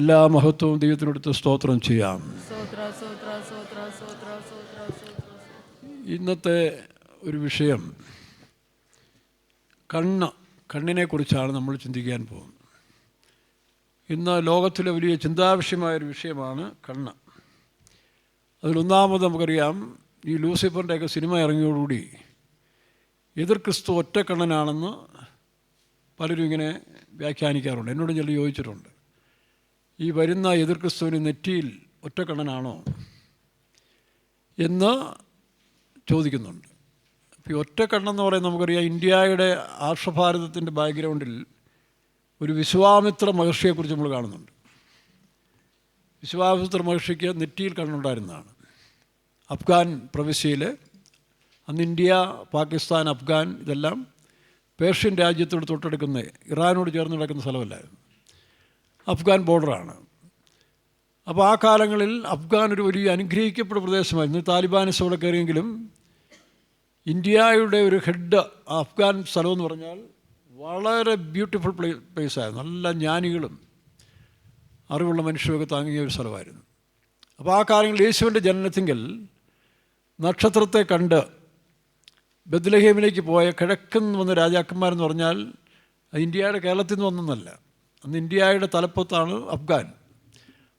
എല്ലാ മഹത്വവും ദൈവത്തിനടുത്ത് സ്തോത്രം ചെയ്യാം. ഇന്നത്തെ ഒരു വിഷയം കണ്ണിനെക്കുറിച്ചാണ് നമ്മൾ ചിന്തിക്കാൻ പോകുന്നത്. ഇന്ന് ലോകത്തിലെ വലിയ ചിന്താവിഷയമായൊരു വിഷയമാണ് കണ്ണ്. അതിലൊന്നാമത് നമുക്കറിയാം, ഈ ലൂസിഫറിൻ്റെയൊക്കെ സിനിമ ഇറങ്ങിയോടുകൂടി എതിർ ക്രിസ്തു ഒറ്റക്കണ്ണനാണെന്ന് പലരും ഇങ്ങനെ വ്യാഖ്യാനിക്കാറുണ്ട്. എന്നോട് ചിലർ ചോദിച്ചിട്ടുണ്ട്, ഈ വരുന്ന എതിർ ക്രിസ്തുവിന് നെറ്റിയിൽ ഒറ്റക്കണ്ണനാണോ എന്ന് ചോദിക്കുന്നുണ്ട്. അപ്പോൾ ഈ ഒറ്റക്കണ്ണെന്ന് പറയുന്നത് നമുക്കറിയാം, ഇന്ത്യയുടെ ആർഷഭാരതത്തിൻ്റെ ബാക്ക്ഗ്രൗണ്ടിൽ ഒരു വിശ്വാമിത്ര മഹർഷിയെക്കുറിച്ച് നമ്മൾ കാണുന്നുണ്ട്. വിശ്വാമിത്ര മഹർഷിക്ക് നെറ്റിയിൽ കണ്ണുണ്ടായിരുന്നതാണ്. അഫ്ഗാൻ പ്രവിശ്യയിൽ, അന്ന് ഇന്ത്യ, പാകിസ്ഥാൻ, അഫ്ഗാൻ ഇതെല്ലാം പേർഷ്യൻ രാജ്യത്തോട് തൊട്ടെടുക്കുന്ന, ഇറാനോട് ചേർന്ന് കിടക്കുന്ന സ്ഥലമല്ലായിരുന്നു, അഫ്ഗാൻ ബോർഡറാണ്. അപ്പോൾ ആ കാലങ്ങളിൽ അഫ്ഗാൻ ഒരു വലിയ അനുഗ്രഹിക്കപ്പെട്ട പ്രദേശമായിരുന്നു. താലിബാനിസം അവിടെ കയറിയെങ്കിലും ഇന്ത്യയുടെ ഒരു ഹെഡ് അഫ്ഗാൻ സ്ഥലമെന്ന് പറഞ്ഞാൽ വളരെ ബ്യൂട്ടിഫുൾ പ്ലേസായിരുന്നു. നല്ല ജ്ഞാനികളും അറിവുള്ള മനുഷ്യരൊക്കെ താങ്ങിയ ഒരു സ്ഥലമായിരുന്നു. അപ്പോൾ ആ കാലങ്ങളിൽ യേശുവിൻ്റെ ജനനത്തിങ്കൽ നക്ഷത്രത്തെ കണ്ട് ബത്ലഹേമിലേക്ക് പോയ കിഴക്കുന്ന് വന്ന രാജാക്കന്മാരെന്ന് പറഞ്ഞാൽ അത് ഇന്ത്യയുടെ കേരളത്തിൽ നിന്ന് വന്നതല്ല. അന്ന് ഇന്ത്യയുടെ തലപ്പത്താണ്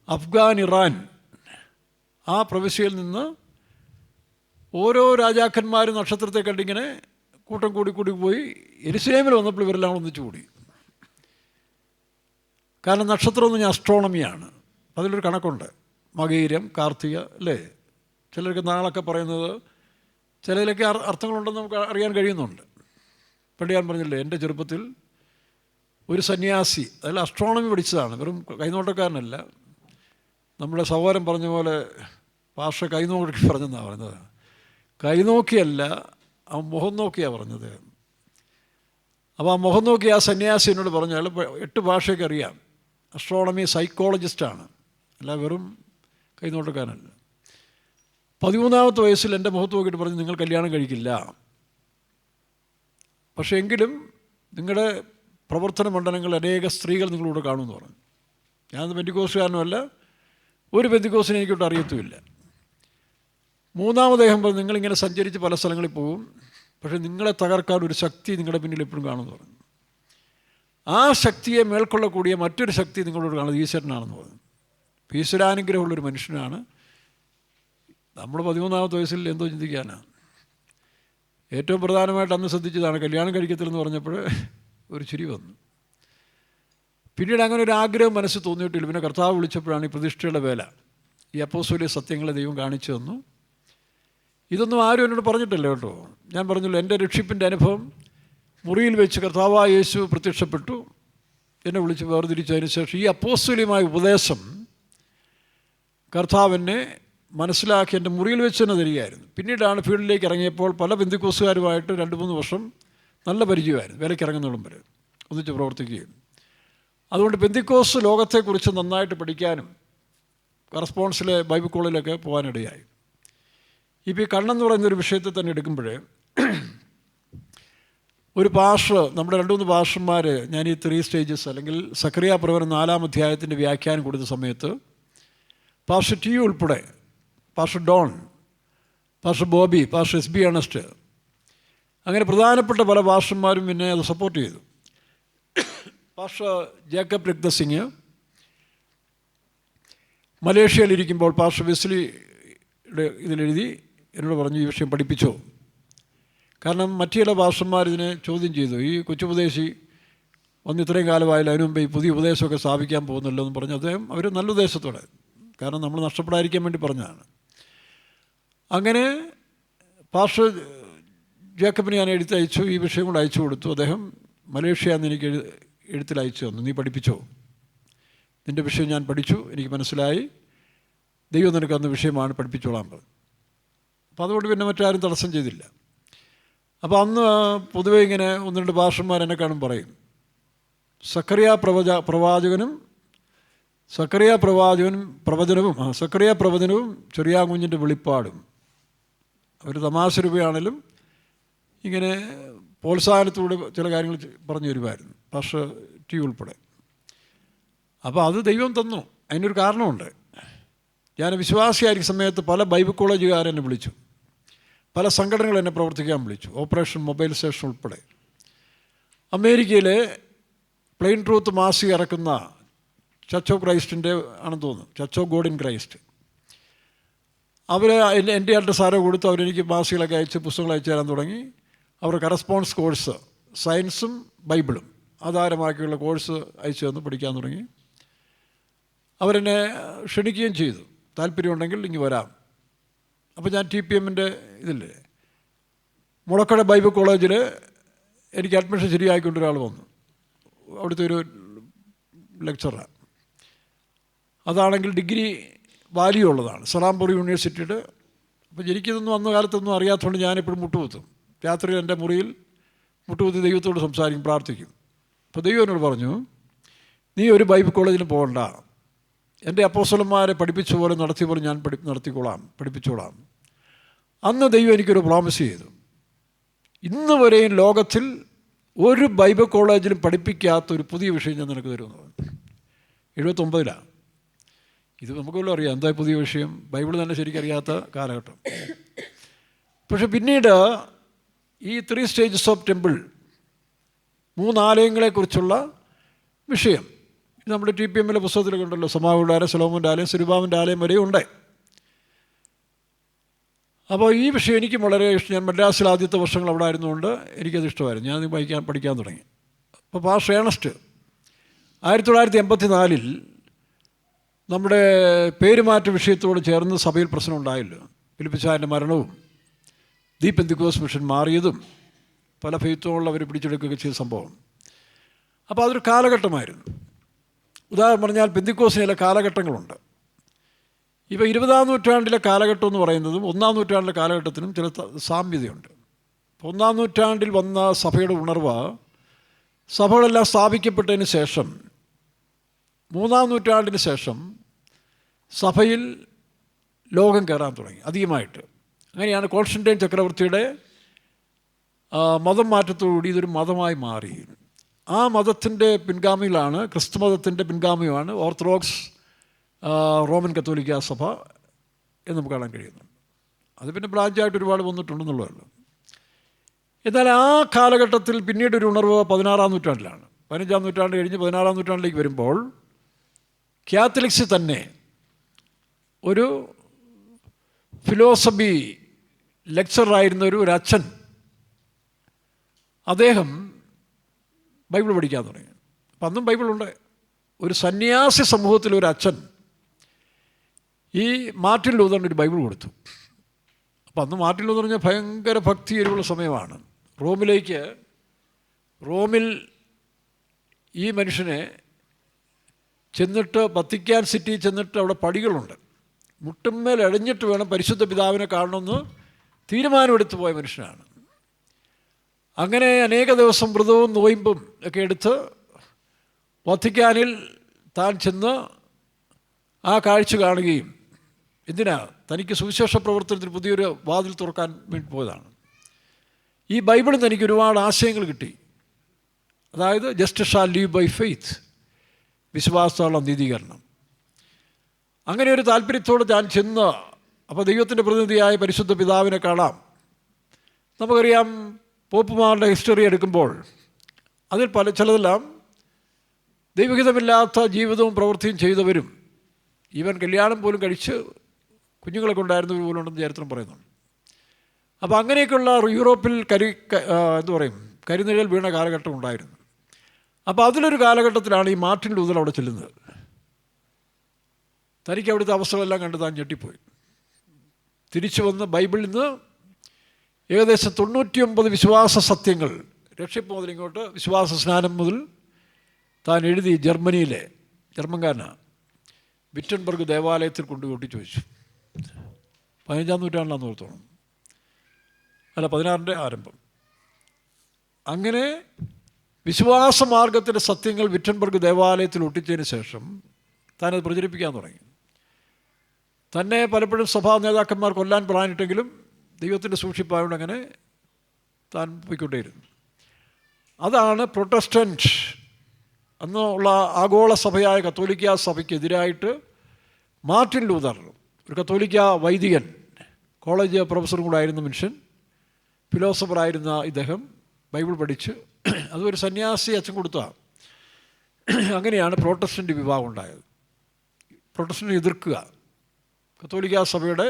അഫ്ഗാൻ, ഇറാൻ, ആ പ്രവിശ്യയിൽ നിന്ന് ഓരോ രാജാക്കന്മാരും നക്ഷത്രത്തെ കണ്ടിങ്ങനെ കൂട്ടം കൂടി പോയി യെരുശലേമിൽ വന്നപ്പോൾ ഇവരെല്ലാം ഒന്നിച്ചു കൂടി. കാരണം നക്ഷത്രം എന്ന് പറഞ്ഞാൽ അസ്ട്രോണമിയാണ്. അതിലൊരു കണക്കുണ്ട്, മകയിരം, കാർത്തിക, അല്ലേ? ചിലർക്ക് നാളൊക്കെ പറയുന്നത്, ചിലതിലൊക്കെ അർത്ഥങ്ങളുണ്ടെന്ന് നമുക്ക് അറിയാൻ കഴിയുന്നുണ്ട്. പണ്ട് ഞാൻ പറഞ്ഞില്ലേ, എൻ്റെ ചെറുപ്പത്തിൽ ഒരു സന്യാസി, അതിൽ അസ്ട്രോണമി പഠിച്ചതാണ്, വെറും കൈനോട്ടക്കാരനല്ല. നമ്മുടെ സഹോദരൻ പറഞ്ഞ പോലെ ഭാഷ കൈനോക്കി പറഞ്ഞെന്നാണ് പറഞ്ഞത്. കൈനോക്കിയല്ല, ആ മുഖം നോക്കിയാണ് പറഞ്ഞത്. അപ്പോൾ ആ മുഖം നോക്കി ആ സന്യാസി എന്നോട് പറഞ്ഞാൽ 8 ഭാഷയൊക്കെ അറിയാം, അസ്ട്രോണമി സൈക്കോളജിസ്റ്റാണ്, അല്ല വെറും കൈനോട്ടക്കാരനല്ല. 13ാമത്തെ വയസ്സിൽ എൻ്റെ മുഖത്ത് നോക്കിയിട്ട് പറഞ്ഞു, നിങ്ങൾ കല്യാണം കഴിക്കില്ല, പക്ഷേ എങ്കിലും നിങ്ങളുടെ പ്രവർത്തന മണ്ഡലങ്ങളിൽ അനേക സ്ത്രീകൾ നിങ്ങളിവിടെ കാണുമെന്ന് പറഞ്ഞു. ഞാനത് പെന്തിക്കോസുകാരനുമല്ല, ഒരു പെന്തിക്കോസിനെ എനിക്കൊട്ട് അറിയത്തുമില്ല. 3ാമത് അദ്ദേഹം പറഞ്ഞു, നിങ്ങളിങ്ങനെ സഞ്ചരിച്ച് പല സ്ഥലങ്ങളിൽ പോകും, പക്ഷേ നിങ്ങളെ തകർക്കാൻ ഒരു ശക്തി നിങ്ങളുടെ പിന്നിൽ എപ്പോഴും കാണുമെന്ന് പറഞ്ഞു. ആ ശക്തിയെ മേൽക്കൊള്ളக்கூடிய മറ്റൊരു ശക്തി നിങ്ങളോട് കാണുന്നത് ഈശ്വരനാണെന്ന് പറഞ്ഞു. ഈശ്വരാനുഗ്രഹമുള്ളൊരു മനുഷ്യനാണ്. നമ്മൾ 13ാമത്തെ വയസ്സിൽ എന്തോ ചിന്തിക്കാനാണ്. ഏറ്റവും പ്രധാനമായിട്ട് അന്ന് ശ്രദ്ധിച്ചതാണ് കല്യാണം കഴിക്കത്തില്ലെന്ന് പറഞ്ഞപ്പോൾ ഒരു ചിരി വന്നു. പിന്നീട് അങ്ങനെ ഒരു ആഗ്രഹം മനസ്സിൽ തോന്നിയിട്ടില്ല. പിന്നെ കർത്താവ് വിളിച്ചപ്പോഴാണ് ഈ പ്രതിഷ്ഠയുടെ വേല, ഈ അപ്പോസ്തോലിക സത്യങ്ങളെ ദൈവം കാണിച്ചു തന്നു. ഇതൊന്നും ആരും എന്നോട് പറഞ്ഞിട്ടില്ല കേട്ടോ. ഞാൻ പറഞ്ഞല്ലോ, എൻ്റെ രക്ഷിപ്പിൻ്റെ അനുഭവം മുറിയിൽ വെച്ച് കർത്താവായ യേശു പ്രത്യക്ഷപ്പെട്ടു, എന്നെ വിളിച്ച് വേർതിരിച്ചതിന് ശേഷം ഈ അപ്പോസ്തോലികമായ ഉപദേശം കർത്താവിനെ മനസ്സിലാക്കി എൻ്റെ മുറിയിൽ വെച്ച് തന്നെ തരികയായിരുന്നു. പിന്നീടാണ് ഫീൽഡിലേക്ക് ഇറങ്ങിയപ്പോൾ പല പെന്തിക്കോസുകാരുമായിട്ട് 2-3 വർഷം നല്ല പരിചയമായിരുന്നു, വിലയ്ക്ക് ഇറങ്ങുന്നോളം വരെ ഒന്നിച്ച് പ്രവർത്തിക്കുകയും. അതുകൊണ്ട് പെന്തിക്കോസ് ലോകത്തെക്കുറിച്ച് നന്നായിട്ട് പഠിക്കാനും കറസ്പോൺസിലെ ബൈബിൾ കോളേജിലൊക്കെ പോകാനിടയായി. ഇപ്പോൾ ഈ കണ്ണെന്ന് പറയുന്നൊരു വിഷയത്തെ തന്നെ എടുക്കുമ്പോൾ, ഒരു പാസ്റ്റർ, നമ്മുടെ 2-3 പാസ്റ്റർമാർ, ഞാൻ ഈ 3 സ്റ്റേജസ് അല്ലെങ്കിൽ സക്കറിയ പ്രവചനം 4-ാം അധ്യായത്തിൻ്റെ വ്യാഖ്യാനം കൊടുത്ത സമയത്ത് പാസ്റ്റർ ടി ഉൾപ്പെടെ, pastor Don, pastor Bobby, pastor SB അണസ്റ്റ്, അങ്ങനെ പ്രധാനപ്പെട്ട പല പാസ്റ്റർമാരും പിന്നെ അത് സപ്പോർട്ട് ചെയ്തു. പാസ്റ്റർ ജേക്കബ് രക്തസിംഗ് മലേഷ്യയിലിരിക്കുമ്പോൾ പാസ്റ്റർ വെസ്ലിയുടെ ഇതിലെഴുതി എന്നോട് പറഞ്ഞു, ഈ വിഷയം പഠിപ്പിച്ചോ. കാരണം മറ്റു ചില പാസ്റ്റർമാർ ഇതിനെ ചോദ്യം ചെയ്തു, ഈ കൊച്ചുപദേശി വന്ന് ഇത്രയും കാലമായാലും അതിനു മുമ്പ് ഈ പുതിയ ഉപദേശമൊക്കെ സ്ഥാപിക്കാൻ പോകുന്നല്ലോ എന്ന് പറഞ്ഞു. അദ്ദേഹം അവർ നല്ല ഉദ്ദേശത്തോടെ, കാരണം നമ്മൾ നഷ്ടപ്പെടാതിരിക്കാൻ വേണ്ടി പറഞ്ഞതാണ്. അങ്ങനെ പാസ്റ്റർ ജേക്കബിന് ഞാൻ എഴുത്തയച്ചു, ഈ വിഷയം കൂടെ അയച്ചു കൊടുത്തു. അദ്ദേഹം മലേഷ്യ എന്ന് എനിക്ക് എഴുത്തിൽ അയച്ചു തന്നു, നീ പഠിപ്പിച്ചോ, നിൻ്റെ വിഷയം ഞാൻ പഠിച്ചു, എനിക്ക് മനസ്സിലായി, ദൈവം നിനക്ക് അന്ന് വിഷയമാണ്, പഠിപ്പിച്ചോളാൻ പറഞ്ഞു. അപ്പോൾ അതുകൊണ്ട് പിന്നെ മറ്റാരും തടസ്സം ചെയ്തില്ല. അപ്പോൾ അന്ന് പൊതുവെ ഇങ്ങനെ 1-2 പാസ്റ്റർമാർ എന്നെ കാണും പറയും, സക്കറിയ പ്രവചനവും ചെറിയ കുഞ്ഞിൻ്റെ വെളിപ്പാടും അവർ തമാശ രൂപയാണെങ്കിലും ഇങ്ങനെ പ്രോത്സാഹനത്തോടെ ചില കാര്യങ്ങൾ പറഞ്ഞു തരുമായിരുന്നു, പാസ്റ്റർ ടി ഉൾപ്പെടെ. അപ്പോൾ അത് ദൈവം തന്നു, അതിനൊരു കാരണമുണ്ട്. ഞാൻ വിശ്വാസിയായിരിക്കുന്ന സമയത്ത് പല ബൈബിൾ കോളേജുകാരെന്നെ വിളിച്ചു, പല സംഘടനകൾ എന്നെ പ്രവർത്തിക്കാൻ വിളിച്ചു, ഓപ്പറേഷൻ മൊബൈൽ സ്റ്റേഷൻ ഉൾപ്പെടെ. അമേരിക്കയിലെ പ്ലെയിൻ ട്രൂത്ത് മാസിക ഇറക്കുന്ന ചർച്ച് ഓഫ് ക്രൈസ്റ്റിൻ്റെ ആണെന്ന് തോന്നുന്നു, church of God in Christ, അവർ എൻ്റെ അഡ്രസ് ആരോ കൊടുത്ത് അവരെനിക്ക് മാസികളൊക്കെ അയച്ച് പുസ്തകങ്ങൾ അയച്ചു തരാൻ തുടങ്ങി. അവർ കറസ്പോണ്ടൻസ് കോഴ്സ് സയൻസും ബൈബിളും ആധാരമാക്കിയുള്ള കോഴ്സ് അയച്ചു തന്ന് പഠിക്കാൻ തുടങ്ങി. അവരെന്നെ ക്ഷണിക്കുകയും ചെയ്തു, താല്പര്യമുണ്ടെങ്കിൽ ഇങ്ങ് വരാം. അപ്പോൾ ഞാൻ TPMൻ്റെ ഇതില്ലേ മുളക്കട ബൈബിൾ കോളേജിൽ എനിക്ക് അഡ്മിഷൻ ശരിയായിക്കൊണ്ടൊരാൾ വന്നു, അവിടുത്തെ ഒരു ലെക്ചറാണ്. അതാണെങ്കിൽ ഡിഗ്രി വാല്യൂ ഉള്ളതാണ്, സലാംപൂർ യൂണിവേഴ്സിറ്റിയുടെ. അപ്പോൾ എനിക്കിതൊന്നും അന്ന കാലത്തൊന്നും അറിയാത്തതുകൊണ്ട് ഞാനെപ്പോഴും മുട്ടുകുത്തും. രാത്രി എൻ്റെ മുറിയിൽ മുട്ടുകുത്തി ദൈവത്തോട് സംസാരിക്കും, പ്രാർത്ഥിക്കും. അപ്പോൾ ദൈവം എന്നോട് പറഞ്ഞു, നീ ഒരു ബൈബിൾ കോളേജിലും പോകണ്ട, എൻ്റെ അപ്പോസ്തലന്മാരെ പഠിപ്പിച്ച പോലെ നടത്തിയ പോലെ ഞാൻ പഠിപ്പിച്ചോളാം. അന്ന് ദൈവം എനിക്കൊരു പ്രോമിസ് ചെയ്തു, ഇന്ന് വരെയും ലോകത്തിൽ ഒരു ബൈബിൾ കോളേജിലും പഠിപ്പിക്കാത്ത ഒരു പുതിയ വിഷയം ഞാൻ നിനക്ക് തരുമെന്ന്. 79 ഇത് നമുക്ക് വല്ലതും അറിയാം എന്താ പുതിയ വിഷയം, ബൈബിൾ തന്നെ ശരിക്കറിയാത്ത കാലഘട്ടം. പക്ഷെ പിന്നീട് ഈ 3 സ്റ്റേജസ് ഓഫ് ടെമ്പിൾ, 3 ആലയങ്ങളെക്കുറിച്ചുള്ള വിഷയം ഇത് നമ്മുടെ TPMലെ പുസ്തകത്തിലൊക്കെ ഉണ്ടല്ലോ. സമാവിയുടെ ആലയം, സൊലോമോൻ്റെ ആലയം, സെരുബാബിൻ്റെ ആലയം വരെയും ഉണ്ട്. അപ്പോൾ ഈ വിഷയം എനിക്കും വളരെ ഇഷ്ടം. ഞാൻ മദ്രാസിൽ ആദ്യത്തെ വർഷങ്ങൾ അവിടെ ആയിരുന്നുകൊണ്ട് എനിക്കത് ഇഷ്ടമായിരുന്നു. ഞാൻ പഠിക്കാൻ തുടങ്ങി. അപ്പോൾ പാസ്റ്റർ ഏണസ്റ്റ് 1984 നമ്മുടെ പേരുമാറ്റ വിഷയത്തോട് ചേർന്ന് സഭയിൽ പ്രശ്നം ഉണ്ടായല്ലോ. ഫിലിപ്പിച്ചായൻ്റെ മരണവും ദി പെന്തിക്കോസ്ത് മിഷൻ മാറിയതും പല ഫെയ്ത്തുള്ളവർ പിടിച്ചെടുക്കുകയൊക്കെ ചെയ്ത സംഭവം. അപ്പോൾ അതൊരു കാലഘട്ടമായിരുന്നു. ഉദാഹരണം പറഞ്ഞാൽ പെന്തിക്കോസ്തിന് ചില കാലഘട്ടങ്ങളുണ്ട്. ഇപ്പോൾ 20-ാം നൂറ്റാണ്ടിലെ കാലഘട്ടം എന്ന് പറയുന്നതും 1-ാം നൂറ്റാണ്ടിലെ കാലഘട്ടത്തിനും ചില സാമ്യതയുണ്ട്. 1-ാം നൂറ്റാണ്ടിൽ വന്ന സഭയുടെ ഉണർവ്, സഭകളെല്ലാം സ്ഥാപിക്കപ്പെട്ടതിന് ശേഷം 3-ാം നൂറ്റാണ്ടിന് ശേഷം സഭയിൽ ലോകം കയറാൻ തുടങ്ങി അധികമായിട്ട്. അങ്ങനെയാണ് കോൺസ്റ്റന്റൈൻ ചക്രവർത്തിയുടെ മതം മാറ്റത്തോടുകൂടി ഇതൊരു മതമായി മാറി. ആ മതത്തിൻ്റെ പിൻഗാമികളാണ്, ക്രിസ്തു മതത്തിൻ്റെ പിൻഗാമിയാണ് ഓർത്തഡോക്സ് റോമൻ കത്തോലിക്ക സഭ എന്ന് നമുക്ക് കാണാൻ കഴിയുന്നുണ്ട്. അത് പിന്നെ ബ്രാഞ്ചായിട്ട് ഒരുപാട് വന്നിട്ടുണ്ടെന്നുള്ളതല്ല. എന്നാൽ ആ കാലഘട്ടത്തിൽ പിന്നീട് ഒരു ഉണർവ് 16-ാം നൂറ്റാണ്ടിലാണ്. 15-ാം നൂറ്റാണ്ട് കഴിഞ്ഞ് 16-ാം നൂറ്റാണ്ടിലേക്ക് വരുമ്പോൾ കാത്തലിക്സ് തന്നെ ഒരു ഫിലോസഫി ലെക്ചറായിരുന്ന ഒരു അച്ഛൻ, അദ്ദേഹം ബൈബിൾ പഠിക്കാൻ തുടങ്ങി. അപ്പം അന്നും ബൈബിളുണ്ട്. ഒരു സന്യാസി സമൂഹത്തിൽ ഒരു അച്ഛൻ ഈ മാർട്ടിൻ ലൂതറിന് ഒരു ബൈബിൾ കൊടുത്തു. അപ്പം അന്ന് മാർട്ടിൻ ലൂതർ പറഞ്ഞാൽ ഭയങ്കര ഭക്തി എരിവുള്ള സമയമാണ്. റോമിൽ ഈ മനുഷ്യനെ ചെന്നിട്ട് വത്തിക്കാൻ സിറ്റി ചെന്നിട്ട് അവിടെ പടികളുണ്ട്, മുട്ടുമ്മേൽ അഴിഞ്ഞിട്ട് വേണം പരിശുദ്ധ പിതാവിനെ കാണണമെന്ന് തീരുമാനമെടുത്തു പോയ മനുഷ്യനാണ്. അങ്ങനെ അനേക ദിവസം വ്രതവും നോയമ്പും ഒക്കെ എടുത്ത് വത്തിക്കാനിൽ താൻ ചെന്ന് ആ കാഴ്ച കാണുകയും, എന്തിനാ, തനിക്ക് സുവിശേഷ പ്രവർത്തനത്തിന് പുതിയൊരു വാതിൽ തുറക്കാൻ വേണ്ടി പോയതാണ്. ഈ ബൈബിളിൽ നിന്ന് എനിക്ക് ഒരുപാട് ആശയങ്ങൾ കിട്ടി. അതായത് just shall live by faith, വിശ്വാസമുള്ള നീതീകരണം. അങ്ങനെ ഒരു താല്പര്യത്തോട് ഞാൻ ചെന്ന്, അപ്പോൾ ദൈവത്തിൻ്റെ പ്രതിനിധിയായ പരിശുദ്ധ പിതാവിനെ കാണാം. നമുക്കറിയാം പോപ്പുമാരുടെ ഹിസ്റ്ററി എടുക്കുമ്പോൾ അതിൽ ചിലതെല്ലാം ദൈവഹിതമില്ലാത്ത ജീവിതവും പ്രവൃത്തിയും ചെയ്തവരും, ഈവൻ കല്യാണം പോലും കഴിച്ച് കുഞ്ഞുങ്ങളൊക്കെ ഉണ്ടായിരുന്നവർ പോലും ഉണ്ടെന്ന് ചരിത്രം പറയുന്നുണ്ട്. അപ്പോൾ അങ്ങനെയൊക്കെയുള്ള യൂറോപ്പിൽ കരിനിഴൽ വീണ കാലഘട്ടം ഉണ്ടായിരുന്നു. അപ്പോൾ അതിലൊരു കാലഘട്ടത്തിലാണ് ഈ മാർട്ടിൻ ലൂതർ അവിടെ ചെല്ലുന്നത്. തനിക്ക് അവിടുത്തെ അവസ്ഥകളെല്ലാം കണ്ട് താൻ ഞെട്ടിപ്പോയി. തിരിച്ചു വന്ന് ബൈബിളിൽ നിന്ന് ഏകദേശം 99 വിശ്വാസ സത്യങ്ങൾ, രക്ഷിപ്പ് മുതൽ ഇങ്ങോട്ട് വിശ്വാസ സ്നാനം മുതൽ താൻ എഴുതി ജർമ്മൻകാരനാണ്, വിറ്റൻബർഗ് ദേവാലയത്തിൽ കൊണ്ടുപോയി ചോദിച്ചു. 15-ാം നൂറ്റാണ്ടിലാണെന്ന് ഓർത്തോണം, അല്ല 16-ന്റെ ആരംഭം. അങ്ങനെ വിശ്വാസ മാർഗത്തിൻ്റെ സത്യങ്ങൾ വിറ്റൻബർഗ് ദേവാലയത്തിൽ ഒട്ടിച്ചതിന് ശേഷം താനത് പ്രചരിപ്പിക്കാൻ തുടങ്ങി. തന്നെ പലപ്പോഴും സഭാ നേതാക്കന്മാർ കൊല്ലാൻ പ്ലാനിട്ടെങ്കിലും ദൈവത്തിൻ്റെ സൂക്ഷിപ്പായോണ്ട് അങ്ങനെ താൻ പോയിക്കൊണ്ടേയിരുന്നു. അതാണ് പ്രൊട്ടസ്റ്റൻ്റ് അന്ന് ഉള്ള ആഗോള സഭയായ കത്തോലിക്ക സഭയ്ക്കെതിരായിട്ട് മാർട്ടിൻ ലൂതർ, ഒരു കത്തോലിക്ക വൈദികൻ, കോളേജ് പ്രൊഫസറും കൂടെ ആയിരുന്ന മനുഷ്യൻ, ഫിലോസഫറായിരുന്ന ഇദ്ദേഹം ബൈബിൾ പഠിച്ച് അതൊരു സന്യാസി അച്ഛൻ കൊടുത്തതാണ്. അങ്ങനെയാണ് പ്രൊട്ടസ്റ്റൻ്റ് വിഭാഗം ഉണ്ടായത്. പ്രൊട്ടസ്റ്റൻ്റ് എതിർക്കുക, കത്തോലിക്ക സഭയുടെ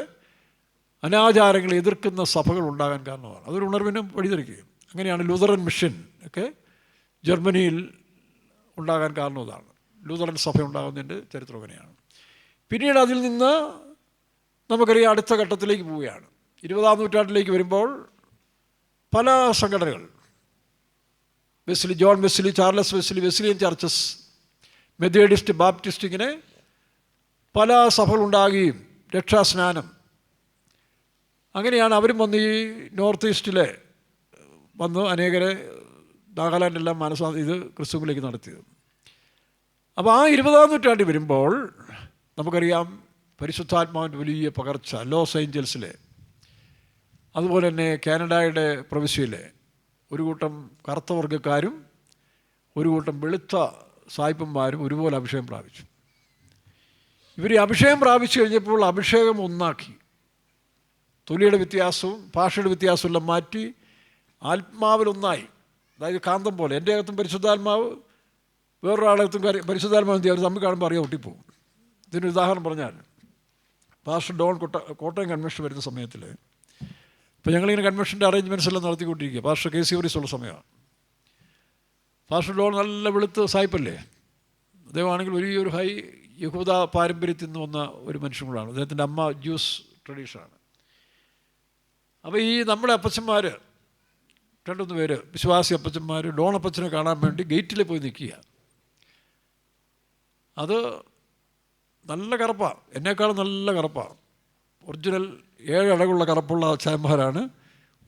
അനാചാരങ്ങളെ എതിർക്കുന്ന സഭകൾ ഉണ്ടാകാൻ കാരണമാണ്. അതൊരു ഉണർവിനും വഴിതെളിക്കുകയും. അങ്ങനെയാണ് ലൂതറൻ മിഷൻ ഒക്കെ ജർമ്മനിയിൽ ഉണ്ടാകാൻ കാരണം അതാണ്. ലൂതറൻ സഭ ഉണ്ടാകുന്നതിൻ്റെ ചരിത്രം അങ്ങനെയാണ്. പിന്നീട് അതിൽ നിന്ന് നമുക്കറിയാം അടുത്ത ഘട്ടത്തിലേക്ക് പോവുകയാണ്. 20-ാം നൂറ്റാണ്ടിലേക്ക് വരുമ്പോൾ പല സംഘടനകൾ, Wesley, John Wesley, Charles Wesley, Wesleyan churches, Methodist, Baptist, ഇങ്ങനെ പല സഭകളുണ്ടാകുകയും രക്ഷാസ്നാനം, അങ്ങനെയാണ് അവരും വന്ന് ഈ നോർത്ത് ഈസ്റ്റിലെ വന്ന് അനേകരെ നാഗാലാൻഡെല്ലാം ഇത് ക്രിസ്തുവിലേക്ക് നടത്തിയത്. അപ്പോൾ ആ 20-ാം നൂറ്റാണ്ടിൽ വരുമ്പോൾ നമുക്കറിയാം പരിശുദ്ധാത്മാവിൻ്റെ വലിയ പകർച്ച ലോസ് ഏഞ്ചൽസിലെ, അതുപോലെ തന്നെ കാനഡയുടെ പ്രവിശ്യയിലെ ഒരു കൂട്ടം കറുത്ത വർഗ്ഗക്കാരും ഒരു കൂട്ടം വെളുത്ത സായിപ്പന്മാരും ഒരുപോലെ അഭിഷേകം പ്രാപിച്ചു. ഇവർ അഭിഷേകം പ്രാപിച്ചു കഴിഞ്ഞപ്പോൾ അഭിഷേകം ഒന്നാക്കി. തൊലിയുടെ വ്യത്യാസവും ഭാഷയുടെ വ്യത്യാസവും എല്ലാം മാറ്റി ആത്മാവിലൊന്നായി. അതായത് കാന്തം പോലെ എൻ്റെ അകത്തും പരിശുദ്ധാത്മാവ്, വേറൊരാളകത്തും പരിശുദ്ധാത്മാവ് എന്ത് അവർ തമ്മിൽ കാണുമ്പോൾ അറിയാൻ ഒട്ടിപ്പോവും. ഇതിനൊരു ഉദാഹരണം പറഞ്ഞാൽ, പാസ്റ്റർ ഡോൺ കോട്ടയം കൺവെൻഷൻ വരുന്ന സമയത്തിൽ, ഇപ്പോൾ ഞങ്ങളിങ്ങനെ കൺവെൻഷൻ്റെ അറേഞ്ച്മെൻറ്റ്സ് എല്ലാം നടത്തിക്കൊണ്ടിരിക്കുക. പാസ്റ്റർ കെ സി ഓറിസ് ഉള്ള സമയമാണ്. പാസ്റ്റർ ഡോൺ നല്ല വെളുത്ത് സായിപ്പല്ലേ, അദ്ദേഹമാണെങ്കിൽ വലിയൊരു ഹൈ യഹൂദ പാരമ്പര്യത്തിൽ നിന്ന് വന്ന ഒരു മനുഷ്യൻ കൂടാണ്. അദ്ദേഹത്തിൻ്റെ അമ്മ ജ്യൂസ് ട്രഡീഷനാണ്. അപ്പോൾ ഈ നമ്മുടെ അപ്പച്ചന്മാർ 2-3 പേര് വിശ്വാസി അപ്പച്ചന്മാർ ഡോൺ അപ്പച്ചനെ കാണാൻ വേണ്ടി ഗേറ്റിൽ പോയി നിൽക്കുക. അത് നല്ല കറുപ്പാണ്, എന്നേക്കാളും നല്ല കറുപ്പാണ്. ഒറിജിനൽ 7 അടകുള്ള കറുപ്പുള്ള അച്ചായന്മാരാണ്.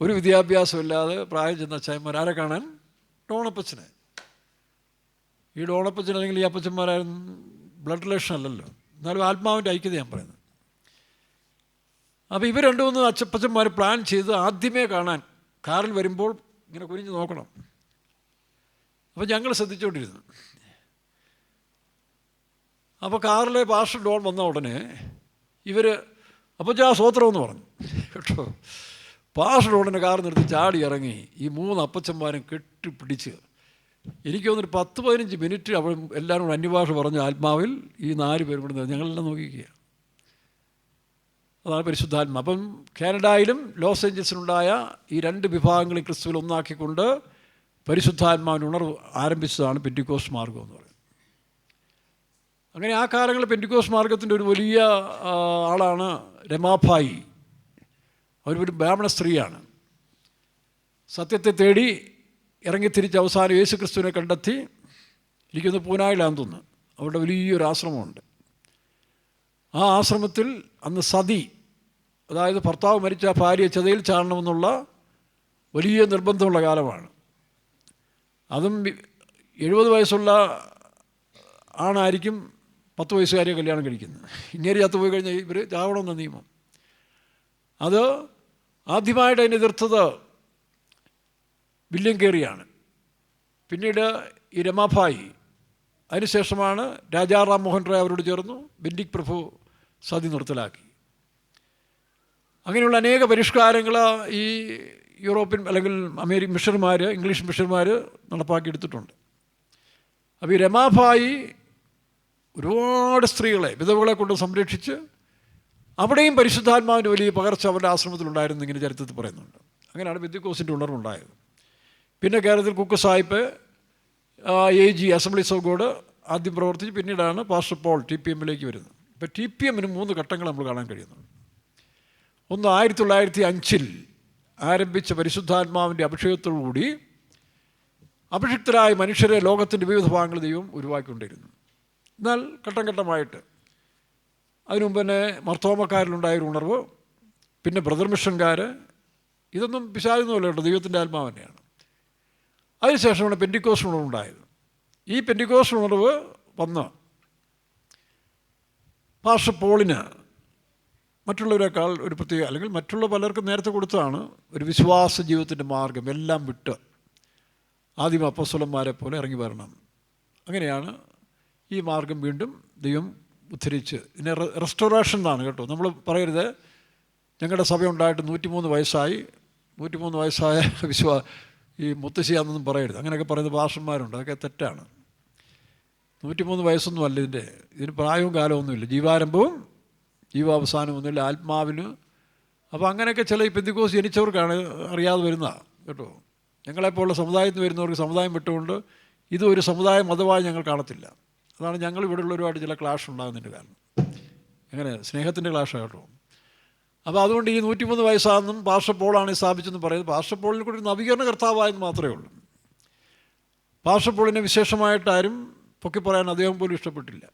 ഒരു വിദ്യാഭ്യാസമില്ലാതെ പ്രായം ചെന്ന അച്ചായന്മാർ. ആരെ കാണാൻ? ഡോണപ്പച്ചനെ. ഈ ഡോണപ്പച്ചൻ അല്ലെങ്കിൽ ഈ അപ്പച്ചന്മാരായിരുന്നു ബ്ലഡ് റിലേഷൻ അല്ലല്ലോ, എന്നാലും ആത്മാവിൻ്റെ ഐക്യത ഞാൻ പറയുന്നത്. അപ്പോൾ ഇവർ 2-3 അച്ചപ്പച്ചന്മാർ പ്ലാൻ ചെയ്ത് ആദ്യമേ കാണാൻ കാറിൽ വരുമ്പോൾ ഇങ്ങനെ കുനിഞ്ഞ് നോക്കണം. അപ്പോൾ ഞങ്ങൾ ശ്രദ്ധിച്ചുകൊണ്ടിരുന്നു. അപ്പോൾ കാറിലെ പാസ്റ്റർ ഡോൺ വന്ന ഉടനെ ഇവർ അപ്പോൾ സ്വോത്രമെന്ന് പറഞ്ഞു കേട്ടോ. പാസ്റ്റർ ഡോണിൻ്റെ കാർ നിർത്തി ചാടി ഇറങ്ങി ഈ 3 അപ്പച്ചന്മാരും കെട്ടിപ്പിടിച്ച് എനിക്ക് തോന്നുന്നൊരു 10-15 മിനിറ്റ് അവൾ എല്ലാവരും കൂടെ അന്യഭാഷ പറഞ്ഞ് ആത്മാവിൽ ഈ 4 പേരും കൂടെ ഞങ്ങളെല്ലാം നോക്കിക്കുക. അതാണ് പരിശുദ്ധാത്മ. അപ്പം കാനഡയിലും ലോസ് ഏഞ്ചൽസിലുണ്ടായ ഈ 2 വിഭാഗങ്ങളെ ക്രിസ്തുവിൽ ഒന്നാക്കിക്കൊണ്ട് പരിശുദ്ധാത്മാവിന് ഉണർവ് ആരംഭിച്ചതാണ് പെന്തിക്കോസ്റ്റ് മാർഗം എന്ന് പറയുന്നത്. അങ്ങനെ ആ കാലങ്ങളിൽ പെന്തിക്കോസ്റ്റ് മാർഗത്തിൻ്റെ ഒരു വലിയ ആളാണ് രമാഭായി. അവരൊരു ബ്രാഹ്മണ സ്ത്രീയാണ്. സത്യത്തെ തേടി ഇറങ്ങിത്തിരിച്ച് അവസാനം യേശു ക്രിസ്തുവിനെ കണ്ടെത്തി. എനിക്കൊന്ന് പൂനായിലാന്ന് തോന്നുന്നു, അവരുടെ വലിയൊരു ആശ്രമമുണ്ട്. ആ ആശ്രമത്തിൽ അന്ന് സതി, അതായത് ഭർത്താവ് മരിച്ച ഭാര്യയെ ചതയിൽ ചാടണമെന്നുള്ള വലിയ നിർബന്ധമുള്ള കാലമാണ്. അതും 70 വയസ്സുള്ള ആണായിരിക്കും 10 വയസ്സുകാരെ കല്യാണം കഴിക്കുന്നത്. ഇങ്ങനെ ചത്തുപോയി കഴിഞ്ഞാൽ ഇവർ ചാവണമെന്ന നിയമം. അത് ആദ്യമായിട്ട് അതിനെ എതിർത്തത് വില്യം കേറിയാണ്. പിന്നീട് ഈ രമാഭായി. അതിനുശേഷമാണ് രാജാ റാം മോഹൻ റോയ് അവരോട് ചേർന്നു ബെന്റിക് പ്രഭു സതി നിർത്തലാക്കി. അങ്ങനെയുള്ള അനേക പരിഷ്കാരങ്ങൾ ഈ യൂറോപ്യൻ അല്ലെങ്കിൽ അമേരിക്കൻ മിഷണറിമാർ, ഇംഗ്ലീഷ് മിഷണറിമാർ നടപ്പാക്കിയെടുത്തിട്ടുണ്ട്. അപ്പോൾ ഈ രമാഭായി ഒരുപാട് സ്ത്രീകളെ, വിധവകളെ കൊണ്ട് സംരക്ഷിച്ച് അവിടെയും പരിശുദ്ധാത്മാവിൻ്റെ വലിയ പകർച്ച അവരുടെ ആശ്രമത്തിലുണ്ടായിരുന്നു. ഇങ്ങനെ ചരിത്രത്തിൽ പറയുന്നുണ്ട്. അങ്ങനെയാണ് പെന്തിക്കോസ്തിൻ്റെ ഉണർവുണ്ടായത്. പിന്നെ കേരളത്തിൽ cook Sahib, AG assemblies of God ആദ്യം പ്രവർത്തിച്ച് പിന്നീടാണ് പാസ്റ്റർ പോൾ TPMലേക്ക് വരുന്നത്. ഇപ്പോൾ TPMന് 3 ഘട്ടങ്ങൾ നമ്മൾ കാണാൻ കഴിയുന്നുണ്ട്. ഒന്ന് 1905 ആരംഭിച്ച പരിശുദ്ധാത്മാവിൻ്റെ അഭിഷേകത്തോടുകൂടി അഭിഷിക്തരായ മനുഷ്യരെ ലോകത്തിൻ്റെ വിവിധ ഭാഗങ്ങളിൽ ദൈവം ഉരുവാക്കിക്കൊണ്ടിരുന്നു. എന്നാൽ ഘട്ടം ഘട്ടമായിട്ട് അതിനു മുമ്പ് തന്നെ മർത്തോമക്കാരിലുണ്ടായൊരു ഉണർവ്, പിന്നെ ബ്രദർ മിഷൻകാർ, ഇതൊന്നും പിശാചൊന്നുമല്ല കേട്ടോ, ദൈവത്തിൻ്റെ ആത്മാവ് തന്നെയാണ്. അതിനുശേഷമാണ് പെന്തിക്കോസ്റ്റ് ഉണർവുണ്ടായത്. ഈ പെന്തിക്കോസ്റ്റ് ഉണർവ് വന്ന് പാസ്റ്റർ പോളിന് മറ്റുള്ളവരെക്കാൾ ഒരു പ്രത്യേക, അല്ലെങ്കിൽ മറ്റുള്ള പലർക്കും നേരത്തെ കൊടുത്തതാണ് ഒരു വിശ്വാസ ജീവിതത്തിൻ്റെ മാർഗം. എല്ലാം വിട്ട് ആദിമ അപ്പോസ്തലന്മാരെ പോലെ ഇറങ്ങി വരണം, അങ്ങനെയാണ് ഈ മാർഗം വീണ്ടും ദൈവം ഉദ്ധരിച്ച് ഇതിനെ റെസ്റ്റോറേഷൻ എന്നാണ് കേട്ടോ. നമ്മൾ പറയരുത് ഞങ്ങളുടെ സഭയുണ്ടായിട്ട് 103 വയസ്സായി, 103 വയസ്സായ ഈ മുത്തശ്ശിയാണെന്നൊന്നും പറയരുത്. അങ്ങനെയൊക്കെ പറയുന്ന ഭാഷന്മാരുണ്ട്, അതൊക്കെ തെറ്റാണ്. 103 വയസ്സൊന്നും അല്ല ഇതിന് പ്രായവും കാലമൊന്നുമില്ല. ജീവാരംഭവും ജീവാവസാനവും ഒന്നുമില്ല, ആത്മാവിന്. അപ്പോൾ അങ്ങനെയൊക്കെ ചില ഈ പെന്തിക്കോസ് ജനിച്ചവർക്കാണ് അറിയാതെ വരുന്നതാണ് കേട്ടോ. ഞങ്ങളെപ്പോലുള്ള സമുദായത്തിൽ വരുന്നവർക്ക് സമുദായം വിട്ടുകൊണ്ട് ഇതൊരു സമുദായ മതമായി ഞങ്ങൾ കാണത്തില്ല. അതാണ് ഞങ്ങൾ ഇവിടെയുള്ള ഒരുപാട് ചില ക്ലാഷ് ഉണ്ടാകുന്നതിൻ്റെ കാരണം. എങ്ങനെ സ്നേഹത്തിൻ്റെ ക്ലാഷാണ് കേട്ടോ. അപ്പോൾ അതുകൊണ്ട് ഈ 103 വയസ്സാണെന്നും പാസ്റ്റർ പോളാണ് സ്ഥാപിച്ചെന്ന് പറയുന്നത്. പാസ്റ്റർ പോളിനെ കൂടി നവീകരണ കർത്താവായെന്ന് മാത്രമേ ഉള്ളൂ. പാസ്റ്റർ പോളിനെ വിശേഷമായിട്ടാരും പൊക്കി പറയാൻ അദ്ദേഹം പോലും ഇഷ്ടപ്പെട്ടില്ല.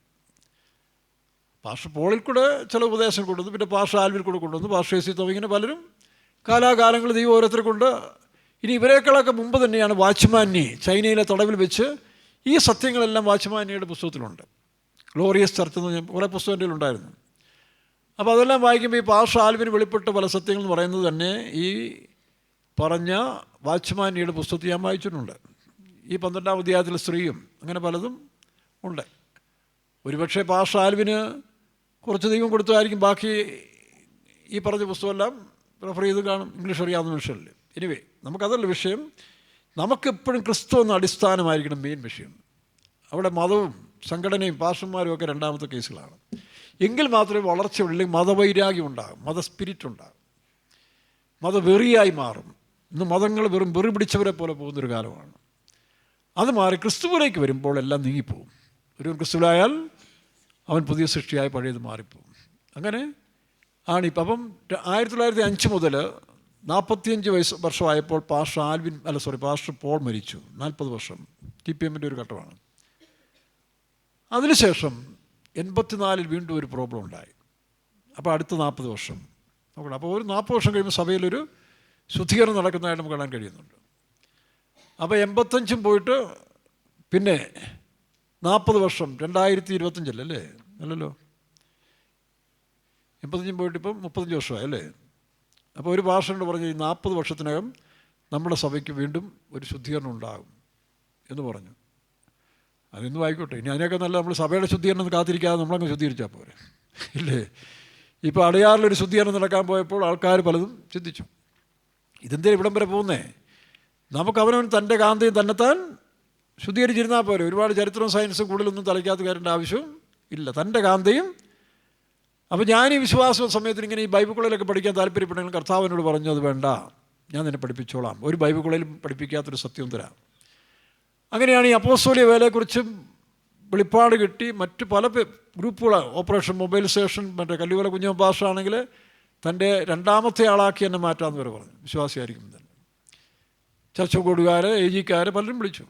പാസ്റ്റർ പോളിൽ കൂടെ ചില ഉപദേശം കൊണ്ടുവന്നു, പിന്നെ പാസ്റ്റർ ആൽവിൽ കൂടെ കൊണ്ടുവന്നു, പാസ്റ്റർ എസി തോമസ്, ഇങ്ങനെ പലരും കാലാകാലങ്ങൾ ദൈവം ഓരോരുത്തരെ കൊണ്ട്. ഇനി ഇവരെക്കാളൊക്കെ മുമ്പ് തന്നെയാണ് വാച്ച്മാനി ചൈനയിലെ തടവിൽ വെച്ച് ഈ സത്യങ്ങളെല്ലാം വാച്ച്മാനിയുടെ പുസ്തകത്തിലുണ്ട്. ഗ്ലോറിയസ് ചർച്ച് എന്ന് പറഞ്ഞാൽ കുറേ പുസ്തകത്തിൽ ഉണ്ടായിരുന്നു. അപ്പോൾ അതെല്ലാം വായിക്കുമ്പോൾ ഈ പാസ്റ്റർ ആൽവിന് വെളിപ്പെട്ട പല സത്യങ്ങൾ എന്ന് പറയുന്നത് തന്നെ ഈ പറഞ്ഞ വാച്ച്മാനിയുടെ പുസ്തകത്തിൽ ഞാൻ വായിച്ചിട്ടുണ്ട്. ഈ 12-ാം അധ്യായത്തിലെ സ്ത്രീയും അങ്ങനെ പലതും ഉണ്ട്. ഒരുപക്ഷെ പാസ്റ്റർ ആൽവിന് കുറച്ച് ദൈവം കൊടുത്തതായിരിക്കും ബാക്കി ഈ പറഞ്ഞ പുസ്തകമെല്ലാം റെഫർ ചെയ്ത് കാണും, ഇംഗ്ലീഷ് അറിയാവുന്ന മനുഷ്യരിൽ. എനിവേ, നമുക്കതല്ല വിഷയം. നമുക്കെപ്പോഴും ക്രിസ്തു എന്ന അടിസ്ഥാനമായിരിക്കണം മെയിൻ വിഷയം. അവിടെ മതവും സംഘടനയും പാസ്റ്റർമാരും ഒക്കെ രണ്ടാമത്തെ കേസുകളാണ്. എങ്കിൽ മാത്രമേ വളർച്ചയുള്ളൂ. അല്ലെങ്കിൽ മതവൈരാഗ്യം ഉണ്ടാകും, മതസ്പിരിറ്റ് ഉണ്ടാകും, മതവെറിയായി മാറും. ഇന്ന് മതങ്ങൾ വെറും വെറി പിടിച്ചവരെ പോലെ പോകുന്നൊരു കാലമാണ്. അത് മാറി ക്രിസ്തുവിലേക്ക് വരുമ്പോൾ എല്ലാം നീങ്ങിപ്പോവും. ഒരു ക്രിസ്തുവിലായാൽ അവൻ പുതിയ സൃഷ്ടിയായി പഴയത് മാറിപ്പോവും. അങ്ങനെ ആണിപ്പോൾ. അപ്പം 1905 മുതൽ 45 വർഷമായപ്പോൾ പാസ്റ്റർ പോൾ മരിച്ചു. 40 വർഷം TPMൻ്റെ ഒരു ഘട്ടമാണ്. അതിനുശേഷം 84 വീണ്ടും ഒരു പ്രോബ്ലം ഉണ്ടായി. അപ്പോൾ അടുത്ത 40 വർഷം നോക്കണം. അപ്പോൾ ഒരു 40 വർഷം കഴിയുമ്പോൾ സഭയിലൊരു ശുദ്ധീകരണം നടക്കുന്നതായിട്ട് നമുക്ക് കാണാൻ കഴിയുന്നുണ്ട്. അപ്പോൾ 85 പോയിട്ട് പിന്നെ 40 വർഷം 2025 അല്ലേ? അല്ലല്ലോ, 85 പോയിട്ട് ഇപ്പം 35 വർഷമായി അല്ലേ? അപ്പോൾ ഒരു ഭാഷയോട് പറഞ്ഞു, ഈ 40 വർഷത്തിനകം നമ്മുടെ സഭയ്ക്ക് വീണ്ടും ഒരു ശുദ്ധീകരണം ഉണ്ടാകും എന്ന് പറഞ്ഞു. അതൊന്നും ആയിക്കോട്ടെ. ഇനി അതിനൊക്കെ നല്ല നമ്മൾ സഭയുടെ ശുദ്ധീകരണം കാത്തിരിക്കാതെ നമ്മളങ്ങ് ശുദ്ധീകരിച്ചാൽ പോരെ, ഇല്ലേ? ഇപ്പോൾ അടയാറിലൊരു ശുദ്ധീകരണം നടക്കാൻ പോയപ്പോൾ ആൾക്കാർ പലതും ചിന്തിച്ചു, ഇതെന്തേ ഇവിടം വരെ പോകുന്നേ? നമുക്ക് അവനവൻ തൻ്റെ കാന്തയും തന്നെത്താൻ ശുദ്ധീകരിച്ചിരുന്നാൽ പോരെ. ഒരുപാട് ചരിത്രവും സയൻസും കൂടുതലൊന്നും തലയ്ക്കകത്ത് കയറേണ്ട ആവശ്യവും ഇല്ല. തൻ്റെ കാന്തയും. അപ്പോൾ ഞാൻ ഈ വിശ്വാസ സമയത്തിന് ഇങ്ങനെ ഈ ബൈബിൾ കോളേജിലൊക്കെ പഠിക്കാൻ താല്പര്യപ്പെട്ടെങ്കിൽ കർത്താവിനോട് പറഞ്ഞു, അത് വേണ്ട, ഞാൻ നിന്നെ പഠിപ്പിച്ചോളാം, ഒരു ബൈബിൾ കോളേജിലും പഠിപ്പിക്കാത്തൊരു സത്യം തരാം. അങ്ങനെയാണ് ഈ അപ്പോസ്തോലിക വേലയെക്കുറിച്ചും വെളിപ്പാട് കിട്ടി. മറ്റ് പല ഗ്രൂപ്പുകൾ, ഓപ്പറേഷൻ മൊബൈലൈസേഷൻ, മറ്റേ കല്ലുവല കുഞ്ഞമ്മ പാസ്റ്റർ ആണെങ്കിൽ തൻ്റെ രണ്ടാമത്തെ ആളാക്കി എന്നെ മാറ്റാമെന്ന് വരെ പറഞ്ഞു, വിശ്വാസിയായിരിക്കും തന്നെ. ചർച്ച കൂടുകാർ, AG-ക്കാർ പലരും വിളിച്ചു.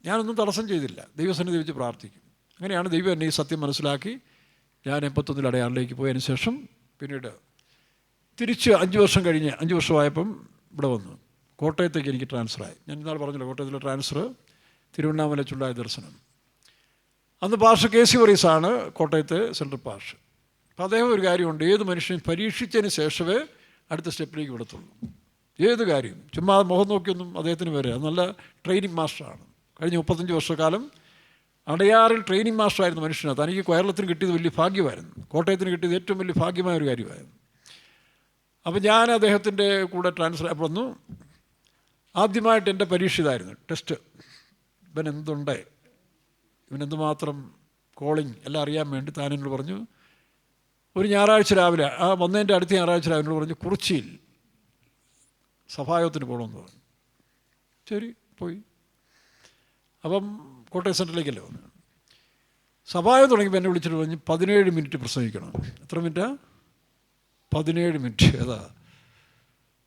ഞാനൊന്നും തടസ്സം ചെയ്തില്ല, ദൈവസന്നിധി വെച്ച് പ്രാർത്ഥിക്കും. അങ്ങനെയാണ് ദൈവം എന്നെ ഈ സത്യം മനസ്സിലാക്കി ഞാൻ 81 അടയാറിലേക്ക് പോയതിന് ശേഷം പിന്നീട് തിരിച്ച് 5 വർഷം കഴിഞ്ഞ് 5 വർഷമായപ്പം ഇവിടെ വന്നു. കോട്ടയത്തേക്ക് എനിക്ക് ട്രാൻസ്ഫറായി. ഞാൻ ഇന്നാൾ പറഞ്ഞല്ലോ, കോട്ടയത്തിലെ ട്രാൻസ്ഫർ, തിരുവണ്ണാമല ചുണ്ടായ ദർശനം. അന്ന് പാസ്റ്റർ KC വർഗീസാണ് കോട്ടയത്തെ സെൻട്രൽ പാസ്റ്റർ. അപ്പോൾ അദ്ദേഹം ഒരു കാര്യമുണ്ട്, ഏത് മനുഷ്യനും പരീക്ഷിച്ചതിന് ശേഷമേ അടുത്ത സ്റ്റെപ്പിലേക്ക് വിടത്തുള്ളൂ. ഏത് കാര്യം ചുമ്മാ മുഖം നോക്കിയൊന്നും അദ്ദേഹത്തിന് വരിക. നല്ല ട്രെയിനിങ് മാസ്റ്ററാണ്. കഴിഞ്ഞ 35 വർഷക്കാലം അടയാറിൽ ട്രെയിനിങ് മാസ്റ്ററായിരുന്ന മനുഷ്യനാണ്. തനിക്ക് കേരളത്തിന് കിട്ടിയത് വലിയ ഭാഗ്യമായിരുന്നു, കോട്ടയത്തിന് കിട്ടിയത് ഏറ്റവും വലിയ ഭാഗ്യമായ ഒരു കാര്യമായിരുന്നു. അപ്പോൾ ഞാൻ അദ്ദേഹത്തിൻ്റെ കൂടെ ട്രാൻസ്ഫർ വന്നു. ആദ്യമായിട്ട് എൻ്റെ പരീക്ഷ ഇതായിരുന്നു, ടെസ്റ്റ്. ഇവനെന്തുണ്ട്, ഇവനെന്തുമാത്രം കോളിങ് എല്ലാം അറിയാൻ വേണ്ടി താൻ എന്നോട് പറഞ്ഞു, ഒരു ഞായറാഴ്ച രാവിലെ, ആ വന്നതിൻ്റെ അടുത്ത ഞായറാഴ്ച രാവിലെ പറഞ്ഞു, കുറിച്ചിയിൽ സഭായോഗത്തിന് പോകണമെന്ന് പറഞ്ഞു. ശരി, പോയി. അപ്പം കോട്ടയം സെൻറ്ററിലേക്കല്ലേ വന്നു. സഭായോഗം തുടങ്ങിയപ്പോൾ എന്നെ വിളിച്ചിട്ട് പറഞ്ഞു 17 മിനിറ്റ് പ്രസംഗിക്കണം. എത്ര മിനിറ്റാ? 17 മിനിറ്റ്. ഏതാ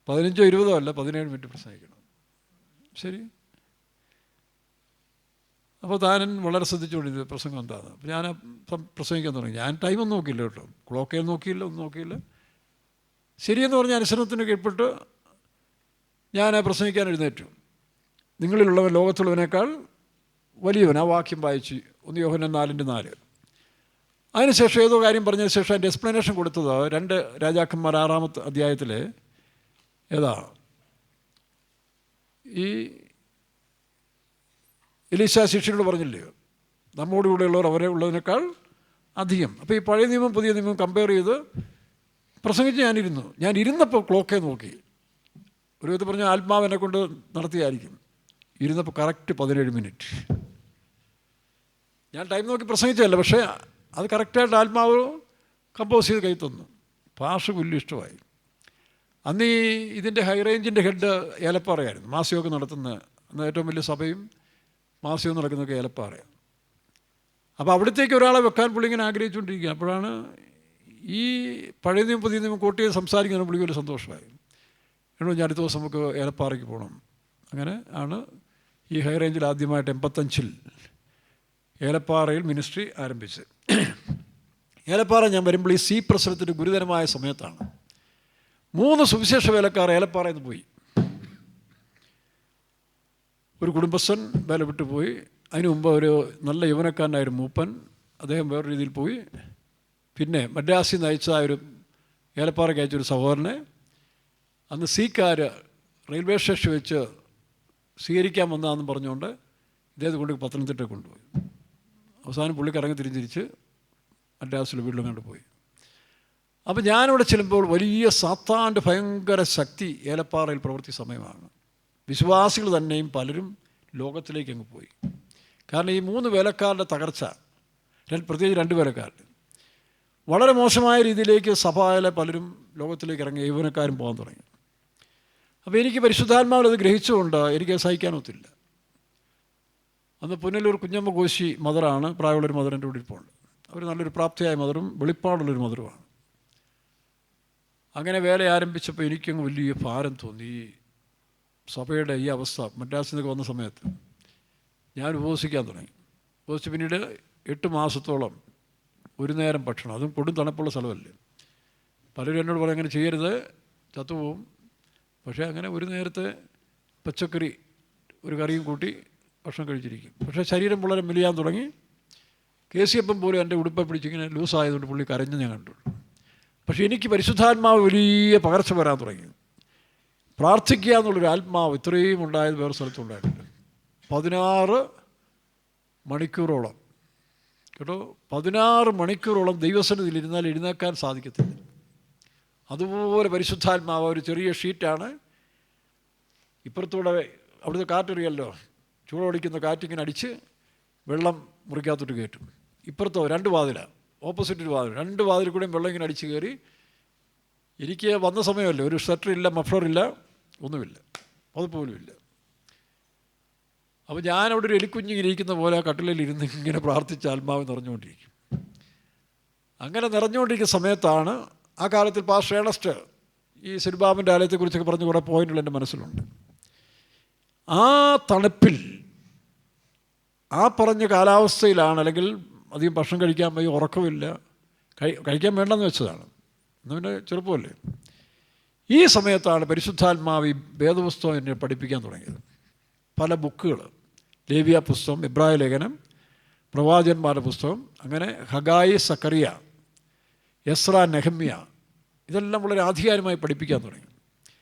15 20 അല്ല, 17 മിനിറ്റ് പ്രസംഗിക്കണം. ശരി. അപ്പോൾ താൻ വളരെ ശ്രദ്ധിച്ചുകൊണ്ടിരുന്നത് പ്രസംഗം എന്താണ്. അപ്പോൾ ഞാൻ പ്രസംഗിക്കാൻ തുടങ്ങി. ഞാൻ ടൈമൊന്നും നോക്കിയില്ല കേട്ടോ, ക്ലോക്കേ നോക്കിയില്ല, ഒന്നും നോക്കിയില്ല. ശരിയെന്ന് പറഞ്ഞ അനുസരണത്തിന് കീഴ്പ്പെട്ട് ഞാൻ പ്രസംഗിക്കാൻ എഴുന്നേറ്റു. നിങ്ങളിലുള്ളവൻ ലോകത്തുള്ളവനേക്കാൾ വലിയവൻ. ആ വാക്യം വായിച്ച് 1 യോഹന്നാൻ 4:4. അതിനുശേഷം ഏതോ കാര്യം പറഞ്ഞതിന് ശേഷം അതിൻ്റെ എക്സ്പ്ലനേഷൻ കൊടുത്തത് 2 രാജാക്കന്മാർ 6-ാമത്തെ അധ്യായത്തിൽ ഏതാ ഈ എലീശ ശിഷ്യനോട് പറഞ്ഞില്ലയോ, നമ്മോട് കൂടെയുള്ളവർ അവരെ ഉള്ളതിനേക്കാൾ അധികം. അപ്പോൾ ഈ പഴയ നിയമം പുതിയ നിയമം കമ്പയർ ചെയ്ത് പ്രസംഗിച്ച് ഞാൻ ഇരുന്നപ്പോൾ ക്ലോക്കേ നോക്കി. ഒരു വിധത്തിൽ പറഞ്ഞാൽ ആത്മാവ് എന്നെ കൊണ്ട് നടത്തിയായിരിക്കും. ഇരുന്നപ്പോൾ കറക്റ്റ് 17 മിനിറ്റ്. ഞാൻ ടൈം നോക്കി പ്രസംഗിച്ചതല്ല, പക്ഷേ അത് കറക്റ്റായിട്ട് ആത്മാവ് കമ്പോസ് ചെയ്ത് കൈ തന്നു. പാഷ വലിയ ഇഷ്ടമായി. അന്ന് ഇതിൻ്റെ ഹൈ റേഞ്ചിൻ്റെ ഹെഡ് ഏലപ്പാറയായിരുന്നു. മാസികമൊക്കെ നടത്തുന്ന അന്ന് ഏറ്റവും വലിയ സഭയും മാസികവും നടക്കുന്നതൊക്കെ ഏലപ്പാറയാണ്. അപ്പോൾ അവിടത്തേക്ക് ഒരാളെ വെക്കാൻ പുള്ളി ഇങ്ങനെ ആഗ്രഹിച്ചുകൊണ്ടിരിക്കുക. അപ്പോഴാണ് ഈ പഴയ നിയമം പുതിയ നിയമം കോട്ട് ചെയ്ത് സംസാരിക്കുന്ന പുള്ളി വലിയ സന്തോഷമായി. എന്നോട് ഞാൻ അടുത്ത ദിവസം നമുക്ക് ഏലപ്പാറയ്ക്ക് പോകണം. അങ്ങനെ ആണ് ഈ ഹൈ റേഞ്ചിൽ ആദ്യമായിട്ട് 85-ൽ ഏലപ്പാറയിൽ മിനിസ്ട്രി ആരംഭിച്ചത്. ഏലപ്പാറ ഞാൻ വരുമ്പോൾ ഈ സീ പ്രശ്നത്തിൻ്റെ ഗുരുതരമായ സമയത്താണ്. 3 സുവിശേഷ വേലക്കാർ ഏലപ്പാറയിൽ നിന്ന് പോയി. ഒരു കുടുംബസ്ഥൻ വേല വിട്ടു പോയി. അതിനു മുമ്പ് ഒരു നല്ല യൗവനക്കാരനായൊരു മൂപ്പൻ, അദ്ദേഹം വേറെ രീതിയിൽ പോയി. പിന്നെ മദ്രാസിൽ നിന്ന് അയച്ച ഒരു ഏലപ്പാറയ്ക്ക് അയച്ചൊരു സഹോദരനെ അന്ന് സീക്കാർ റെയിൽവേ സ്റ്റേഷൻ വെച്ച് സ്വീകരിക്കാൻ വന്നതാണെന്ന് പറഞ്ഞുകൊണ്ട് ഇദ്ദേഹത്തെ കൊണ്ട് പത്തനംതിട്ട കൊണ്ടുപോയി. അവസാനം പുള്ളിക്ക് ഇറങ്ങി തിരിച്ച് മദ്രാസിൽ വീട്ടിലും കണ്ടുപോയി. അപ്പോൾ ഞാനിവിടെ ചെല്ലുമ്പോൾ വലിയ സാത്താൻ്റെ ഭയങ്കര ശക്തി ഏലപ്പാറയിൽ പ്രവൃത്തി സമയമാണ്. വിശ്വാസികൾ തന്നെയും പലരും ലോകത്തിലേക്ക് അങ്ങ് പോയി. കാരണം ഈ 3 വേലക്കാരുടെ തകർച്ച, പ്രത്യേകിച്ച് 2 വേലക്കാരുടെ വളരെ മോശമായ രീതിയിലേക്ക് സഭയിലെ പലരും ലോകത്തിലേക്ക് ഇറങ്ങി, യൗവനക്കാരും പോകാൻ തുടങ്ങി. അപ്പോൾ എനിക്ക് പരിശുദ്ധാത്മാവിൽ ഗ്രഹിച്ചുകൊണ്ട് എനിക്ക് സഹിക്കാനൊത്തില്ല. അന്ന് പുനലൂർ കുഞ്ഞമ്മ കോശി മദറാണ്, പ്രായമുള്ളൊരു മദർ എൻ്റെ കൂടെ ഇപ്പോൾ. അവർ നല്ലൊരു പ്രാപ്തിയായ മദറും വെളിപ്പാടുള്ളൊരു മദറുമാണ്. അങ്ങനെ വേല ആരംഭിച്ചപ്പോൾ എനിക്കങ്ങ് വലിയ ഭാരം തോന്നി. സഭയുടെ ഈ അവസ്ഥ മദ്രാസിൽ നിന്നൊക്കെ വന്ന സമയത്ത് ഞാൻ ഉപവസിക്കാൻ തുടങ്ങി. ഉപവസിച്ച് പിന്നീട് 8 മാസത്തോളം ഒരു നേരം ഭക്ഷണം, അതും കൊടും തണുപ്പുള്ള സ്ഥലമല്ലേ. പലരും എന്നോട് പറയും അങ്ങനെ ചെയ്യരുത്, ചത്തുപോകും. പക്ഷേ അങ്ങനെ ഒരു നേരത്തെ പച്ചക്കറി ഒരു കറിയും കൂട്ടി ഭക്ഷണം കഴിച്ചിരിക്കും. പക്ഷേ ശരീരം വളരെ മെലിയാൻ തുടങ്ങി. കേസിയപ്പം പോലും എൻ്റെ ഉടുപ്പെ പിടിച്ചിങ്ങനെ ലൂസായതുകൊണ്ട് പുള്ളി കരഞ്ഞ് ഞാൻ കണ്ടു. പക്ഷേ എനിക്ക് പരിശുദ്ധാത്മാവ് വലിയ പകർച്ച വരാൻ തുടങ്ങി. പ്രാർത്ഥിക്കുക എന്നുള്ളൊരു ആത്മാവ് ഇത്രയും ഉണ്ടായത് വേറെ സ്ഥലത്തുണ്ടായിട്ടുണ്ട്. 16 മണിക്കൂറോളം കേട്ടോ, 16 മണിക്കൂറോളം ദൈവസന്നിധിയിൽ ഇരുന്നാൽ എഴുന്നേക്കാൻ സാധിക്കത്തില്ല. അതുപോലെ പരിശുദ്ധാത്മാവ് ഒരു ചെറിയ ഷീറ്റാണ്. ഇപ്പുറത്തൂടെ അവിടുത്തെ കാറ്ററിയല്ലോ, ചൂടോടിക്കുന്ന കാറ്റിങ്ങനെ അടിച്ച് വെള്ളം മുറിക്കകത്തോട്ട് കയറ്റും. ഇപ്പുറത്തോ 2 വാതിലാണ്, ഓപ്പോസിറ്റ് ഒരു വാതിൽ, 2 വാതിൽ കൂടെയും വെള്ളം ഇങ്ങനെ അടിച്ച് കയറി. എനിക്ക് വന്ന സമയമല്ലേ, ഒരു സ്വെറ്ററില്ല, മഫ്ലറില്ല, ഒന്നുമില്ല, അതുപോലും ഇല്ല. അപ്പോൾ ഞാനവിടെ ഒരു എലിക്കുഞ്ഞിങ്ങനെ ഇരിക്കുന്ന പോലെ ആ കട്ടിലിൽ ഇരുന്ന് ഇങ്ങനെ പ്രാർത്ഥിച്ച് ആത്മാവ് നിറഞ്ഞുകൊണ്ടിരിക്കും. അങ്ങനെ നിറഞ്ഞുകൊണ്ടിരിക്കുന്ന സമയത്താണ് ആ കാലത്തിൽ പാസ്റ്റർ ഏണസ്റ്റ് ഈ സെരുബാബിൻ്റെ ആലയത്തെക്കുറിച്ചൊക്കെ പറഞ്ഞ് കുറേ പോയിന്റുകൾ എൻ്റെ മനസ്സിലുണ്ട്. ആ തണുപ്പിൽ ആ പറഞ്ഞ കാലാവസ്ഥയിലാണ്, അല്ലെങ്കിൽ അധികം ഭക്ഷണം കഴിക്കാൻ പോയി, ഉറക്കമില്ല, കഴിക്കാൻ വേണ്ടെന്ന് വെച്ചതാണ്. എന്നാൽ പിന്നെ ചെറുപ്പമല്ലേ. ഈ സമയത്താണ് പരിശുദ്ധാത്മാവ് ഈ വേദപുസ്തകം എന്നെ പഠിപ്പിക്കാൻ തുടങ്ങിയത്. പല ബുക്കുകൾ, ലേവ്യ പുസ്തകം, എബ്രായ ലേഖനം, പ്രവാചകന്മാരുടെ പുസ്തകം, അങ്ങനെ ഹഗായി, സക്കറിയ, എസ്ര, നെഹമ്യ, ഇതെല്ലാം വളരെ ആധികാരികമായി പഠിപ്പിക്കാൻ തുടങ്ങി.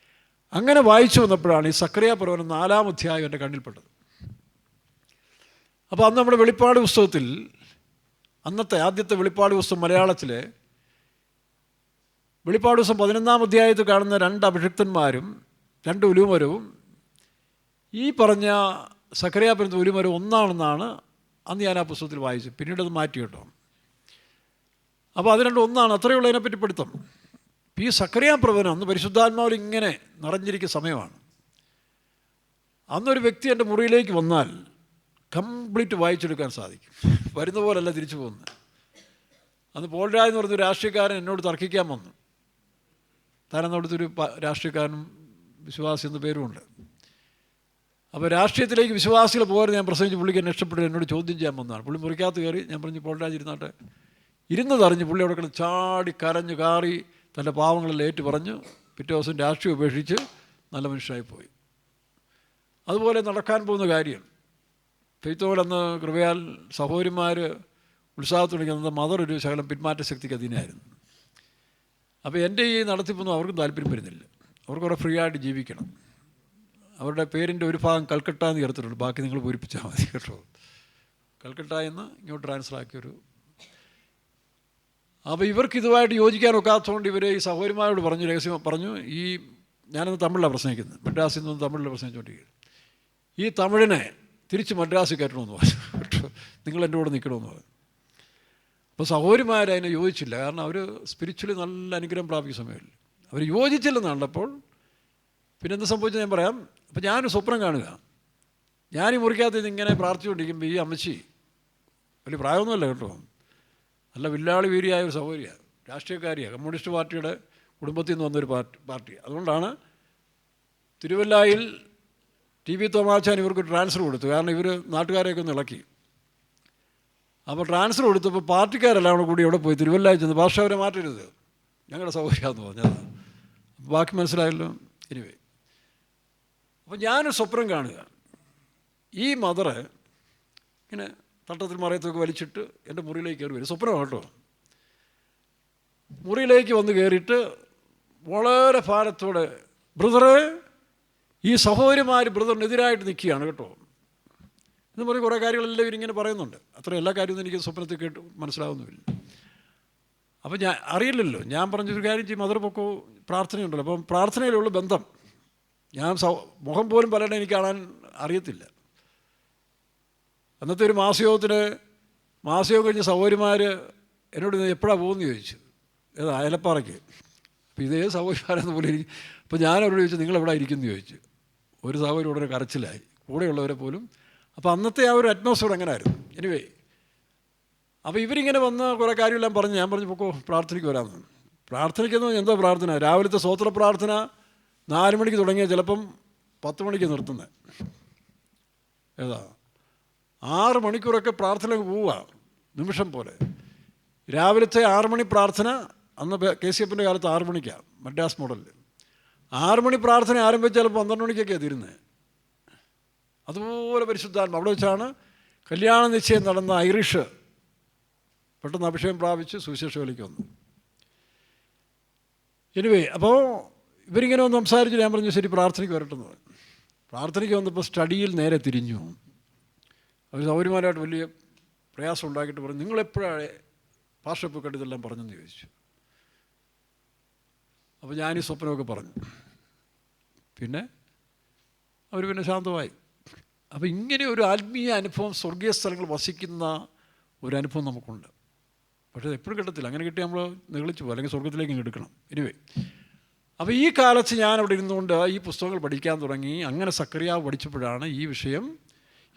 അങ്ങനെ വായിച്ചു വന്നപ്പോഴാണ് ഈ സക്കറിയ പ്രവചനം 4-ാം അധ്യായം എൻ്റെ കണ്ണിൽപ്പെട്ടത്. അപ്പോൾ അന്ന് നമ്മുടെ വെളിപ്പാട് പുസ്തകത്തിൽ, അന്നത്തെ ആദ്യത്തെ വെളിപ്പാട് പുസ്തകം മലയാളത്തിലെ വെളിപ്പാട് പുസ്തകം 11-ാം അധ്യായത്തിൽ കാണുന്ന 2 അഭിഷിക്തന്മാരും 2 ഒലിവുമരവും ഈ പറഞ്ഞ സക്കറിയ പറയുന്ന ഒലിവുമരം ഒന്നാണെന്നാണ് അന്ന് ഞാൻ ആ പുസ്തകത്തിൽ വായിച്ചത്. പിന്നീട് അത് മാറ്റി കേട്ടോ. അപ്പോൾ അത് 2 ഒന്നാണ്, അത്രയുള്ള അതിനെപ്പറ്റി പഠിത്തം. ഈ സക്കറിയ പ്രവചനം അന്ന് പരിശുദ്ധാത്മാവിൽ ഇങ്ങനെ നിറഞ്ഞിരിക്കുന്ന സമയമാണ്. അന്നൊരു വ്യക്തി എൻ്റെ മുറിയിലേക്ക് വന്നാൽ കംപ്ലീറ്റ് വായിച്ചെടുക്കാൻ സാധിക്കും. വരുന്ന പോലല്ല തിരിച്ചു പോകുന്നത്. അന്ന് പോൾരാജ് എന്ന് പറഞ്ഞൊരു രാഷ്ട്രീയക്കാരൻ എന്നോട് തർക്കിക്കാൻ വന്നു. താനെന്നവിടുത്തൊരു രാഷ്ട്രീയക്കാരനും വിശ്വാസി എന്ന പേരുമുണ്ട്. അപ്പോൾ രാഷ്ട്രീയത്തിലേക്ക് വിശ്വാസികൾ പോകാൻ ഞാൻ പ്രസംഗിച്ച് പുള്ളിക്ക് എന്നെ ഇഷ്ടപ്പെട്ടു എന്നോട് ചോദ്യം ചെയ്യാൻ വന്നതാണ്. പുള്ളി മുറിക്കകത്ത് കയറി. ഞാൻ പറഞ്ഞു പോൾരാജ് ഇരുന്നാട്ടെ. ഇരുന്നതറിഞ്ഞ് പുള്ളി അവിടെ കിടന്ന് ചാടി കരഞ്ഞ് കാറി തൻ്റെ പാവങ്ങളെല്ലാം ഏറ്റു പറഞ്ഞു. പിറ്റേ ദിവസം രാഷ്ട്രീയം ഉപേക്ഷിച്ച് നല്ല മനുഷ്യനായി പോയി. അതുപോലെ നടക്കാൻ പോകുന്ന കാര്യം ഫെയ്ത്തോടന്ന് കൃപയാൽ സഹോദരിമാർ ഉത്സാഹത്തുണിക്കുന്നത് മദർ ഒരു ശകലം പിന്മാറ്റ ശക്തിക്ക് അധീനമായിരുന്നു. അപ്പോൾ എൻ്റെ ഈ നടത്തിപ്പൊന്നും അവർക്കും താല്പര്യം വരുന്നില്ല. അവർക്ക് കുറേ ഫ്രീ ആയിട്ട് ജീവിക്കണം. അവരുടെ പേരിൻ്റെ ഒരു ഭാഗം കൽക്കട്ട എന്ന് ചേർത്തിട്ടുണ്ട്, ബാക്കി നിങ്ങൾ പൂരിപ്പിച്ചാൽ മതി കേട്ടോ. കൽക്കട്ടയിൽ നിന്ന് ഇങ്ങോട്ട് ട്രാൻസ്ഫർ ആക്കിയൊരു. അപ്പോൾ ഇവർക്ക് ഇതുമായിട്ട് യോജിക്കാൻ ഒക്കാത്തതുകൊണ്ട് ഇവർ ഈ സഹോദരിമാരോട് പറഞ്ഞു, രഹസ്യം പറഞ്ഞു, ഈ ഞാനന്ന് തമിഴിലാണ് പ്രസംഗിക്കുന്നത്, മദ്രാസിൽ നിന്ന് തമിഴിൽ പ്രസംഗിച്ചുകൊണ്ടിരിക്കുന്നത്, ഈ തമിഴിനെ തിരിച്ച് മദ്രാസിൽ കയറ്റണമെന്ന് പറഞ്ഞു, നിങ്ങൾ എൻ്റെ കൂടെ നിൽക്കണമെന്ന് പറഞ്ഞു. അപ്പോൾ സഹോദരിമാരതിനെ യോജിച്ചില്ല. കാരണം അവർ സ്പിരിച്വലി നല്ല അനുഗ്രഹം പ്രാപിക്കുന്ന സമയമില്ല. അവർ യോജിച്ചില്ലെന്ന് കണ്ടപ്പോൾ പിന്നെ എന്ത് സംഭവിച്ചത് ഞാൻ പറയാം. അപ്പോൾ ഞാനൊരു സ്വപ്നം കാണുക, ഞാൻ ഈ മുറിക്കകത്ത് ഇങ്ങനെ പ്രാർത്ഥിച്ചുകൊണ്ടിരിക്കുമ്പോൾ ഈ അമ്മച്ചി വലിയ പ്രായമൊന്നുമല്ല കേട്ടോ, നല്ല വില്ലാളി വീരിയായ ഒരു സഹോദരിയാണ്, രാഷ്ട്രീയക്കാരിയാണ്, കമ്മ്യൂണിസ്റ്റ് പാർട്ടിയുടെ കുടുംബത്തിൽ നിന്ന് വന്നൊരു പാർട്ടി. അതുകൊണ്ടാണ് തിരുവല്ലായിൽ TV തോമാച്ചാൻ ഇവർക്ക് ട്രാൻസ്ഫർ കൊടുത്തു. കാരണം ഇവർ നാട്ടുകാരെയൊക്കെ ഒന്ന് ഇളക്കി. അപ്പോൾ ട്രാൻസ്ഫർ കൊടുത്തപ്പോൾ പാർട്ടിക്കാരെല്ലാം കൂടി ഇവിടെ പോയി തിരുവല്ലായിൽ ചെന്ന്, ഭാഷ അവരെ മാറ്റരുത്, ഞങ്ങളുടെ സൗകര്യമാണെന്ന് പറഞ്ഞത്. ബാക്കി മനസ്സിലായല്ലോ. എനിവേ, അപ്പോൾ ഞാനൊരു സ്വപ്നം കാണുക, ഈ മദറ് ഇങ്ങനെ തട്ടത്തിൽ മറയത്തൊക്കെ വലിച്ചിട്ട് എൻ്റെ മുറിയിലേക്ക് കയറി വരും. സ്വപ്നമാണ് കേട്ടോ. മുറിയിലേക്ക് വന്ന് കയറിയിട്ട് വളരെ ഭാരത്തോടെ, ബ്രദറെ, ഈ സഹോദരിമാർ ബ്രദറിനെതിരായിട്ട് നിൽക്കുകയാണ് കേട്ടോ എന്ന് പറഞ്ഞ് കുറേ കാര്യങ്ങളെല്ലാം ഇവരിങ്ങനെ പറയുന്നുണ്ട്. അത്ര എല്ലാ കാര്യമൊന്നും എനിക്ക് സ്വപ്നത്തിൽ കേട്ട് മനസ്സിലാവുന്നുമില്ല. അപ്പോൾ ഞാൻ അറിയില്ലല്ലോ, ഞാൻ പറഞ്ഞൊരു കാര്യം ചെയ്യും, മദർ പൊക്കോ, പ്രാർത്ഥനയുണ്ടല്ലോ. അപ്പം പ്രാർത്ഥനയിലുള്ള ബന്ധം, ഞാൻ മുഖം പോലും പലരുടെ എനിക്ക് കാണാൻ അറിയത്തില്ല. അന്നത്തെ ഒരു മാസയോഗം കഴിഞ്ഞ് സഹോദരിമാർ എന്നോട് എപ്പോഴാണ് പോകുമെന്ന് ചോദിച്ചു. ഏതാ അയലപ്പാറയ്ക്ക്. അപ്പോൾ ഇതേ സഹോദരിമാരെന്ന് പോലെ ഇരിക്കും. അപ്പോൾ ഞാൻ അവരോട് ചോദിച്ചു, നിങ്ങളെവിടെ ഇരിക്കുമെന്ന് ചോദിച്ചു. ഒരു സഹോദരി ഉടനെ കരച്ചിലായി, കൂടെയുള്ളവരെ പോലും. അപ്പോൾ അന്നത്തെ ആ ഒരു അറ്റ്മോസ്ഫിയർ എങ്ങനെ ആയിരുന്നു. എനിവേ, അപ്പോൾ ഇവരിങ്ങനെ വന്ന് കുറേ കാര്യമെല്ലാം പറഞ്ഞ് ഞാൻ പറഞ്ഞു, പൊക്കോ പ്രാർത്ഥനയ്ക്ക് വരാമെന്ന്. പ്രാർത്ഥനയ്ക്കെന്ന് പറഞ്ഞാൽ എന്താ പ്രാർത്ഥന? രാവിലത്തെ സ്തോത്ര പ്രാർത്ഥന 4 മണിക്ക് തുടങ്ങിയാൽ ചിലപ്പം 10 മണിക്ക് നിർത്തുന്നത്. ഏതാ 6 മണിക്കൂറൊക്കെ പ്രാർത്ഥന പോവുക, നിമിഷം പോലെ. രാവിലത്തെ 6 മണി പ്രാർത്ഥന അന്ന് KCFൻ്റെ കാലത്ത് 6 മണിക്കാണ്, മദ്രാസ് മോഡലിൽ. 6 മണി പ്രാർത്ഥന ആരംഭിച്ചാൽ 12 മണിക്കൊക്കെയാണ് തീരുന്നത്. അതുപോലെ പരിശുദ്ധാത്മ. അവിടെ വെച്ചാണ് കല്യാണ നിശ്ചയം നടന്ന ഐറിഷ് പെട്ടെന്ന് അഭിഷേകം പ്രാപിച്ച് സുവിശേഷ വേലയ്ക്ക് വന്നു. എനിവേ, അപ്പോൾ ഇവരിങ്ങനെ ഒന്ന് സംസാരിച്ച് ഞാൻ പറഞ്ഞു, ശരി പ്രാർത്ഥനയ്ക്ക് വരട്ടെന്ന് പറഞ്ഞു. പ്രാർത്ഥനയ്ക്ക് വന്നപ്പോൾ സ്റ്റഡിയിൽ നേരെ തിരിഞ്ഞു. അവർ സൗകര്യമാരായിട്ട് വലിയ പ്രയാസം ഉണ്ടാക്കിയിട്ട് പറഞ്ഞു, നിങ്ങളെപ്പോഴാണ് പാർഷപ്പ് കണ്ട് ഇതെല്ലാം പറഞ്ഞെന്ന് ചോദിച്ചു. അപ്പോൾ ഞാനീ സ്വപ്നമൊക്കെ പറഞ്ഞു. പിന്നെ അവർ പിന്നെ ശാന്തമായി. അപ്പോൾ ഇങ്ങനെ ഒരു ആത്മീയ അനുഭവം, സ്വർഗീയ സ്ഥലങ്ങൾ വസിക്കുന്ന ഒരു അനുഭവം നമുക്കുണ്ട്. പക്ഷേ എപ്പോഴും കിട്ടത്തില്ല. അങ്ങനെ കിട്ടി നമ്മൾ നിഗളിച്ചു പോകും, അല്ലെങ്കിൽ സ്വർഗത്തിലേക്ക് എടുക്കണം. എനിവേ, അപ്പോൾ ഈ കാലത്ത് ഞാൻ അവിടെ ഇരുന്നുകൊണ്ട് ഈ പുസ്തകങ്ങൾ പഠിക്കാൻ തുടങ്ങി. അങ്ങനെ സക്കറിയാവ് പഠിച്ചപ്പോഴാണ് ഈ വിഷയം,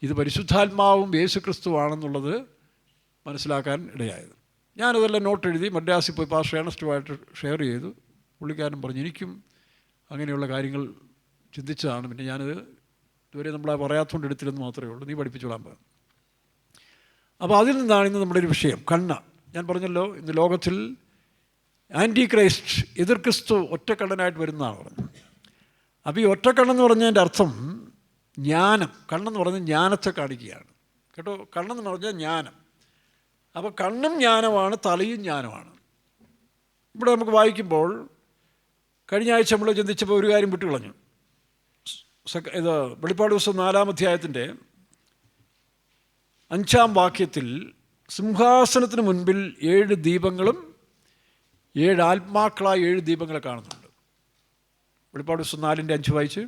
ഇത് പരിശുദ്ധാത്മാവും യേശുക്രിസ്തുവാണെന്നുള്ളത് മനസ്സിലാക്കാൻ ഇടയായത്. ഞാനതെല്ലാം നോട്ട് എഴുതി മദ്രാസിൽ പോയി പാസ്റ്റർ ഏണസ്റ്റുമായിട്ട് ഷെയർ ചെയ്തു. പുള്ളിക്കാരൻ പറഞ്ഞു, എനിക്കും അങ്ങനെയുള്ള കാര്യങ്ങൾ ചിന്തിച്ചതാണ്, പിന്നെ ഞാനത് ഇതുവരെ നമ്മളെ പറയാത്തതുകൊണ്ട് എടുത്തില്ലെന്ന് മാത്രമേ ഉള്ളൂ, നീ പഠിപ്പിച്ചോളാൻ പറഞ്ഞു. അപ്പോൾ അതിൽ നിന്നാണ് ഇന്ന് നമ്മുടെ ഒരു വിഷയം, കണ്ണ്. ഞാൻ പറഞ്ഞല്ലോ, ഇന്ന് ലോകത്തിൽ ആൻറ്റി ക്രൈസ്റ്റ്, എതിർ ക്രിസ്തു ഒറ്റക്കണ്ണനായിട്ട് വരുന്നതാണ് പറഞ്ഞത്. അപ്പോൾ ഈ ഒറ്റക്കണ്ണെന്ന് പറഞ്ഞതിൻ്റെ അർത്ഥം ജ്ഞാനം. കണ്ണെന്ന് പറഞ്ഞാൽ ജ്ഞാനത്തെ കാണിക്കുകയാണ് കേട്ടോ. കണ്ണെന്ന് പറഞ്ഞാൽ ജ്ഞാനം. അപ്പോൾ കണ്ണും ജ്ഞാനമാണ്, തലയും ജ്ഞാനമാണ്. ഇവിടെ നമുക്ക് വായിക്കുമ്പോൾ കഴിഞ്ഞ ആഴ്ച നമ്മൾ ചിന്തിച്ചപ്പോൾ ഒരു കാര്യം വിട്ടുകളഞ്ഞു. ഇത് വെളിപ്പാട് ദിവസം 4-ാം അധ്യായത്തിൻ്റെ 5-ാം വാക്യത്തിൽ സിംഹാസനത്തിന് മുൻപിൽ 7 ദീപങ്ങളും 7 ആത്മാക്കളായ 7 ദീപങ്ങളെ കാണുന്നുണ്ട്. വെളിപ്പാട് ദിവസം 4:5 വായിച്ച്.